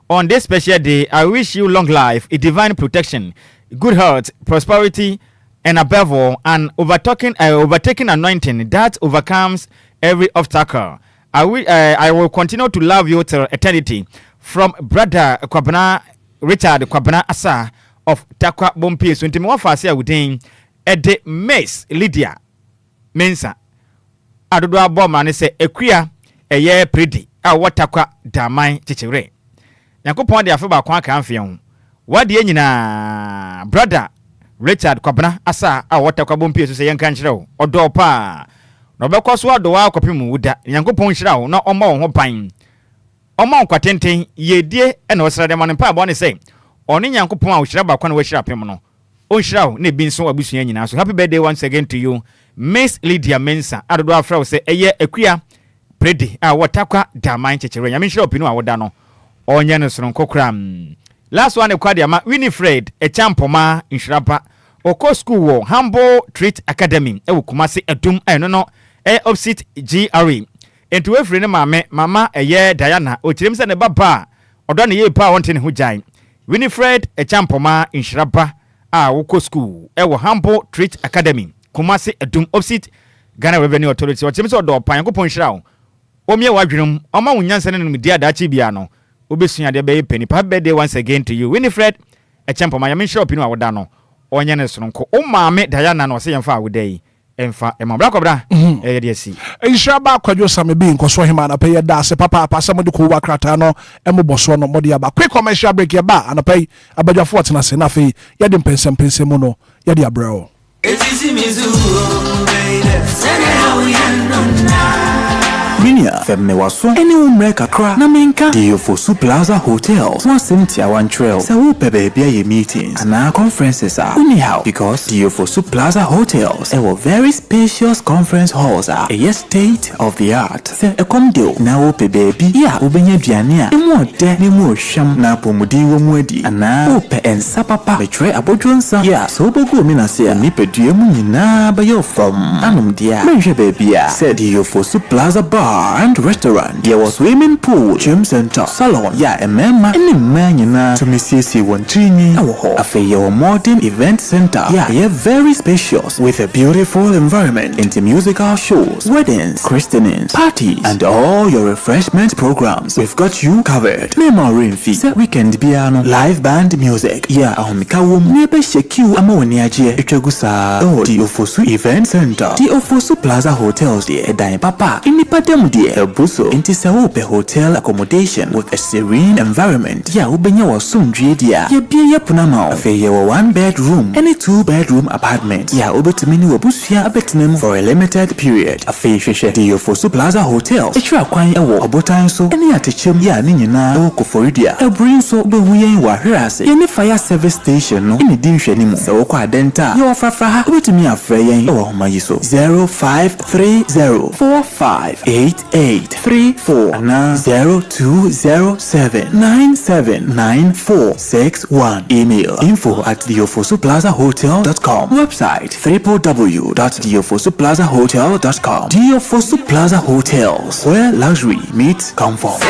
On this special day, I wish you long life, a divine protection, good health, prosperity, and above all, an overtaking anointing that overcomes every obstacle. I will continue to love you till eternity. From brother Kwabena Richard Kwabena Asa of Takwa Bompi. So into more fast here within Ede Mace Lydia Mensa. Adodo Bomani say Equia a year pretty. Watakwa Damai Chichere. Yankopon de afoba kwa kanfion. What the na brother Richard Kwabena Asa Watakwa Bompi so say yan kanchiro. Odo pa. No bekọ so ado wa kopimu wuda. Yankopon hira wo na omma wo ho pan. Omma kwatenten yedie e na osra de man pa bo ne say. Oni Yankopon a wo hira ba kwa na wo hira pem no. O hira wo na bi nso abusua nyina so. Happy birthday once again to you. Miss Lydia Mensa. Adodo afra wo say eye Equia Predi watakwa daman chechere nyame hira opinu a woda no. Onye no soro nkokra. Last one kwade ama Winifred Echampoma Inshirapa. Oko school wo Humble Treat Academy e wo Kumasi Edum eno no opposite GRE. Ento we free ne mama eye Diana o kirem se ne baba odo ne ye pa wonte ne ho jan. Winifred Echampoma Inshirapa woko school e wo Humble Treat Academy Kumasi Edum opposite Ghana Revenue Authority. O kirem se odo pan yakopon hira wo. Omie wadwenum oma wonyansa ne no dia dachi bia no obesua de be penny. Happy birthday once again to you Winifred Echampoma yame hira opinu a woda no. Onye ne sonko o maame Diana no se yemfa awodai emfa emabra kobra e de asi ehira ba kwadwo same bi nkoso hima na pay da se papa asem de ko wa krata no emoboso no mode aba quick commercial break ya ba na pay abadwafo tena se na fe ye de mpensem mu no ye de abrao Ezisi mizu baby sene how you know Minia femme waso any umre kakra na menka Diofosu Plaza Hotels one Cynthia one trail sa wo baby ye meetings and our conferences are anyhow because Diofosu Plaza Hotels a very spacious conference halls are a state of the art se ekomdo na wo baby ya obenya duane a emu ode ne mu ohwam na pomudi wo mu adi ana wo pe ensa papa betre abodwonsa ya so bogu mi na se ni pedue mu nyina ba yo from anum dia menhwe baby a said Diofosu Plaza Bar and restaurant. There was swimming pool, gym center, salon. Yeah, a mema any man to Mississippi one trini. A modern event center. Yeah, very spacious with a beautiful environment into musical shows, weddings, christenings, parties, and all your refreshment programs. We've got you covered. Mema rain fee, weekend piano, live band music. Yeah, Mikawum, nebe shekiu amawaniaje, Echagusa. Oh, Diofosu Event Center. Diofosu Plaza Hotels, dear, Dine Papa. Inipate dear Buso into Sawope Hotel accommodation with a serene environment. Ya ubenya wa sundri dia. Ye bia ya punama. Afe ye wa 1 bedroom and a 2 bedroom apartment. Ya ubetumini wa busia abetinem for a limited period. Afe sheshe Diofosu Plaza Hotel. Etra kwany ewo obotan so eni atechem ya ni nyina ewo koforidia. Ebrin so be huyen wa hwase. Ye ni fire service station no eni di nhwani mu. Se wo kwa adenta. Ye wa frafra ubetumi afre yen ewo homa yi so 0530458834 and 0207979461. Email info@diofosuplazahotel.com. Website www.diofosuplazahotel.com. Diofosu Plaza Hotels, where luxury meets comfort.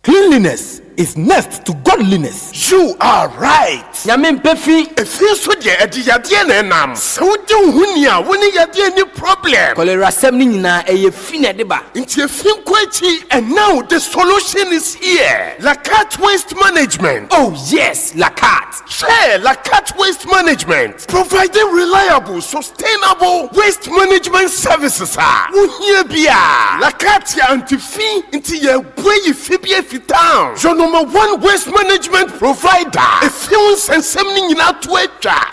Cleanliness is next to godliness. You are right. Nyame mpefi Efi so je ediyade na nam. Se wode huni a woni yade any problem. Cholera sem ni nyina eye fi na de ba. Nti efi nkwachi and now the solution is here. Lakat Waste Management. Oh yes, Lakat. Share Lakat Waste Management, providing reliable, sustainable waste management services. Wuhie bia. Lakat ya antifi nti ye boyi fi bia fi town. Your number 1 waste management provider. Efi and sending in out to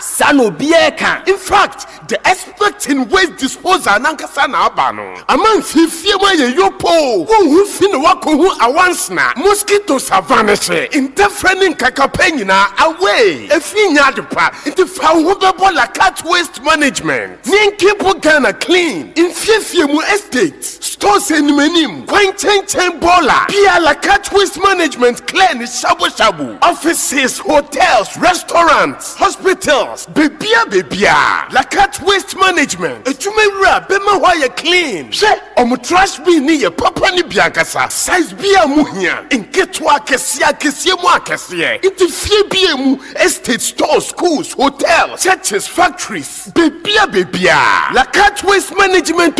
Sano Bieka. In fact, the expert in waste disposal Nankasana Abano. Among Fifima Yopo, who fin wako who awansna, mosquitoes are vanishing, interfering Kakapenina away. A finya depa into Fawubabo Lakat Waste Management. Ninkipo Ghana clean in Fifimu Estate. stores enim kwan chen bola Pia La Cat Waste Management clean shabu offices, hotels, restaurants, hospitals, bebia La Cat Waste Management ejumewura bema hwa ye clean she omo trash bin ni ye papa ni biankasa size bia muhia nketwa kesia mu akese intifie bia mu estate stores, schools, hotels, churches, factories, bebia La Cat Waste Management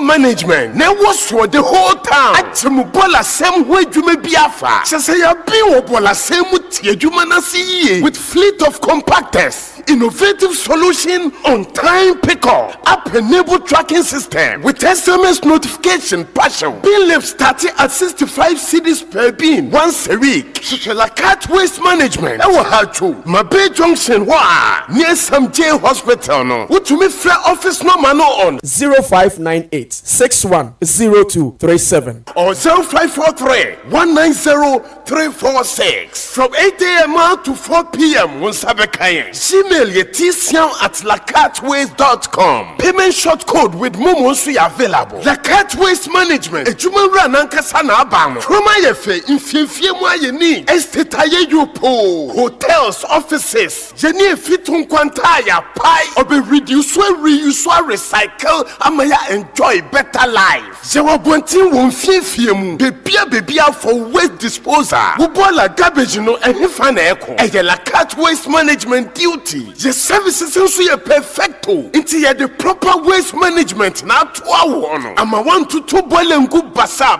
management na was for the whole town atimu bola sem ho adwuma biafa sese ya bi wo bola sem tie adwuma na see with fleet of compactors, innovative solution on time pickup, app-enabled tracking system with SMS notification partial. Bin lift starting at 65 cedis per bin once a week. La Cat Waste Management. Ewo hachu. Mabe Junction wa near some J Hospital no. Utumi free office number no on 0598 610237 or 0543 190 346 from 8 a.m. to 4 p.m. on Sabekayen. Email yetisian@lacatwaste.com. Payment short code with Momo available. La Cat Waste Management. Ejumura nankasa na abano. Kroma yefe infie mu ayeni. Estate ayeyupo. Hotels, offices. Jeni efitun kwanta ya pai. Obe reduce, reuse, recycle. Amaya enjoy better life. Jewa bontin won fie mu. Bebia for waste disposal. Ubola garbage no ehfa na eko. Eye La Cat Waste Management duty. The services also are perfecto. Into the proper waste management now to our one. I'm a 1 to 2 boil and good basa.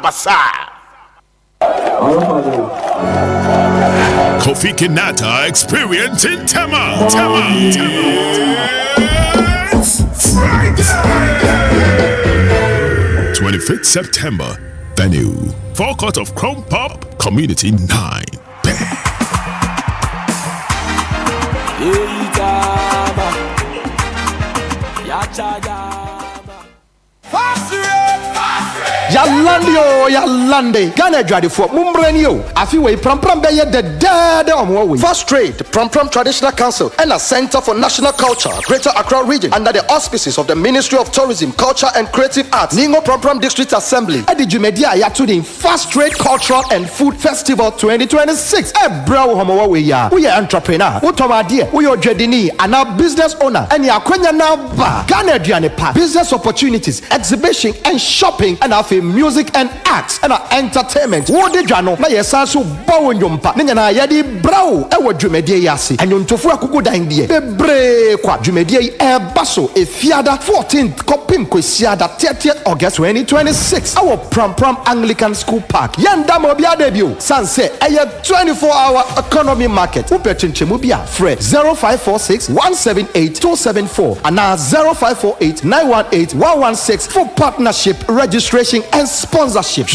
Kofi Kinata experience in Tema. It's Friday. 25th September. Venue. Forecourt of Chrome Pop Community 9. Yalande Ghana Dradi for Mumbrenio Afiwe Pram Beye the dead on First Trade Pram Traditional Council and a Center for National Culture Greater Accra Region under the auspices of the Ministry of Tourism, Culture and Creative Arts Ningo Pram District Assembly Edi Jumedia Yatudin First Trade Cultural and Food Festival 2026 Bro Homo we ya entrepreneur Utomadia we your jedini and our business owner and ya kwenya na ba Ghana Driane pa business opportunities exhibition and shopping and afi music and arts and entertainment wo de dwano na yesanso bawo nyompa ne nyana yadi brawo e wo dwumedie yase anyontofu akugo dan de bebre kwa dwumedie e baso efiada 14th kopim kwesiada 30th August 2026 our Pram Anglican School Park yanda mo bia debio sanse eye 24-hour economy market upechenchemu bia fre 0546 178 274 and 0548 918 116 for partnership registration and sponsorship.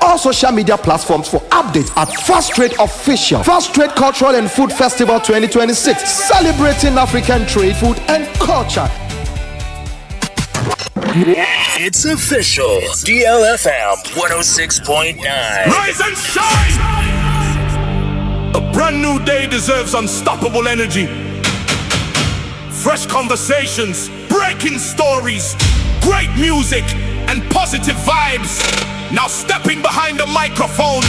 All social media platforms for updates at Fast Trade Official. Fast Trade Cultural and Food Festival 2026, celebrating African trade, food and culture. It's official. DLFM 106.9. Rise and shine! A brand new day deserves unstoppable energy. Fresh conversations, breaking stories, great music, and positive vibes. Now stepping behind the microphone,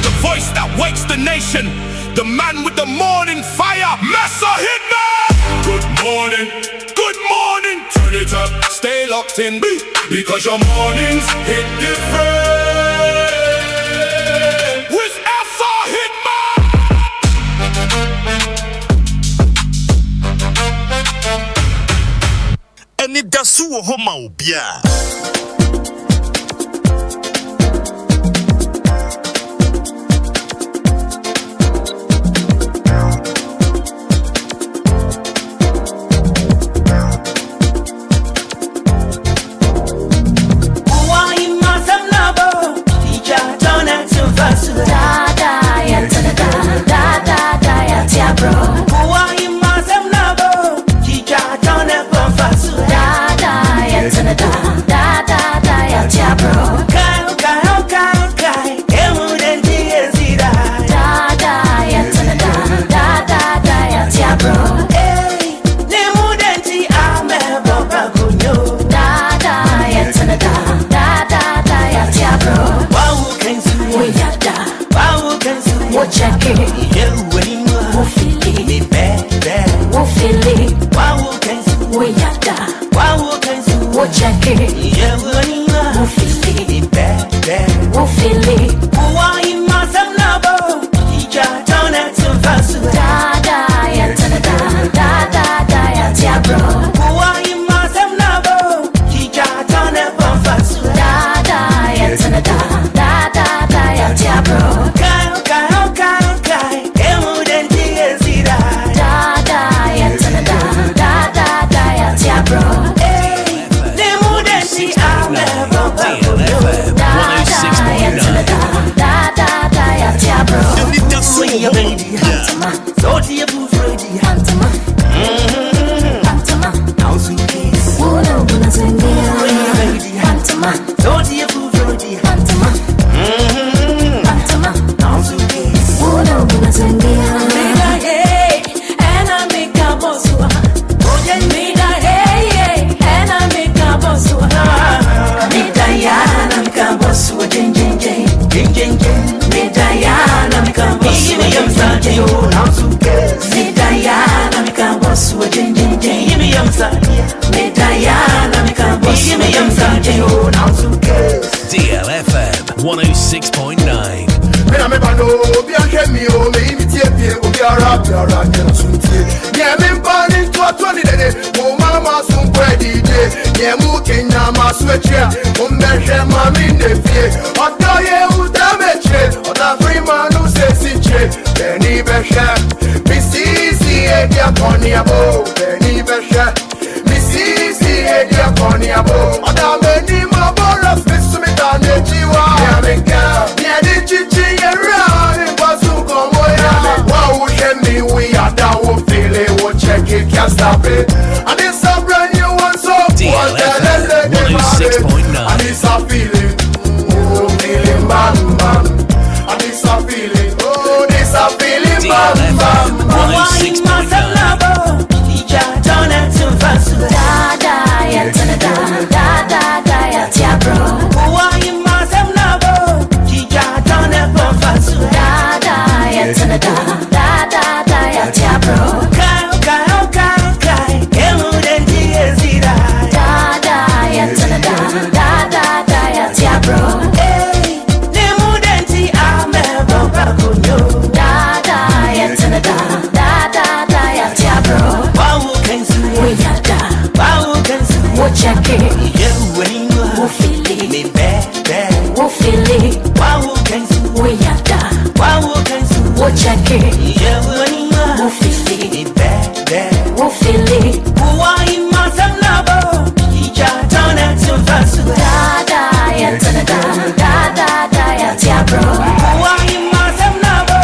the voice that wakes the nation, the man with the morning fire, Mr. Hitman. Good morning, turn it up, stay locked in, because your mornings hit different. With Mr. Hitman. Anidaso Wɔhɔ Obia. Da da check it. Yeah, we'll feel it. We'll feel it. Why you must have nabo? Ija don't have to fast. Da da ya da da ya tia bro. Why you must have nabo? Ija don't have to fast. Da da ya da ya tia bro. Okay. Emu denti ezira. Da da ya tia bro. Emu denti amebo. DLFM 106.9. Can't stop it. And it's a brand new one, so DLFM 106.9. And it's a feeling, oh, feeling bam bam. And it's a feeling, oh, this a feeling bam bam. 106.9. Check it. Yeah, we'll feel it. Me bad. We'll feel it. Wow, we are done. Wow, we'll check it. Yeah, we'll feel it. Me bad. We'll feel it. Why you must have nabo? Ija don't have to fast. Da ya tia bro. Why you must have nabo?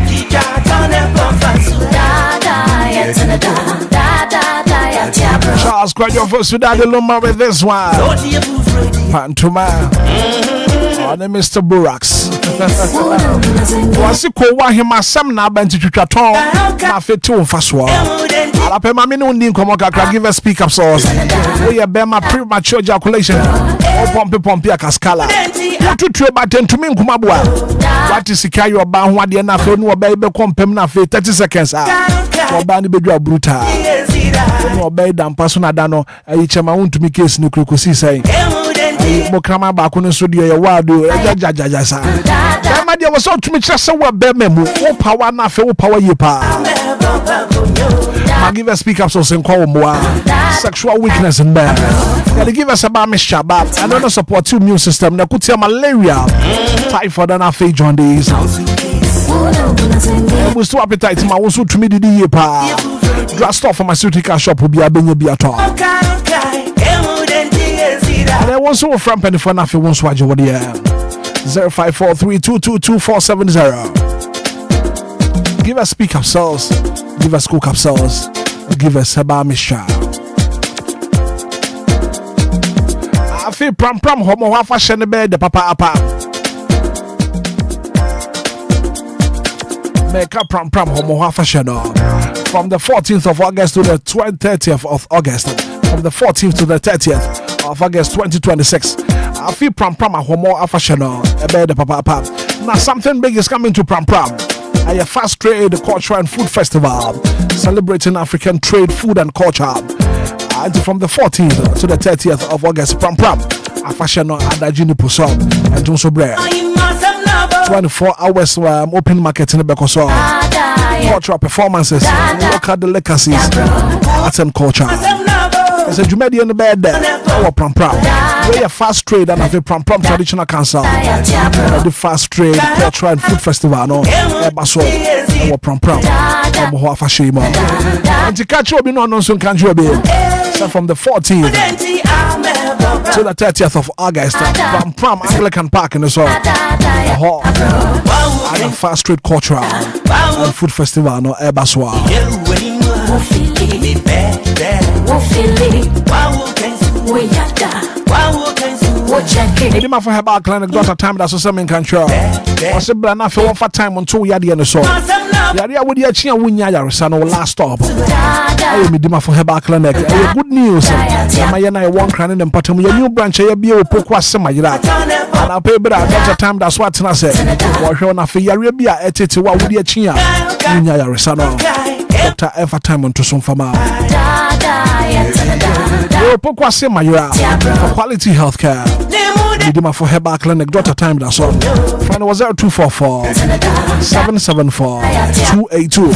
Ija don't have to fast. Da ya tia bro. Charles Quadio for Sudade Lumba with this one. Pantuma. On the Mr. Burax. Was it called him as some nab to Chaton? Half it too fast. Alapema Minu Komoka give a speak up source. We are Bema premature ejaculation. Pompia Cascala. What to true about 10 to me Kumabua? What is Sikayo Ban? What the enough no baby compemna 30 seconds. Or Bani Bedra Bruta. No bed and persona dano. I chama want to make case no crocosy saying. Mokrama Bakuno studio, your wild jajasa. My dear was so to me just so well bememo. Oh, power na fe, oh, power ye pa. I give us speak up so and call more sexual weakness in there. They give us about Miss Shabat. I don't support two immune system. They could tell malaria, typhoid, and a fake jaundice. We still appetite. My also to me the year pa. Drug store pharmaceutical shop will be a benny at all. And I want so from penny for nothing. Won't swatch over the air. 0543222470. Give us speak up cells. Give us cook up cells. Give us a bar misha. I feel pram homo half a shiny bed the papa apa. Make up pram homo half a shadow. From the 14th of August to the 30th of August. From the 14th to the 30th of August 2026. I feel pram homo half a shadow. A bed the papa apa. Now something big is coming to pram. A fast trade, culture and food festival celebrating African trade, food and culture. And from the 14th to the 30th of August, Pram Afasha no Adajini Puso and Tunso Bre. 24 hours open market in the Bekoso. Cultural performances, local delicacies, arts and culture. There's a Jumedi in the bed there. Our Pram. We're a fast trade and have a Pram traditional council. The fast trade cultural and food festival. No, Ebaso, our Pram. And to catch up, you know, no soon can you be. So from the 14th to the 30th of August, Pram Anglican Park in the Soul. And a fast trade cultural and food festival. No, Ebaso. For her back clinic, got a time that's a semi country. I said, Brana for one for time until we are the end of so. Yaria would ya chia winya yarisano last stop. I am Dima for her back clinic. Good news. Mayana one cranny and pattern your new branch, a bio pokwa semi. And I'll pay better. Got a time that's what I said. Or Shona for Yaribia etiti wa would ya chia winya yarisano. Dr. Ever time on to some farmer. Pokwa semi for quality healthcare. Dima for her back clinic, daughter time that's all. Find was 0244 774 282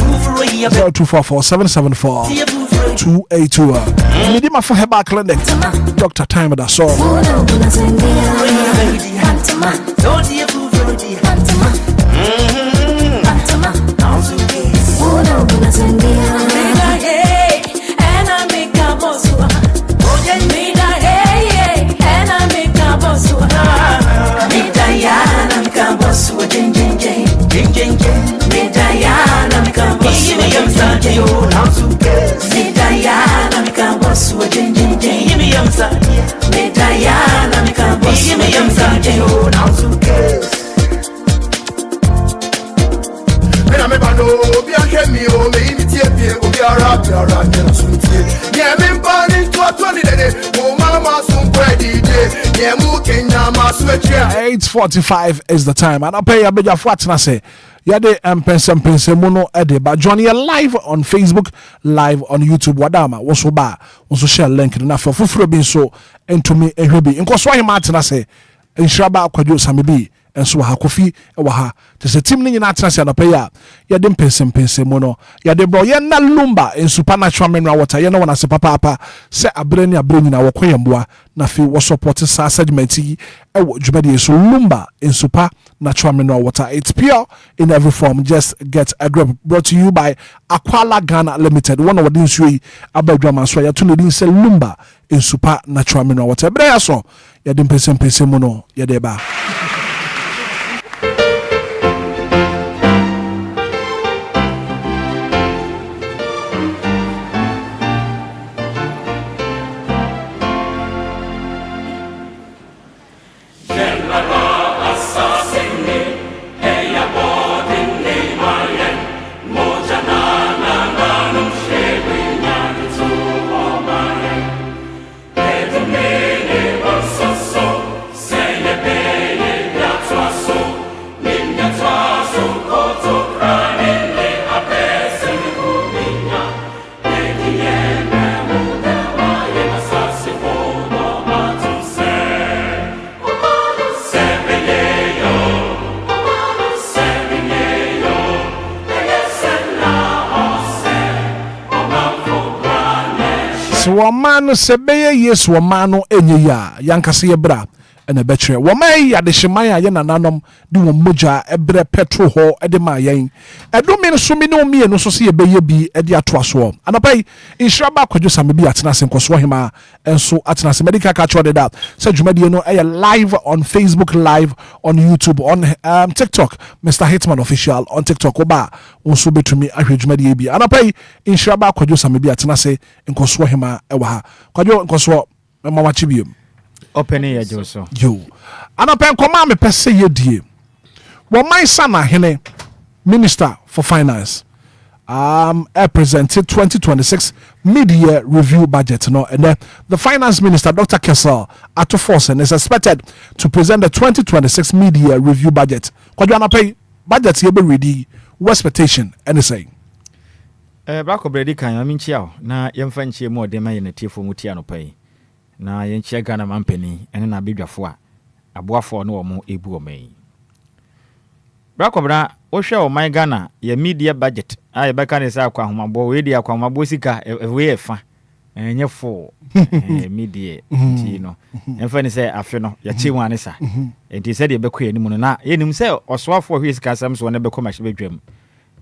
0244 774 282. Dima for her back clinic, doctor time that's all. $8:45 is the time, and I'll pay a bit of what I say. Yade pense mono ede but join you live on Facebook, live on YouTube. Wadama also ba also share link na for fufuro bin so entumi ehwebi. Nko so ahima atena se nshiraba akwadwo samebi enso ha kofi ewa ha te se team ni nyina atena se anopɛ ya yade pense mono yade bro ye na Lumba in supernatural mineral water ye no wana se papa se abre nyina wo koyemboa na fi wo support sa segment yi ewo dwumadi so Lumba in supernatural mineral water. It's pure in every form. Just get a grip. Brought to you by Aquala Ghana Limited. One of the things we abadwama so ya tunedin se Lumba in supernatural mineral water. Bra so ya dem pense mono ya deba. Womano sebeye yes womano enye ya yankase yebra ene betre womai ya de hyeman ya nananom de womoja ebre petrol ho ede ma yen edome no so mi ne omie no so se yebeye bi ede atoaso anapai insuraba kwadwo samebi atena se nkoso hema enso atena se medical catch order that say dwumadi no live on Facebook, live on YouTube, on TikTok, Mr. Hitman official on TikTok oba onso betumi ahwe dwumadi bi anapai insuraba kwadwo samebi atena se nkoso hema ewa ha kwadwo nkoso mama chibium opening ya joso yo anapen koma me pese yedie wo my sana hene minister for finance presented 2026 mid-year review budget no and the finance minister Dr. Kessel Atoforsen is expected to present the 2026 mid-year review budget. Kwadwo anapen budget ye be ready, what expectation anything Brako Brady kan aminchia na yemfa nchie mu odema ye natiefo mutia no pai na yenchia Ghana mampani ene na bedwafo a aboafo no wo ebu o mai Brako Bra wo hwe o man Ghana ye media budget a ye beka ne sa akwa homabo we dia akwa homabo sika we efa enye fo media ti no yemfa ne se afe no ya chi wane sa enti se de bekọ anim no na yenim se osoafo hwe sika sam so ne bekọ mahye bedwam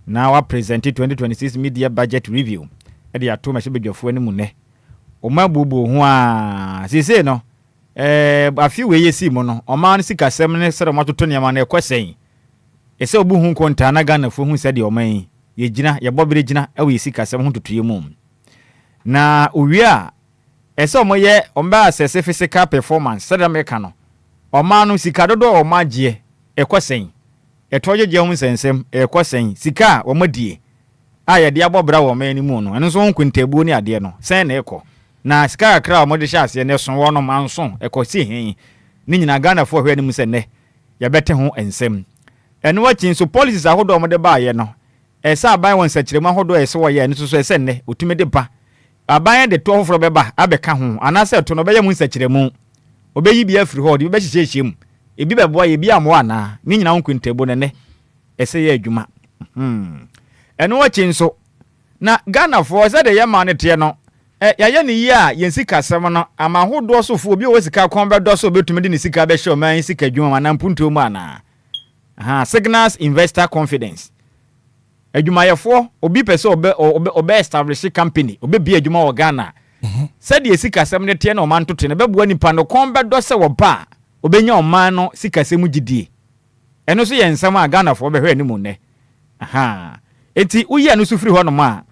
na wa present 2026 media budget review e de ato mahye bedwafo anim ne o ma bubu ho a sese no afi we yesi mo no o ma sika sam ne sere matoto ne ma na ekosen ese obu hu konta na Ghana fo hu se de o man ye gina ye bobere gina e we sika sam hu totoye mum na owia ese o moye o mba assess physical performance sere meka no o ma no sika dodo o ma gie ekosen etoje je hu sensem ekosen sika o madie a ye de abobra wo man ni mu no eno so hu kontabu ni ade no sen na eko na sika akra o mode hyase ne so wo no manso ekosi hen ni nyina Ghana fo hwe ni mu se ne ye bete ho ensem eno wachi so policies ahodo o mode ba ye no esa aban won sakirema ahodo ese wo ye ne so ese ne otumi de ba aban de to hofro beba abeka ho anase to no be ye mu sakiremu obeyi bia afiri ho de be hyehyehye mu ebi bebo ye bia mo ana ni nyina nkwintebo ne ese ye adwuma eno wachi so na Ghana fo se de ye ma ne te no ya ye ni yi a ye sika sem no ama hodo so fo obi o sika kon be do so betumi de ni sika be hye man sika adwuma na mpunto mu ana signals investor confidence adwumayefo obi pese obe establish company obe bi adwuma wo Ghana said ye sika sem ne te na o man tote ne beboa nipa no kon be do se wo ba obenya o man no sika sem gidie eno so ye nsam a Ghana fo be hwe ni mu ne enti uye no sufiri ho no ma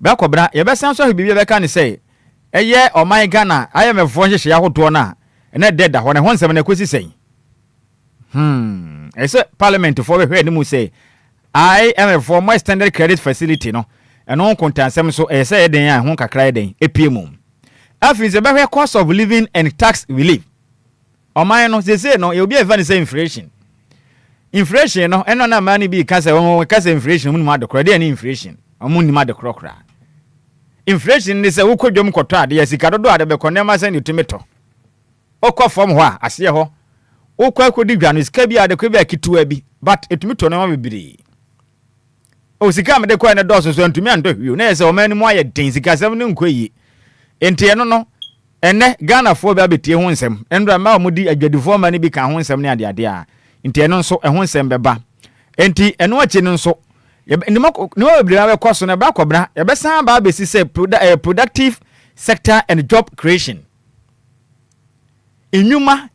ba kobra ye be san so bibi be ka ne say eye o man Ghana ayemefo nhye ya hodo na ene deda ho ne ho nsam na kosi sen ese parliament for we ni mu say I am a former standard credit facility no eno kontansem so ese eden a ho kakra eden epiemu afin se be hwe cost of living and tax relief o man no say no e obi even say inflation no eno na mani bi ka say inflation mu ma de credit ni inflation omu ni ma de krokra inflation ni se wo kodwom koto ade ya sika dodo ade be konema say ni tomato okofom ho a ase ho okwa kodi dwano sika bi ade kwa bi akitua bi but etumi to na ma bibiri o sika me de kwa na doso so ntumi ando hwio na yese o mani mu aye den sika sem ne nkoyi enti eno no ene Ghana fo bi abetie ho nsem endra ma o di adwadifo ma ne bi ka ho nsem ne ade ade a enti eno nso ho nsem beba enti eno achi no nso ni ma bibiri ma be koso na ba kobra ye be san ba be si say productive sector and job creation enyuma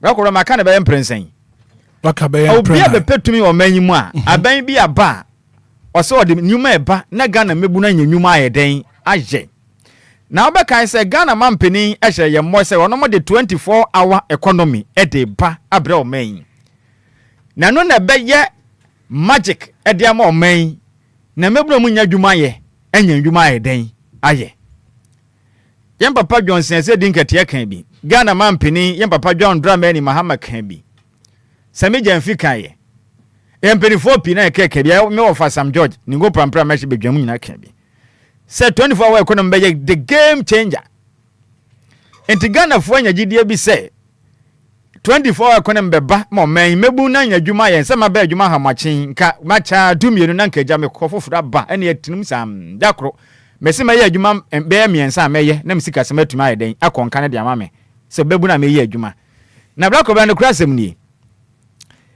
Rakora makana be emprensen baka be Obia be petumi o manyimu a aban bi aba o se o de nyuma eba na Ghana mebu na nyuma ayeden aje na obeka say Ghana mampeni ehye ye mo say ono mo de 24-hour economy e de ba abre o man na no na be ye magic e de ama o man na mebu na mu nya dwuma ye enya dwuma ayeden aye Yen papa Johnson se dinkete kan bi Ghana mampeni yen papa John Dramani Mahama kan bi Sami Janfi kan ye empeni 4 pi na keke bi me ofa Sam George ni go prampra ma hye bedwam nyina kan bi say 24-hour economy be the game changer enti Ghana fo anya gidie bi say 24-hour economy be ba mo man mebu na anya dwuma ye nsema ba dwuma ha machin ka macha dumienu na nkaja me kofofura ba ene yatinum sam dakro mesi ma ye adwuma be miensa meye na msika se matuma ayeden akonka ne de amame se bebu na me ye adwuma na blako ba no krasem ni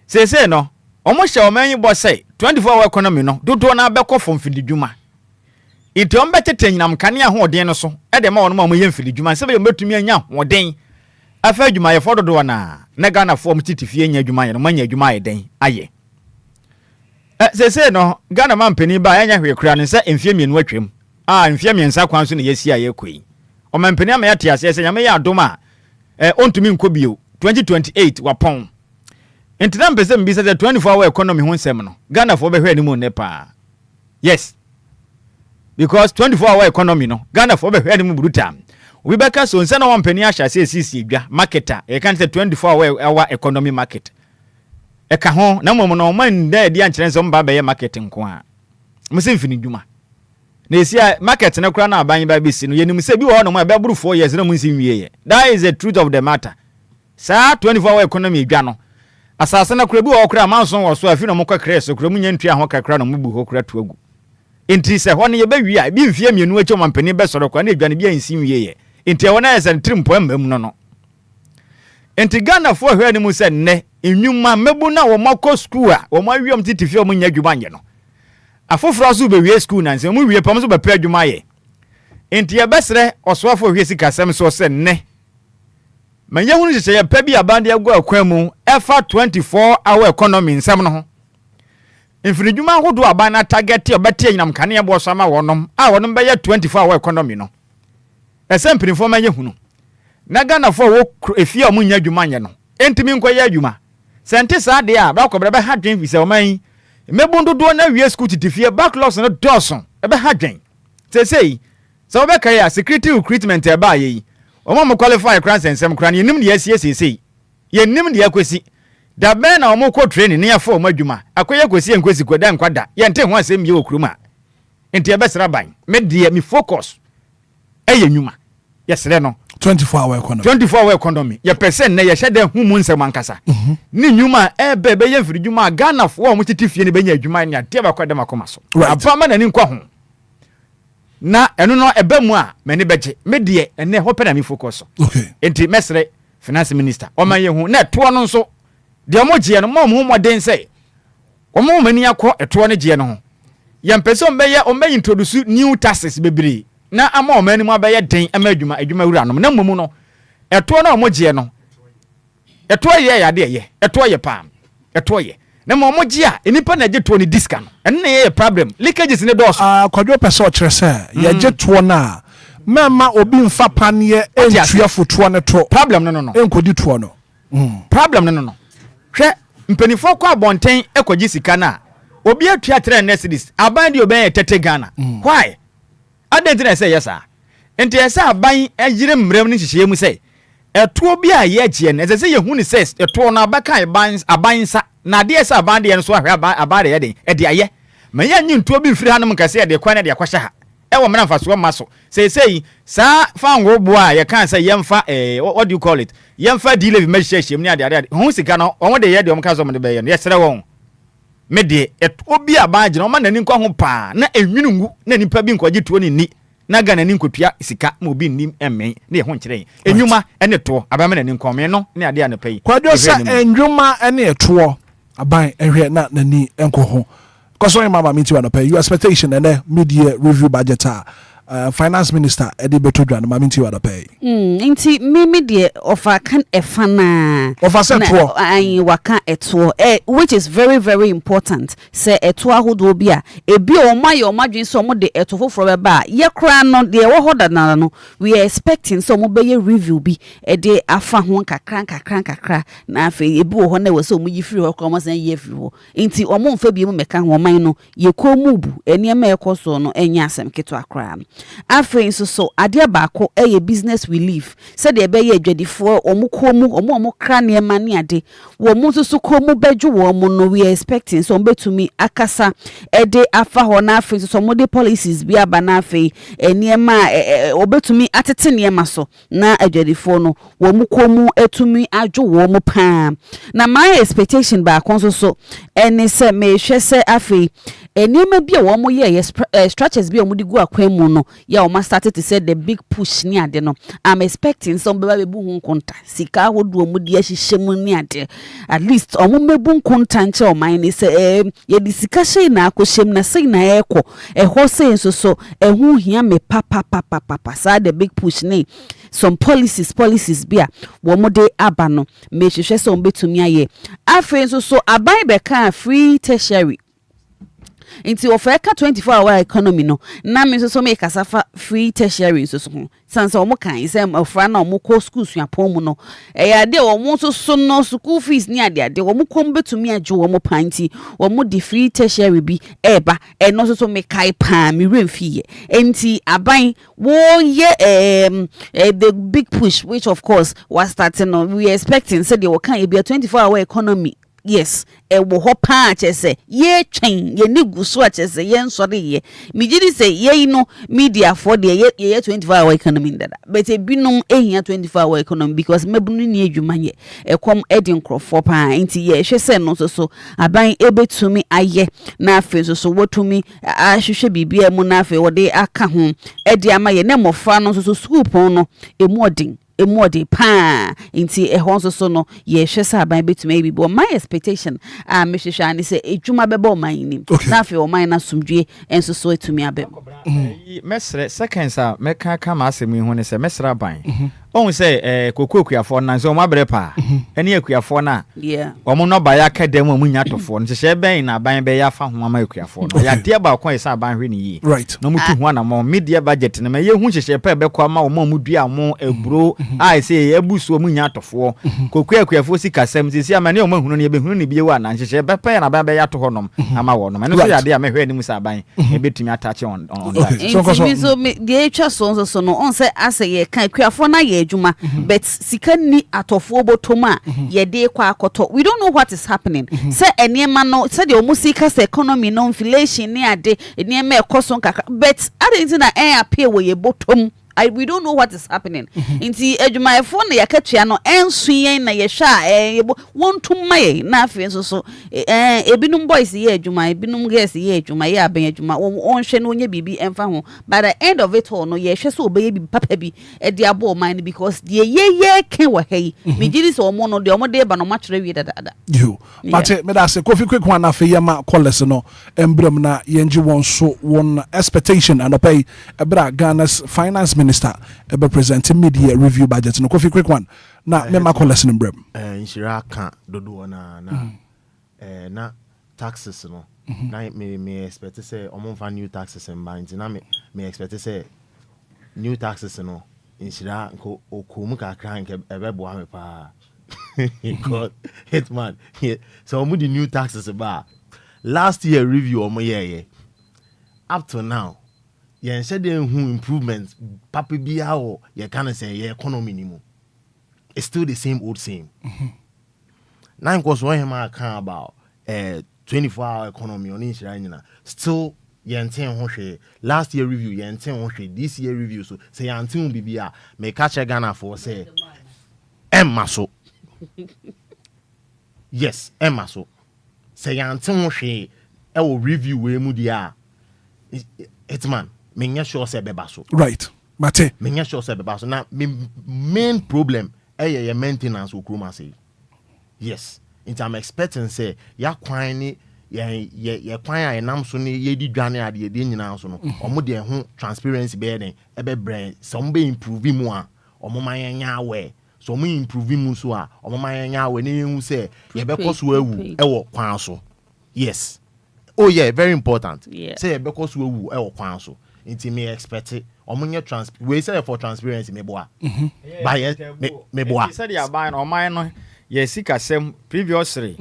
se no omo hye o man bo say 24-hour economy no dodo na be kofo mfidi dwuma ite ombe tetanyinam kane ahoden no so e de ma wono ma mo ye mfidi dwuma se be metumi anya hoden afa adwuma ye fododo na Ghana fo mtitifie anya adwuma ye no manya adwuma ayeden aye se no Ghana mampeni ba anya hwe kura ne se emfie mienu atwem mfia miensa kwan so ne yesi aye koi o mampeni ama yate ase se nyame ya adoma ontumi nkobio 2028 wapon entina mpese mbisa 24-hour economy ho nsem no Ghana fo be hwe ni mu ne pa yes because 24-hour economy no Ghana fo be hwe ni mu bruta we beka so nse na wampeni ahya se sisi edwa marketer e kan say 24-hour economy market eka ho na mmom no man da di ankyerɛ nso mba bɛyɛ marketing nko a mse mfini dwuma na esia market na kura na aban ba besi no yenim se bi wo no mo be buru 4 years na mo nsi nwie that is the truth of the matter saa 24 hour economy dwa no asase na kura bi wo kura manso wo so afi no mo kwakra so kura mu nya ntua ho kakra no mo bu ho kura to agu enti se ho ne ye ba wi a bi mfie mienu acho mampani be soro kwa na edwa ne bi ansi nwie enti wo na ye se trimpo ambam no no enti Ghana fo hwe ni mu se ne enwuma mebu na wo makọ school a wo ma wiam titifi o mo nya dwuma nye no afoforo so be wie school na nse mo wie pam so be pra dwuma ye enti ye besre osoafo hwe sika sem so se ne manya hunu hye ye pa bi abande agu akwan mu efa 24 hour economy nsem no ho infini dwuma hodo aban na target obetie nyinam kane bo so ama wonom a wonom be ye 24 hour economy no esempini fo manya hunu na Ghana fo wo efie o mo nya dwuma nye no entimi nkoye adwuma sente saa de a ba kobere be ha dwen fi se oman mebundodo na wie school titifie backlogs no dawson ebe ha dwen sei so be kai security recruitment e ba yi omo mo qualify kran sensem kran yenim de yesi yenim de yakwesi da be na omo ko training ne yafa omo adwuma akoye kwesi enkwesi koda nkwada ye nte ho asem ye okuruma enti ebe sra ban me de mi focus eye nyuma yesre no 24 hour economy 24 hour economy ye percent na ye hyede hu mu nsem ankasa ni nyuma ebe ye mfiri dwuma Ghana fo mo titifie ne benya adwuma ne ade ba kwada makoma so abama na ni nkwa ho na eno no ebe mu a me ne beje me de ene ho pena mi focus okay enti mesre finance minister o man ye hu na eto no nso de mo gye no mo moden sei o mo mani akọ eto no gye no ho ye mpese o be introduce new taxes bebre na ama o mani mu abaye den ama adwuma wura no na mmom no eto na o mo gye no eto ye ya de ye eto ye pa eto ye na mo gye a enipa na gye to ni diska no enne ye problem leakages ne dos kwadwo pese o kire se ye gye to na mama obi mfa panie entua foto ne to problem no enkodi to no problem no hwe mpanifo kwa bonten ekogye sika na obi atua 3 necessities aban de oben tete Ghana why adentina say yes ah enti esa aban agire mrem ni hihye mu say eto bi a ye gye ne ese ye hu ni says eto na abaka aban sa na de esa aban de so ahwe aban de ye de e de aye ma ye nyi nto bi mfiri hanum kase de kwa na de akwahye ha e wo mena faso ma so say sa fa ngo bo a ye kan say yemfa what do you call it yemfa DLFM mehye ni ade hu sika no won de ye de omka so mo de be ye no ye sere won me de obi aban gye no ma nani nkwa ho pa na enwinungu na nipa bi nkwaje tuo ni na Ghana ni nkotua sika ma obi nnim emen na ye ho nkyere enwuma ene to abama nani nkome no na ade ane pai kwadwo sa enwuma ene eto aban ehwe na nani enko ho koso mama minti wa no pay your expectation and media review budget finance minister edi betodwa no minti wa no pay inti media offer kan efana offer seto an waka eto which is very very important say eto ahodo bia ebi o maye o madwen so mo de eto foforo be ba ye kra no de wo hoda na no we are expecting so mo be ye review bi e de afa ho kakra na afi ebi wo ho na we so mo yifiri ho kro mo san ye firi ho inti o mo mfa bi mo meka ho man no ye ko mu bu eni ema ekoso no enya asem keto akra afei so ade baako eye business we live said de be ye adwadifo omo kra ne ma ne ade wo mo so komu bedwu wo mo no we are expecting so betumi akasa ede afa ho na afei so mo de policies bi aba na afei eniema obetumi atete niema so na adwadifo no wo mo komu etumi adwo wo mo pa na my expectation baako so eni se me hwe se afei eniema bi wo mo ye structures bi o mo di gu akwan mu no ya o ma started to say the big push ni ade no I'm expecting some beba bebu hu nkonta sika hodo mu di ahihye mu ni ade at least o mo mebu nkonta nche o man ni say ye di sika hye na akoshem na sei na eko ho sei so hu hia me papa sa the big push ni some policies bia wo mo de aba no me hwehwe so betumi aye afen so aban be kan free tertiary inti ofeka 24 hour economy no na me so make kasafa free tertiary so sansa omo kan say ofra na omo ko school suapon mu no ya de omo so no school fees ni ade omo kom betumi agye omo panti omo di free tertiary bi eba no so me kai pa me remfie enti aban wo ye the big push which of course was starting on we expecting say they will kan e be a 24 hour economy yes wo ho pa chese ye twen ye ni guso a chese ye nsore ye migidi say ye no media for the ye 24-hour economy ndada but e binum ehia 24-hour economy because mebunu ni adwuma ye ekom edin crofo pa nti ye hwese no so aban ebetumi aye na afi so wotumi ahwehwe bibia mu na afi wode aka ho edi ama ye ne mofa no so school pon no emodi pa inti ehon so no ye hwese aban betumi bi bo my expectation me hwehwa ni say edwuma bebo man ni na afi o man na sumdwe enso so etumi abem mesre seconds a meka ka ma asemi ho ne say mesra ban on say kokokuafo na so ma brepa ene akuafo na omo no ba ya ka dem amunya tofo no hye ben na ban be ya fa ho ama akuafo no ya de ba kon isa ban hwe ne yi no mutu ho na mo media budget ne me ye hu hye pa be kwa ma o mu dua mo eburo I say ebusu amunya tofo kokokuafo sika sem sisi ama ne o ma hunu ne be hunu ne bi wa na hye be pa na ban be ya to ho nom ama wo no me no so ya de a me hwe ne mu sa ban e betumi attach on that so me de twa so no on say ase ye kan akuafo na ye juma but sikani atofo botoma ye de kwa akoto we don't know what is happening say enema no say the omusika say economy no inflation ni ade enema ekoso nkaka but adenti na appear we ye botom we don't know what is happening inti edwumayefo na yakatua no ensuyen na ye hwa wontum maye na afi so ebinum boys ye edwuma ebinum girls ye edwuma ye aben edwuma on hwe no onye bibi emfa ho by the end of it all no ye hwe so obeye bibi papa bi e de abo man because de ye ken wa hei migiri so omo no de omo de ba no matwere wi dada you but me da say Kofi quick one afi yama college no embrem na yenji won so one expectation and pay ebra Ghana's finance minister ebe present media review budget no Kofi quick one na me ma college no brem inshira kan dodo na na taxes no na me expect say omonfa new taxes in mind na me expect say new taxes no inshira ko okomu kakra nke ebe bo ame pa God Hitman so omu the new taxes ba last year review omo ye up to now yen said who improvements papa bia o ye can say ye economy ni mu it's still the same old same now cause when him can about 24-hour economy on inshira nyina still yen ten ho hwe last year review yen ten ho hwe this year review so say yen ten bibia me catch Ghana for say emma so yes emma so say yen ten ho hwe e wo review we mu dia Hitman me sure say beba so right mate me sure say beba so na main problem your maintenance ukruma say yes into I'm expecting say ya kwan ni ye kwan a enam so ni ye di dwane ade de nyina so no omo de ho transparency be den e be brand some be improve mu a omo man nya we so omo improve mu so a omo man nya we ni hu say ye be koso awu e wo kwan so yes oh yeah very important say ye be koso awu e wo kwan so into me expect it omo nya we say for transparency me boa by me boa say ya ban no man no ye sika sem previously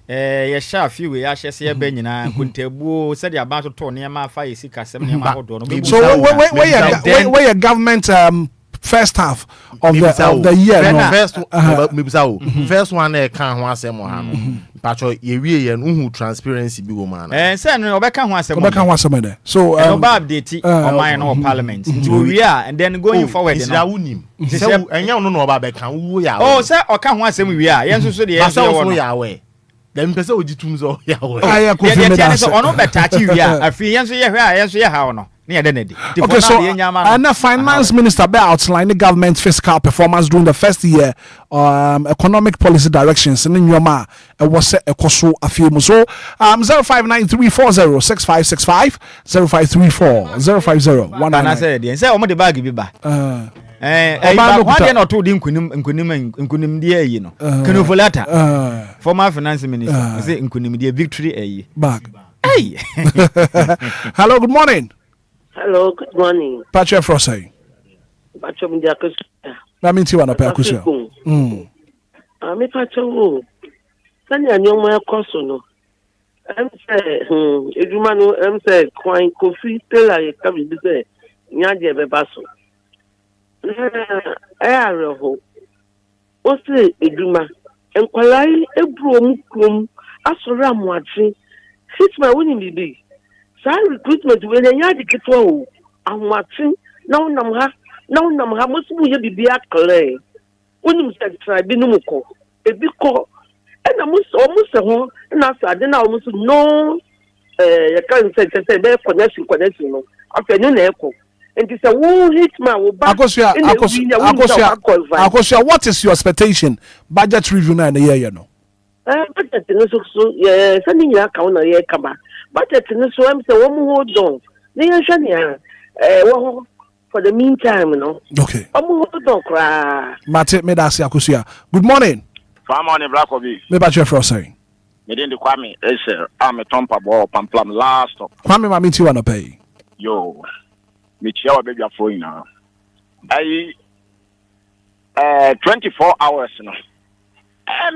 ye sha fi we ya hye be nyina kontabuo said ya ban to ne ma fa ye sika sem ne ma hodo no so where your government first half of the year first one e kan ho asem ha no pacho ye wie ye no hu transparency bi wo ma na say no obeka ho asem there so no ba update on my no parliament to we are and then going forward na wunim say enya no no ba beka wo ya oh say oka ho asem we are yen so de ya we dem pese ojitum so ya we aya ko fi me da so ono beta chi we are afi yen so ye hwe a yen so ye ha no okay, so and the finance minister be outline the government's fiscal performance during the first year, economic policy directions, and in your ma was a coso a few so 0593406565 0534 and I said yes, I'm the bag be back. One or two nkunim die you know. Kenofolata former finance minister say nkunim die victory bag. Hey. Hello, good morning. Hello, good morning. Patrick Frosay. Patrick Mdiakus. Na minti wana pa akusha. Me Patrick wo. Sani anyoma yakoso no. Em say eduma no em say kwan Kofi tell ye ka bi say nyaje be baso. Areho. O say eduma enkwalai ebro mu krom asọrọ amuadze Hitman woni bibi saa recruitment we na nya de ketwa o amuadze na wonam ha mosibu ye bibi akle woni mse tribe no mko ebi ko na muso ho na ade na muso no ya kan se be connection no afenu na eko nti se wo Hitman wo ba Akosua, what is your expectation budget review na year no? Budget no so sending ya account na ye kaba. Budget no so am say wo mu hold on. Ne ya hwa ne wo for the meantime no. Okay. Hold on kra. Mate me da se Akosua. Good morning. Good morning, Black Obi. Me ba chwe for say. Me den de Kwame Esher, am Tompa Ball Pamplam last. Kwame ma meti wana pay. Yo. Me chia baby afro ina. 24 hours no.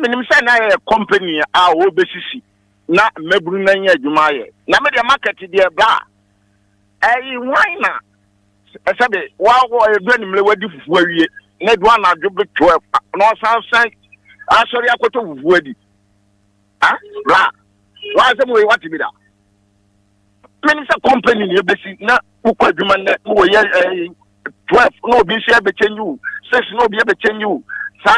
Minim say na company a wo besisi na mebru na nya adwuma ye. Na me de market de ba. Why na? Esabe wa edu nimle wadi fufu awie. Na edu na adwo 12. No san asori akoto fufu adi. Bra. Why say we what be da? Minim say company ni besi na ukwa adwuma na wo ye 12 no bi share be change you. 6 no bi be change you. Sa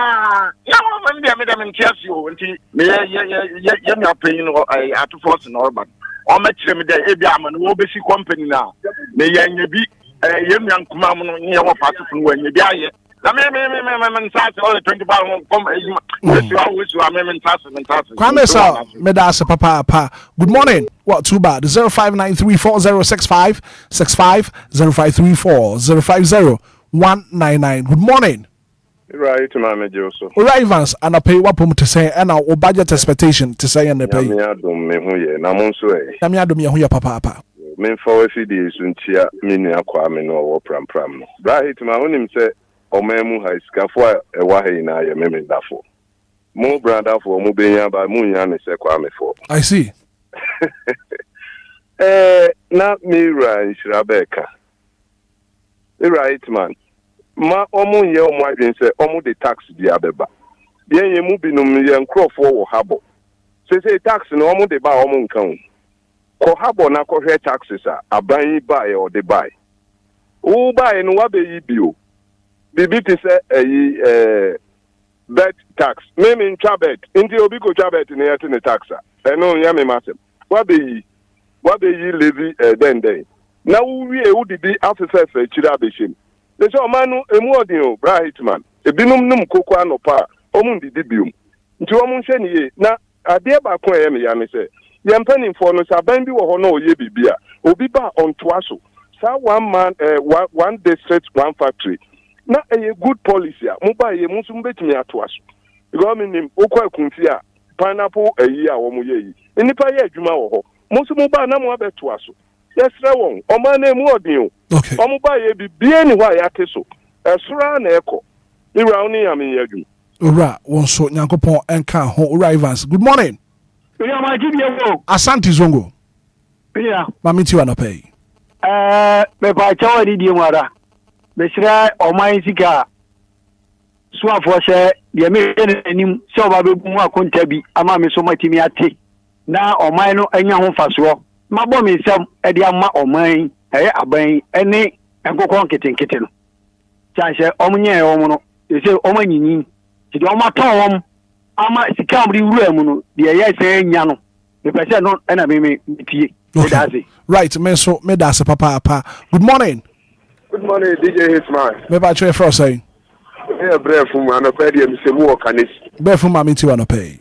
ya mo me dem ntiasi o nti me ye me apayin no atu force no urban o ma kire me dey e bi am no wo besi company na me ye nya bi ye me ankuma mo no ye wo pass fun wo nya bi aye na me nsa se all 20 pound come we always am me nsa Kwame sir me da se papa good morning what too bad 0593406565 0534050199 good morning. Right, Mama Joseph. Arrivals and a pay wapum to say and our budget expectation to say and the pay. Namiadum ya papa. Men for FD Suntia Mini Aquamin or Pram. Right, my own say, O Memu has Scafwa, a Wahi na ya Memin Dafo. More brother for Mubia by Munyan is a Kwame for. I see. Not me, right, Rebecca. Right, man. Ma omo ye omo adwen se omo de tax bia beba ye mu binum ye nkrofo wo habo se tax no omo de ba omo nkan ko habo na ko hwe taxes aban ba ye o de buy wo buy no wa be yi bio bibi ti se bet tax me ntwa bet ndi obi ko twa bet ne yete ne tax no ya me masem wa be yi levy den na wo wie wo didi afefe chira behim. The show manu emuodio bra Hitman. Ebinum num koko anopa omun didi bium. Nti omun hwe ne na ade ba ko ye me ya ne se. Ye mpanimfo no saban bi wo ho na oye bibia. Obi ba ontoa so. Sa one man one district one factory. Na a good policy a mo ba ye mo so mbetimi atoa so. Because minim okwa akunfi a pineapple ayi a wo mo ye yi. Enipa ye adwuma wo ho. Mo so mo ba na mo abetoa so. Yes, won. Oma na emuodio. Okay. Omo ba ye bibie ni hwa ya teso. Esura na eko. Ni round ni am yadwum. Ora won so Nyankopon enka ho Ora Evans. Good morning. Yeah, my give wo. Asante Zongo. Yeah. Mamiti wa no pay. Me pa chawa di die mwara. Me sira oman sika. Suafo hye de me enim se oba bebu mu akonta bi ama me so matimi ate. Na oman no anya ho faso. Mabo mi nsam e de ama oman aban ene enkokon kitenkete no chanse omunye omu no ese omanyinyi ti de omaton ama sika amri wura mu no de ye se nya no me pese no na me tie right me so me da se papa good morning DJ Hitman me ba try for say bref mu anopa de mi se mu okanis bref mu amiti wa no pay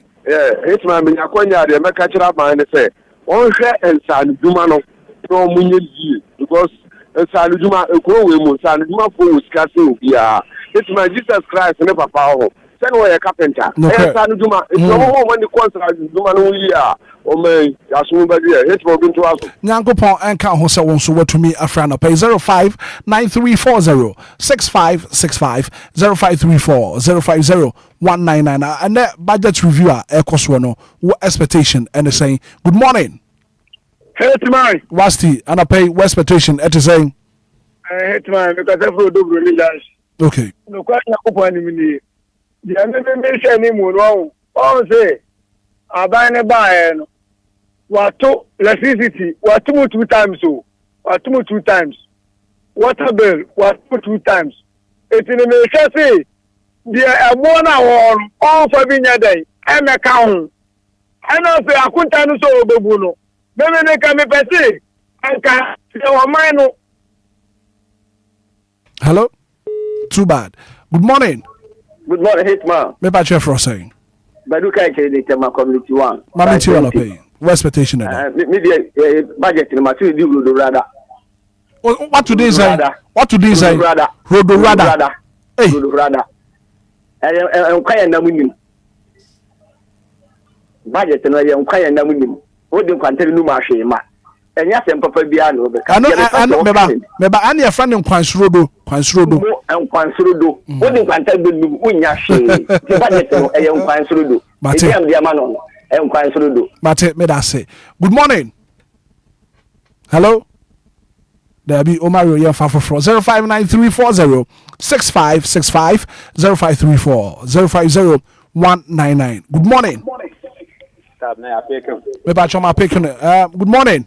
Hitman me nyakonya de me ka kira ban ne se on hwe ensan duma no no munye die because ensan duma ekoro we mu ensan duma fo wusika se obia it's my Jesus Christ ne papa ho say no ye carpenter ensan duma it's no mo when the ensan duma no ya o me aso ba die it's for bin to aso Nyankopon enka ho se won so watumi afra no pay 0593406565 0534050199 and that budget review ekoso no what expectation and saying good morning Hitman Wasti and I pay what expectation at saying Hitman because every do really last okay no kwa Nyankopon ni mi the me say ni mu no o say abane ba no wato electricity wato 2 times so wato 2 times water bill wato 2 times etini me say the ebo na won all for binya dey emeka ho ana se akunta no so obebu no me ne ka me pese anka se o man no. Hello? Too bad. Good morning. Good morning, Hitman. Me ba chef saying. Baduka Ekele my community one. Community one pay. What expectation is maybe budget in my 2 do Rodo Rada. What today say? What today say? Rodo Rada. Hey. Rodo Rada. And Kaya Namunim. Budget and I am Kaya Namunim. What do you continue to marshal? And yes, and Papa Biano. I know, Meba, and your friend in Quansrodo. And Quansrodo. What do you continue to Winyashi? The budget of a young Quansrodo. But I am the Amanon. And Quansrodo. Mate, Meda say. Good morning. Hello? There be Omario Yafa for 059340 6565 0534 050199. Good morning. Good morning.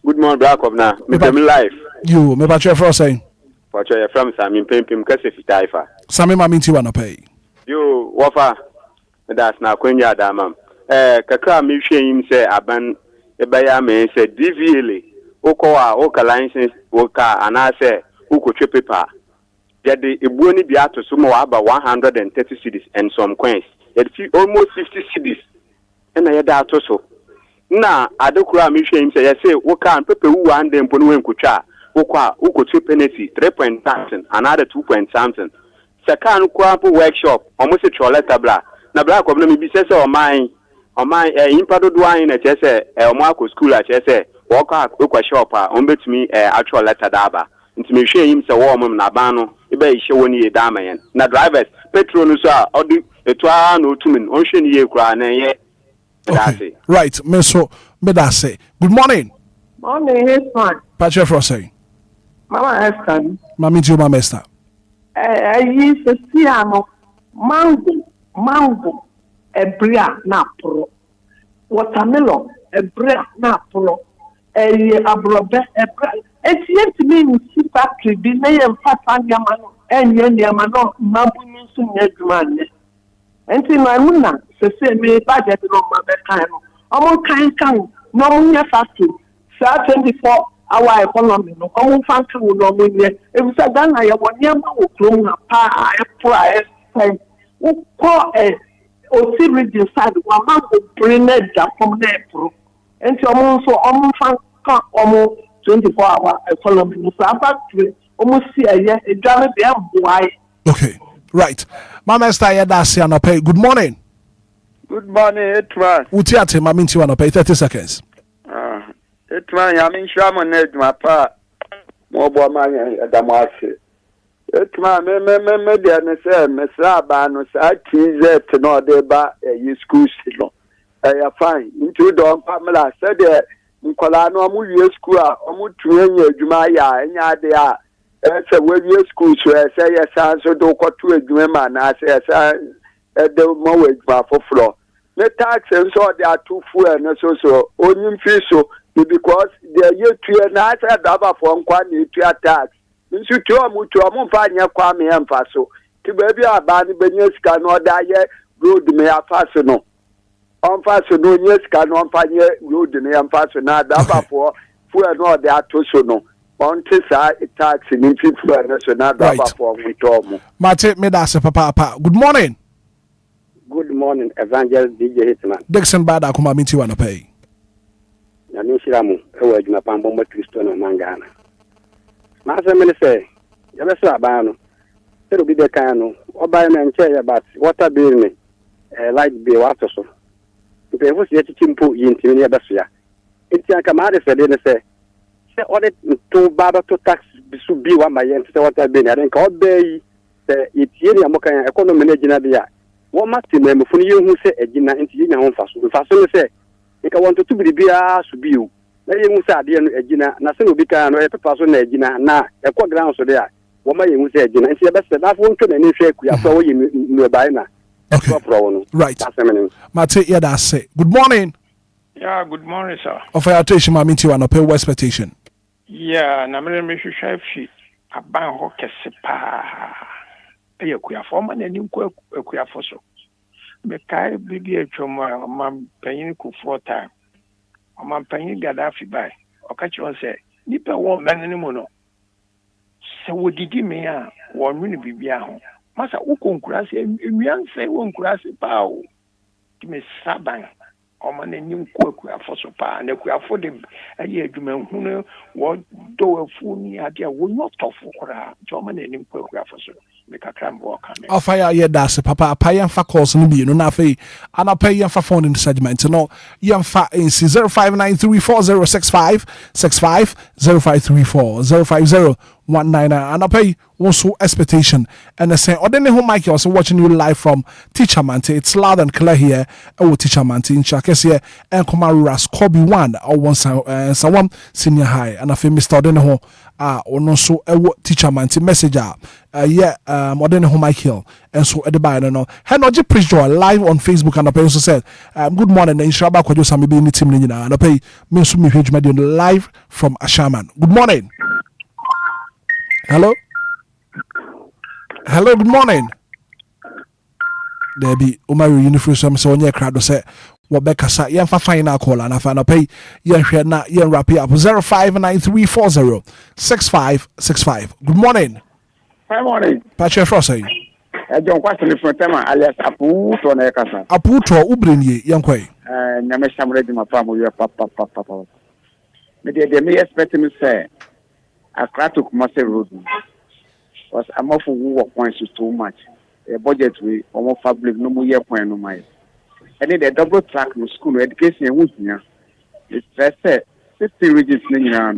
Good morning, Black of now. I'm live. You, me patch for saying. Patch from Sammy Pimpim Cassidy Taifa. Sammy Maminti wanna pay. You, Wafa, that's now Quenya Damam. Kaka Mishin say, Aban, Ebayame said, DVLA, Okoa, Oka license, Oka, and I say, Uko Tripipa. Yet the Ibuni Biato Sumo about 130 cities and some coins. Yet almost 50 cities. And I had that also. Na adokura mi hwe say say wo kan pepe wu wan dem ponu enkutwa wo kwa wo ko 2 penalty 3.something another 2.something second kwa po workshop almost a letter bla na bla ko mi bi say o man impado do an na che say o mo akọ school a che say wo kwa shop a on betumi actual letter daba nti mi hwe him say wo mom na ban no e ba ihye woni e dama yen na drivers petrol no so a odi etwa na otumin on hwe ni ye kura na ye. Okay. Right, me da say. Good morning. Morning, Hitman. Patch for saying. Mama Eskan. Mami to Mama Esther. Yi se siano mango ebria na pro. Watermelon ebria na pro. Abrobe ebria. Etiye timi ni si factory bi na ye mfata nyama no. Enye nyama no mabu nsu nyadwuma ne. Enti no amuna se me budget no ma be kan no omo kan no mo nya factory sa 24-hour economy no omo fan kan no mo nya e bi sa Ghana ye woni am wo krom na pa e price wo ko o si region side wa ma go bring na Japan na pro enti omo so omo fan kan omo 24-hour economy no sa factory omo si eye edware be am. Okay, right. Mama Esther Yadasi Anope. Good morning. Good morning, Hitman. Utiate Maminti Wanope, 30 seconds. Hitman, Yamin Shaman, my pa, Mobo Man, Damasi. Hitman, me, dear, say, Miss Rabanos, I tease to know they buy a school. I fine. Into Don Pamela said, Nkolano, Amu, school, Amu, Tuenya, Jumaya, and Yadia. Say, where your school, so I say, yes, I so don't go to a dreamer, I say, the mowage for floor. The tax and so they are too full and so only fish so because they are yet to an answer double from quantity to tax. In Sutua Mutuam, Fania Kwame and Faso. To baby a band beneath can or die road me a fasono. On fasono, yes, can on fire road me and fasona double for full and all they are too sono. On Tessa tax in influence and double for Mutomo. Mate Medasa Papa. Good morning. Good morning, Evangelist DJ Hitman. Dixon Bada kuma minti wana pay. Na nishiramu ewe juma pambombo Kristo no mangana. Masa mele say, yabe so abano. Pero bi de kanu, oba na nche ya bat water bill ni light bill wato so. Mpe ho se chimpo yinti ni yabe so ya. Enti anka ma de se de se audit to baba to tax bisu bi wa ma yen se water bill ni adenka obey se itie ni amokan economy na gina bia. What must you name for you who say a gina into you own fast? If I say, if I want to be beer, should be you. Let you say, a gina, nothing will be kind of a person, a gina, na, a quad ground so there. What may you say, gina, and see the best that I won't come and shake we are so you by now. Okay. Right. Mate, yeah, that's it. Good morning. Yeah, good morning, sir. Offer your attention, my minty one, pay expectation. Yeah, na me me hwehwe fi aban ho kese pa. E kuya fo ma nanim ko kuya fo so. Me kai bibi etwom ma panyin ku for time. Ma panyin Gaddafi bai. O ka chi won say nipa won men ni mu no. Se wodidi me a won nu bibi a ho. Masa ukonkura se enwian se wonkura se pa o. Ti me saban. Ọmọ n'enyim kọ akuafo so paa na akuafo de ayi adwuma hunu wọ do afu ni ade a wonyo tofo kora nti ọmọ n'enyim kọ akuafo so me kakra mbo ka me ofaya ye das papa apayan fa calls no bi no na afei ana payan fa phone in segment no yan fa in 0593406565 0534050199 and pay also expectation and I say ordinary home Mike also watching you live from Teacher Mante. It's loud and clear here Teacher Mante in Chakes here and Komaru Kobe 1 or one someone senior high and I feel Mr. Ordinary ono so Teacher Mante messenger ordinary home Michael and so at the by no Henoji Preach live on Facebook and I pay also said good morning and Shraba Kwajo Sami be any team and I pay me so me huge media live from Ashaman. Good morning. Hello? Hello, good morning. There be Umaru Uniform so on your crowd say what Becca yen for final call and I found a pay yen share na yen wrap up 0593406565. Good morning. Good morning. Patrick Frosty. John question from Tema alias Apu to na kasa. Apu to ubrinye yen kwai. Nyame samre di mafamu yo papa. Me dey me expect me say Accra to Kumasi Road was I'm off work points too much. A budget we almost public no more year point no my. And then the double track no school education would nya. It's just 50 regions ni I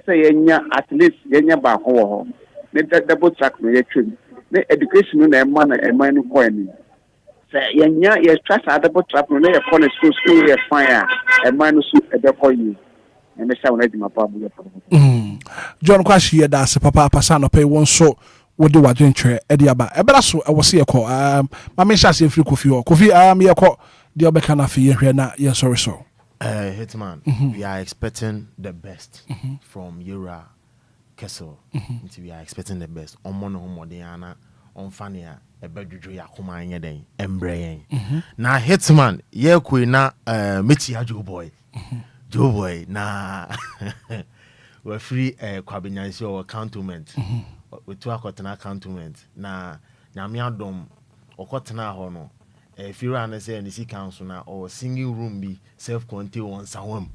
say yenya at least yenya ba ho. The double track no yetrim. The education no man e man no point. Say yenya ye trust double track no ye college school ye fire e man no so e be call you. And John Kwashi here that's papa pasano pay one so what do what drink ediaba ebra so I was see a call my men shall see free coffee or coffee me a call the obekana fi here na yes sorry so Hitman we are expecting the best from Yura Kessel we are expecting the best on mono homodiana on fania e bedwudwo yakoma anye den embre na Hitman ye ku na meti ajo boy Joe boy na we're free kwabinyansi or cantonment we to akotena cantonment na nyame adom okotena ho no if you ran say any council na or singing room be self contained on sawam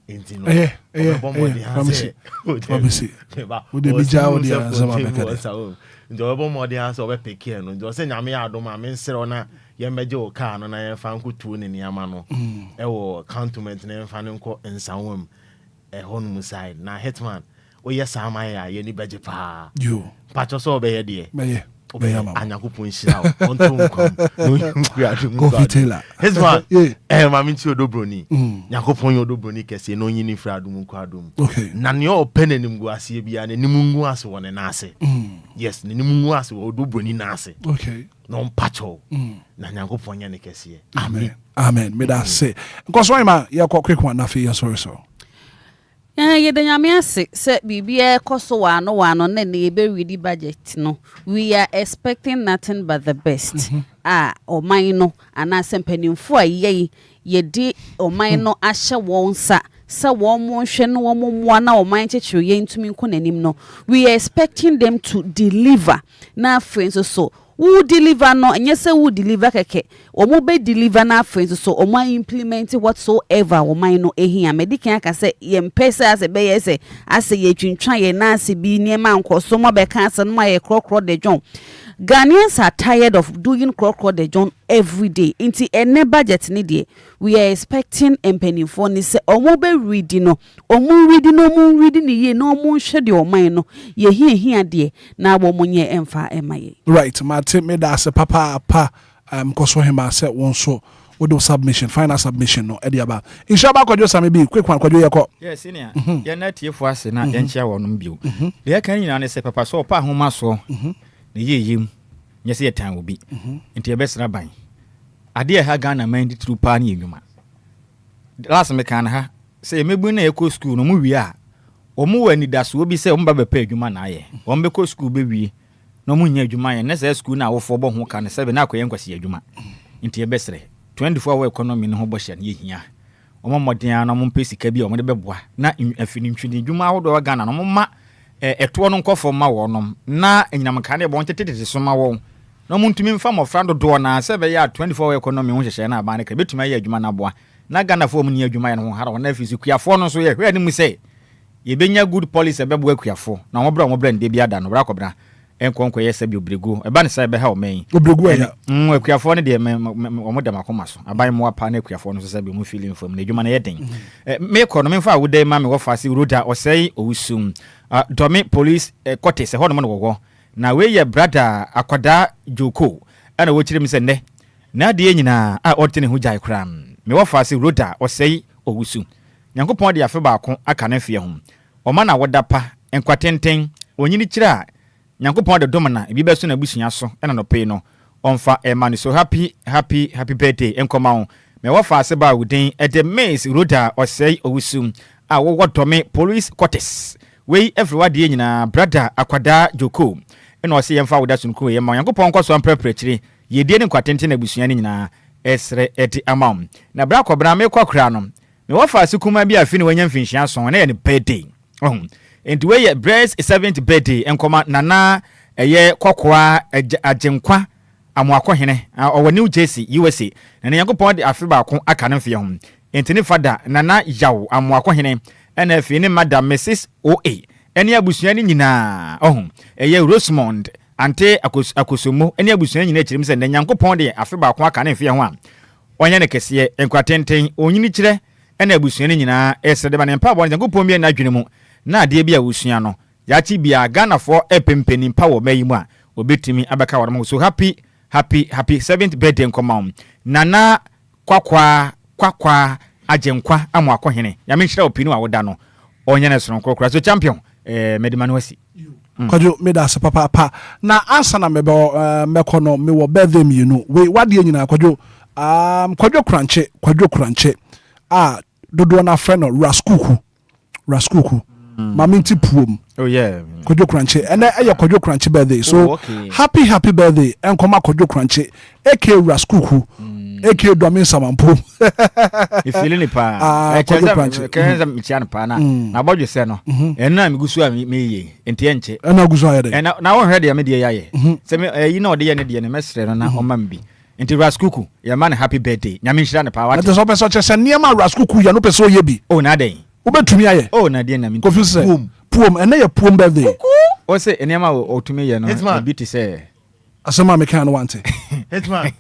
enti no promise we dey bijao dia zama bekade ndo obo modi answer we peke no ndo say nyame adom a mensere na yemeje o car no na yemfa nkotuo ne niama no wo cantonment na yemfa ne nko nsawam honum side na Hitman o yes aman ya ye ni beje pa yo pacho so obeye de meye anyakopon hira onto nkom no nkuadum Kofi Taylor Hitman mami ti odobroni nyakopon odobroni kese no nyini fradum nkwadum na ne o penenim gu ase bia ne nimungu ase wona na ase yes ne nimungu ase odobroni na ase no mpacho na nyakopon ne kese amen me that say because why ma ye quick one na fe sorry so ye the nyame ase se bibia koso wano na ne be ready budget no we are expecting nothing but the best oman no ana sempanimfo ayi ye di oman no ahye won sa won mo hwe no won mo na oman chechiro ye ntumi nko nanim no we are expecting them to deliver na friends so who deliver no and yes who deliver keke omo be deliver na friends so omo implement whatsoever omo no ehia medican aka say ye mpesa as be yes as ye twintwan ye na as bi niema nkoso mo be kan ase no ma ye krokro de John Ghanaians are tired of doing krokro de John every day inti ene budget ni de we are expecting empenifo ni say omo be read no ni ye no omo hwe de omo no ye hia de na wo monye emfa emaye right ma me da se papa koso him say won so with the submission final submission no ediaba inshallah kwajo sami bi quick one kwajo yeko yes senior ye na tiefo ase na ye nchia wonum bio de kan nyina ne se papa so pa homa so ne ye yim nyɛ sɛ yɛtan obi nti yɛbɛsra ban adeɛ ha Ghana man di tru pa ne yɛnwuma last me kan ha sɛ yɛmɛbu na yɛkɔ school no mu wie a ɔmo wɔ anidasoɔ bi sɛ ɔmo ba bɛpɛ adwuma na ayɛ ɔmo bɛkɔ school bɛwie na ɔmo nya adwuma yɛ ne sɛ school na awofoɔ bɔ ho ka ne sɛ na akɔyɛ nkwasi adwuma nti yɛbɛsrɛ 24 hour economy no ho bɔhyɛ ne yɛhia ɔmo mmɔden na ɔmo mpɛ sika bi a ɔmo de bɛboa na afini ntwini adwuma ahodoɔ wɔ Ghana no ɔmo ma ɛtoɔ no nkɔfɔ ma wɔnom na enyinam ka ne bɔ ntetete so ma wɔn na ɔmo ntumi mfa mmɔfra dodoɔ na sɛ bɛyɛ a 24 hour economy ho hyehyɛ na aba ne ka betumi ayɛ adwuma na aboa na Ghana fo ɔmo ni adwuma yɛ no ho hara wɔn afisi kuafoɔ no so yɛ hwɛ ne mu sɛ yɛbɛnya good policy bɛboa kuafoɔ na ɔmo bra nde bi ada no bra kɔbra enkonkɔ yɛ sɛ bi obrego ɛba ne sɛ bɛha ɔmɛn obrego ya kuafoɔ no deɛ ɔmo da makoma so aban mo apa na kuafoɔ no so sɛ bi mo feeling from na adwuma na yɛ den me kɔ no me fa wodan ma me wɔ fa se roda ɔsɛe owusum dɔme police kote sɛ hɔ no mo no wɔwɔ na we yɛ brother akwada joko ana wo kyerɛ me sɛ nnɛ na deɛ nyinaa a ɔte ne ho gyae kra me wɔ fa se roda ɔsɛe owusum nyankopɔn de afe baako aka ne fie ho ɔma na woda pa enkwatenten onyini kyerɛ a nyankopɔn de dom na ebi bɛso na busua so ɛna no pay no ɔmfa ɛma so happy birthday enkɔma wo me wɔ fa se ba wudin ɛde maze roda ɔsɛe owusum a wɔwɔ dɔme police quarters wei everyone de nyina brother akwada joko ɛna ɔse yɛmfa woda sunku yɛ ma nyankopɔn kɔ so amprɛprɛkyire yɛdie ne nkwatenten na busua ne nyina ɛsrɛ ɛde ama wo na bra kɔbra me kɔkora no me wɔ fa se kuma bi afi ne wanya mfinhyia so na yɛ ne birthday enti we yɛ breast 7th birthday enkɔma nana ɛyɛ kɔkoa agyenkwa amoakɔhene ɔwɔ New Jersey USA na ne yankopɔn de afe baako aka ne mfeɛ ho enti ne fada nana yaw amoakɔhene ɛna afi ne madam Mrs OA ɛne abusua ne nyinaa ɛyɛ Rosemond ante akosomo ɛne abusua nyinaa kyerɛm sɛ ne yankopɔn de afe baako aka ne mfeɛ ho a ɔnyɛ ne kɛseɛ enkwatenten onyini kyerɛ ɛna abusua ne nyinaa ɛsɛ de ba ne mpa bɔ ne yankopɔn bi na adwene mu na adeɛ bi a wosua no yachi bia Ghana for epempeni mpa wo mayi mu a obetimi abeka wɔ so happy 7th birthday nkɔma nana kwakwa agyenkwa amo akɔhene ya menhyira opinu a woda no onye ne sono kokora so champion medima no wasi kwadwo meda se papa na ansa na mekɔ no me wɔ birthday mi no we wadeɛ nyina kwadwo kwadwo kranche dodo na friend no raskuku Maminti Puum. Oh yeah. Kojo Crunchy. And I Kojo Crunchy birthday. So happy birthday. And come Kojo Crunchy. AK Raskuku. AK Domin Samampo. You feeling it pa? Kojo Crunchy. Kenza Michiana pana. Na bojo seno. And na migusua me entienche. And na gusua ya. And na one heard ya media yaye. Se you know the ene mesre no na omambi. Enti Raskuku, your man happy birthday. Nyamishira ne pa what? That is open such as niema Raskuku ya no peso yebi. Oh na dey. Ubetumi aye. Oh na dey na mi. Confuse poem and na poem birthday. O say niema otumi ye no bi ti say. Asema me kan want it. Hitman.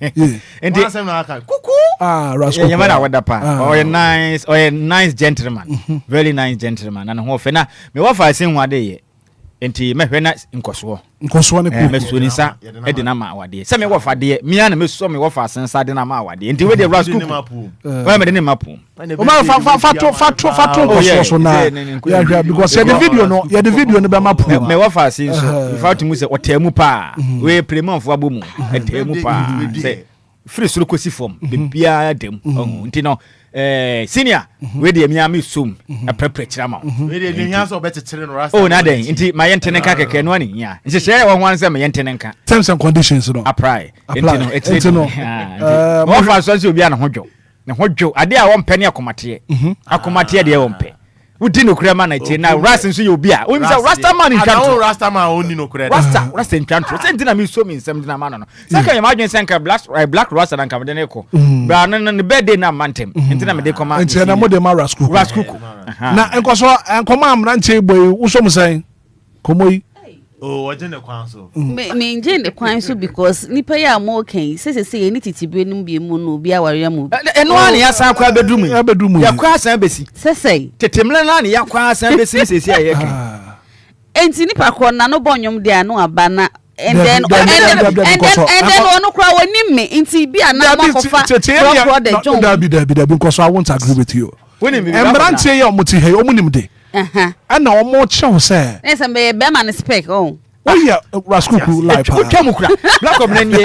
Enti asem na aka. Kuku. Raskuku. Yeah, man awada pa. Oh nice gentleman. Very nice gentleman. And ho fe na me wa fa asen wade ye. Enti mehwe na nkoso ne ko mesuo ni sa e de na ma awade se me wo fa de me ana mesuo me wo fa sensa de na ma awade enti we de raskuku wa me de ne mapu o ma fa nkoso so na ya because the video no be mapu me wo fa senso fa to mu se otamu pa we premonfo abomu etamu pa se free suru kosi form bibia dem enti no senior we de miami sum a prepare ma we de hia so betetere no rasta oh na den nti ma yentene ka keke no ani ya nti hye wo hwan se ma yentene ka terms and conditions no apply enti no mo fa so se obi an hodwo ne hodwo ade a wo mpe ne akomate de wo mpe wudi no kura ma na ti na ras nso ye obi a onyi se rasta man ntwanto rasta man oni no kura rasta ntwanto se nti na mi so mi nsem di na ma no se ka ye ma dwen se nka black rasta na nka de ne ko bra no birthday na mantem nti na me de koma nti na mo de ma raskuku na enkoso enkoma amranche boy wo so musan komoyi oh wajene kwan so me nje ne kwan so because nipa ya mo kan sese ni titibre nim bi mu no bi aware mu eno ani ya san kwa bedumu ya kwa san besi sese tetemle na ani ya kwa san besi sese ya kan enti nipa ko na no bonyom de anu abana and then onu kra woni me enti bi ana makofa pro de John dabi because I won't agree with you emrantie ya omuti he omunim de ana omo che ho se esa be man spec oh Oh yeah, Raskuku live. Chamukra. Black of Nenye,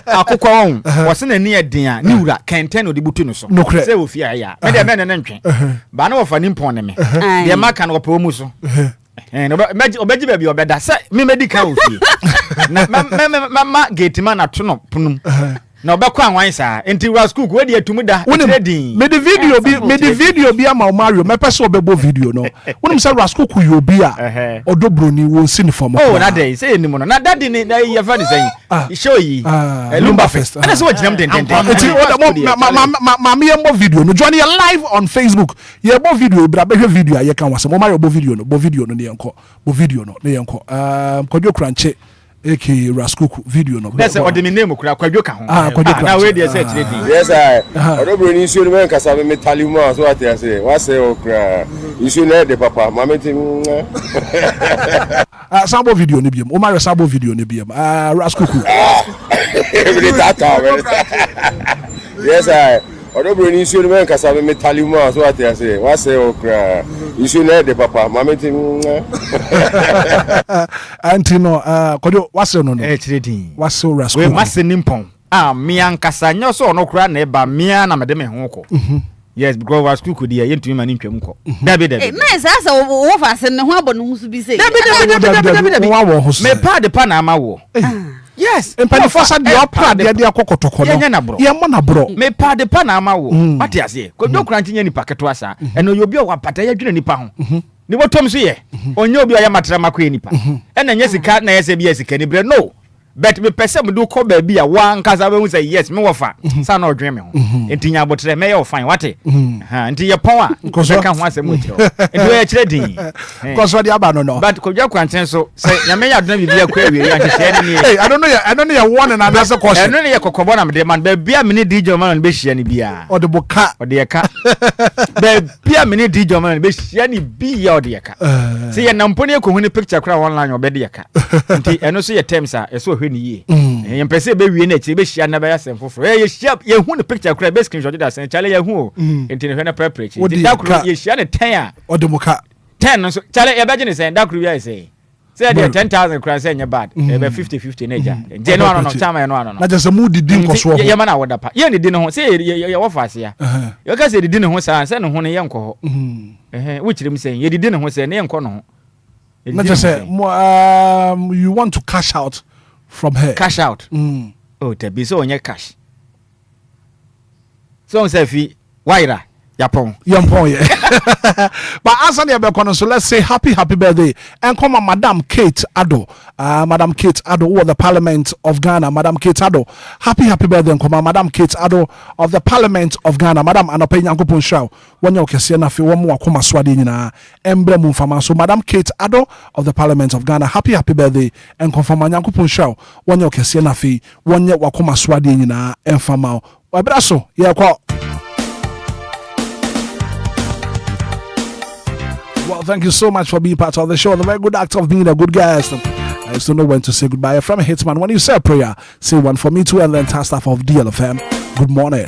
Akukon, was in a near Dia, Nura, Canten or the Butunuso. No credit. Say, Ufia, and the men and entry. Bano of an impon me. The American or Promuso. And obey baby or better. Say, me medical. Mamma gate man at Tunum. No bakwa wansa enti Rascook we dey atumi da trading me the video be ama Mario me person obebo video no wonim say Rascook you obi a odobroni won sin form oh na dey say enimu no na daddy ni na ye fa ni say show yi Lumba fest ana say waginam den enti ma me mo video no join you live on Facebook ye bo video bra be video ye kan wase mo Mario bo video no ne yenko bo video no ne yenko kodwo kranche aka Raskuku video no. That's what the name kura kwadwo ka ho. Kwadwo. Na we dey say trading. Yes I. Odobro ni issue men kasa me metalima so what I say. What say okra. Issue na de papa. Mama tin. Sabo video ni biem. O Mario sabo video ni biem. Raskuku. Every tata. Yes I. Odobro ni issue men kasa me metalima so what I say. What say okra. Issue na de papa. Mama tin. Antino kodwo wase no trading wase Raskuku we mase nimpon me ankasa nyo so no kura na eba me na me de me ho ko yes because Raskuku dia yentumi ma ntwam ko dabi nice asa wo fa se ne ho abo no husu bi say dabi wa wo husu me pa de pa na ama wo yes empani fosa de opra de akokotoko no ye mo na bro me pa de pa na ama wo mate ase kodwo kura ntnya ni paketo asa eno yo bi o wa pata ya dwene nipa ho ni botom so ye onye obi oya matra makwa nipa ena nya sika na yese bi sika ni bre no but me pese me do ko ba bi a wan kasa be hu say yes me wofa sa na odwen me ho entinya botre me ye fine wate ha enti ye pon a ko ka ho asem otiro enti ye kire din ko so de aba no but ko gya kwanten so say nyame ya dona bibia kwa awie ya hye ni hey I don't know ya one na na se ko I don't know ye kokobo na me de man ba bia me ni DJ man be hye ni bia o de boka o de ye ka ba bia me ni DJ man be hye ni bia o de ye ka say ye namponi ko hu ni picture kra online o be de ye ka enti eno so ye terms a eso hwe ni ye ye mpese be wie na chi be hye na ba ya sem foforo ye hye ye hu ni picture kra be screenshot da sen chale ye hu enti ne hwe na preparate da kro ye hye na 10 a o de boka 10 so chale ye be je ne sen da kro wi say say there 10,000 crans say bad be 50-50 na ja je no chama no na je se mu didi nkoso ye ma na woda pa ye ne di ne ho say ye wo fa ase ya ye ka say didi ne ho sa ne ho ne ye nko ho wo kirim say ye didi ne ho say ne ye nko no ho na je say you want to cash out from her cash out oh te be so onye cash so on say fi waira Yapon yeah. But answer the bekono, so let's say happy birthday and come on Madam Kate Ado, Madam Kate Ado of the Parliament of Ghana. Madam Kate Ado, happy birthday and come on Madam Kate Ado of the Parliament of Ghana. Madam Anope Nyankopon Shaw when you kese na fi one more akoma swade nyina emblem mfama. So Madam Kate Ado of the Parliament of Ghana, happy birthday and confirm Nyankopon Shaw when you kese na fi one ye wakoma swade nyina emfama. Wabraso yeah kwa. Well, thank you so much for being part of the show. The very good act of being a good guest. I still know when to say goodbye. From Hitman, when you say a prayer, say one for me too, and then task staff of DLFM. Good morning.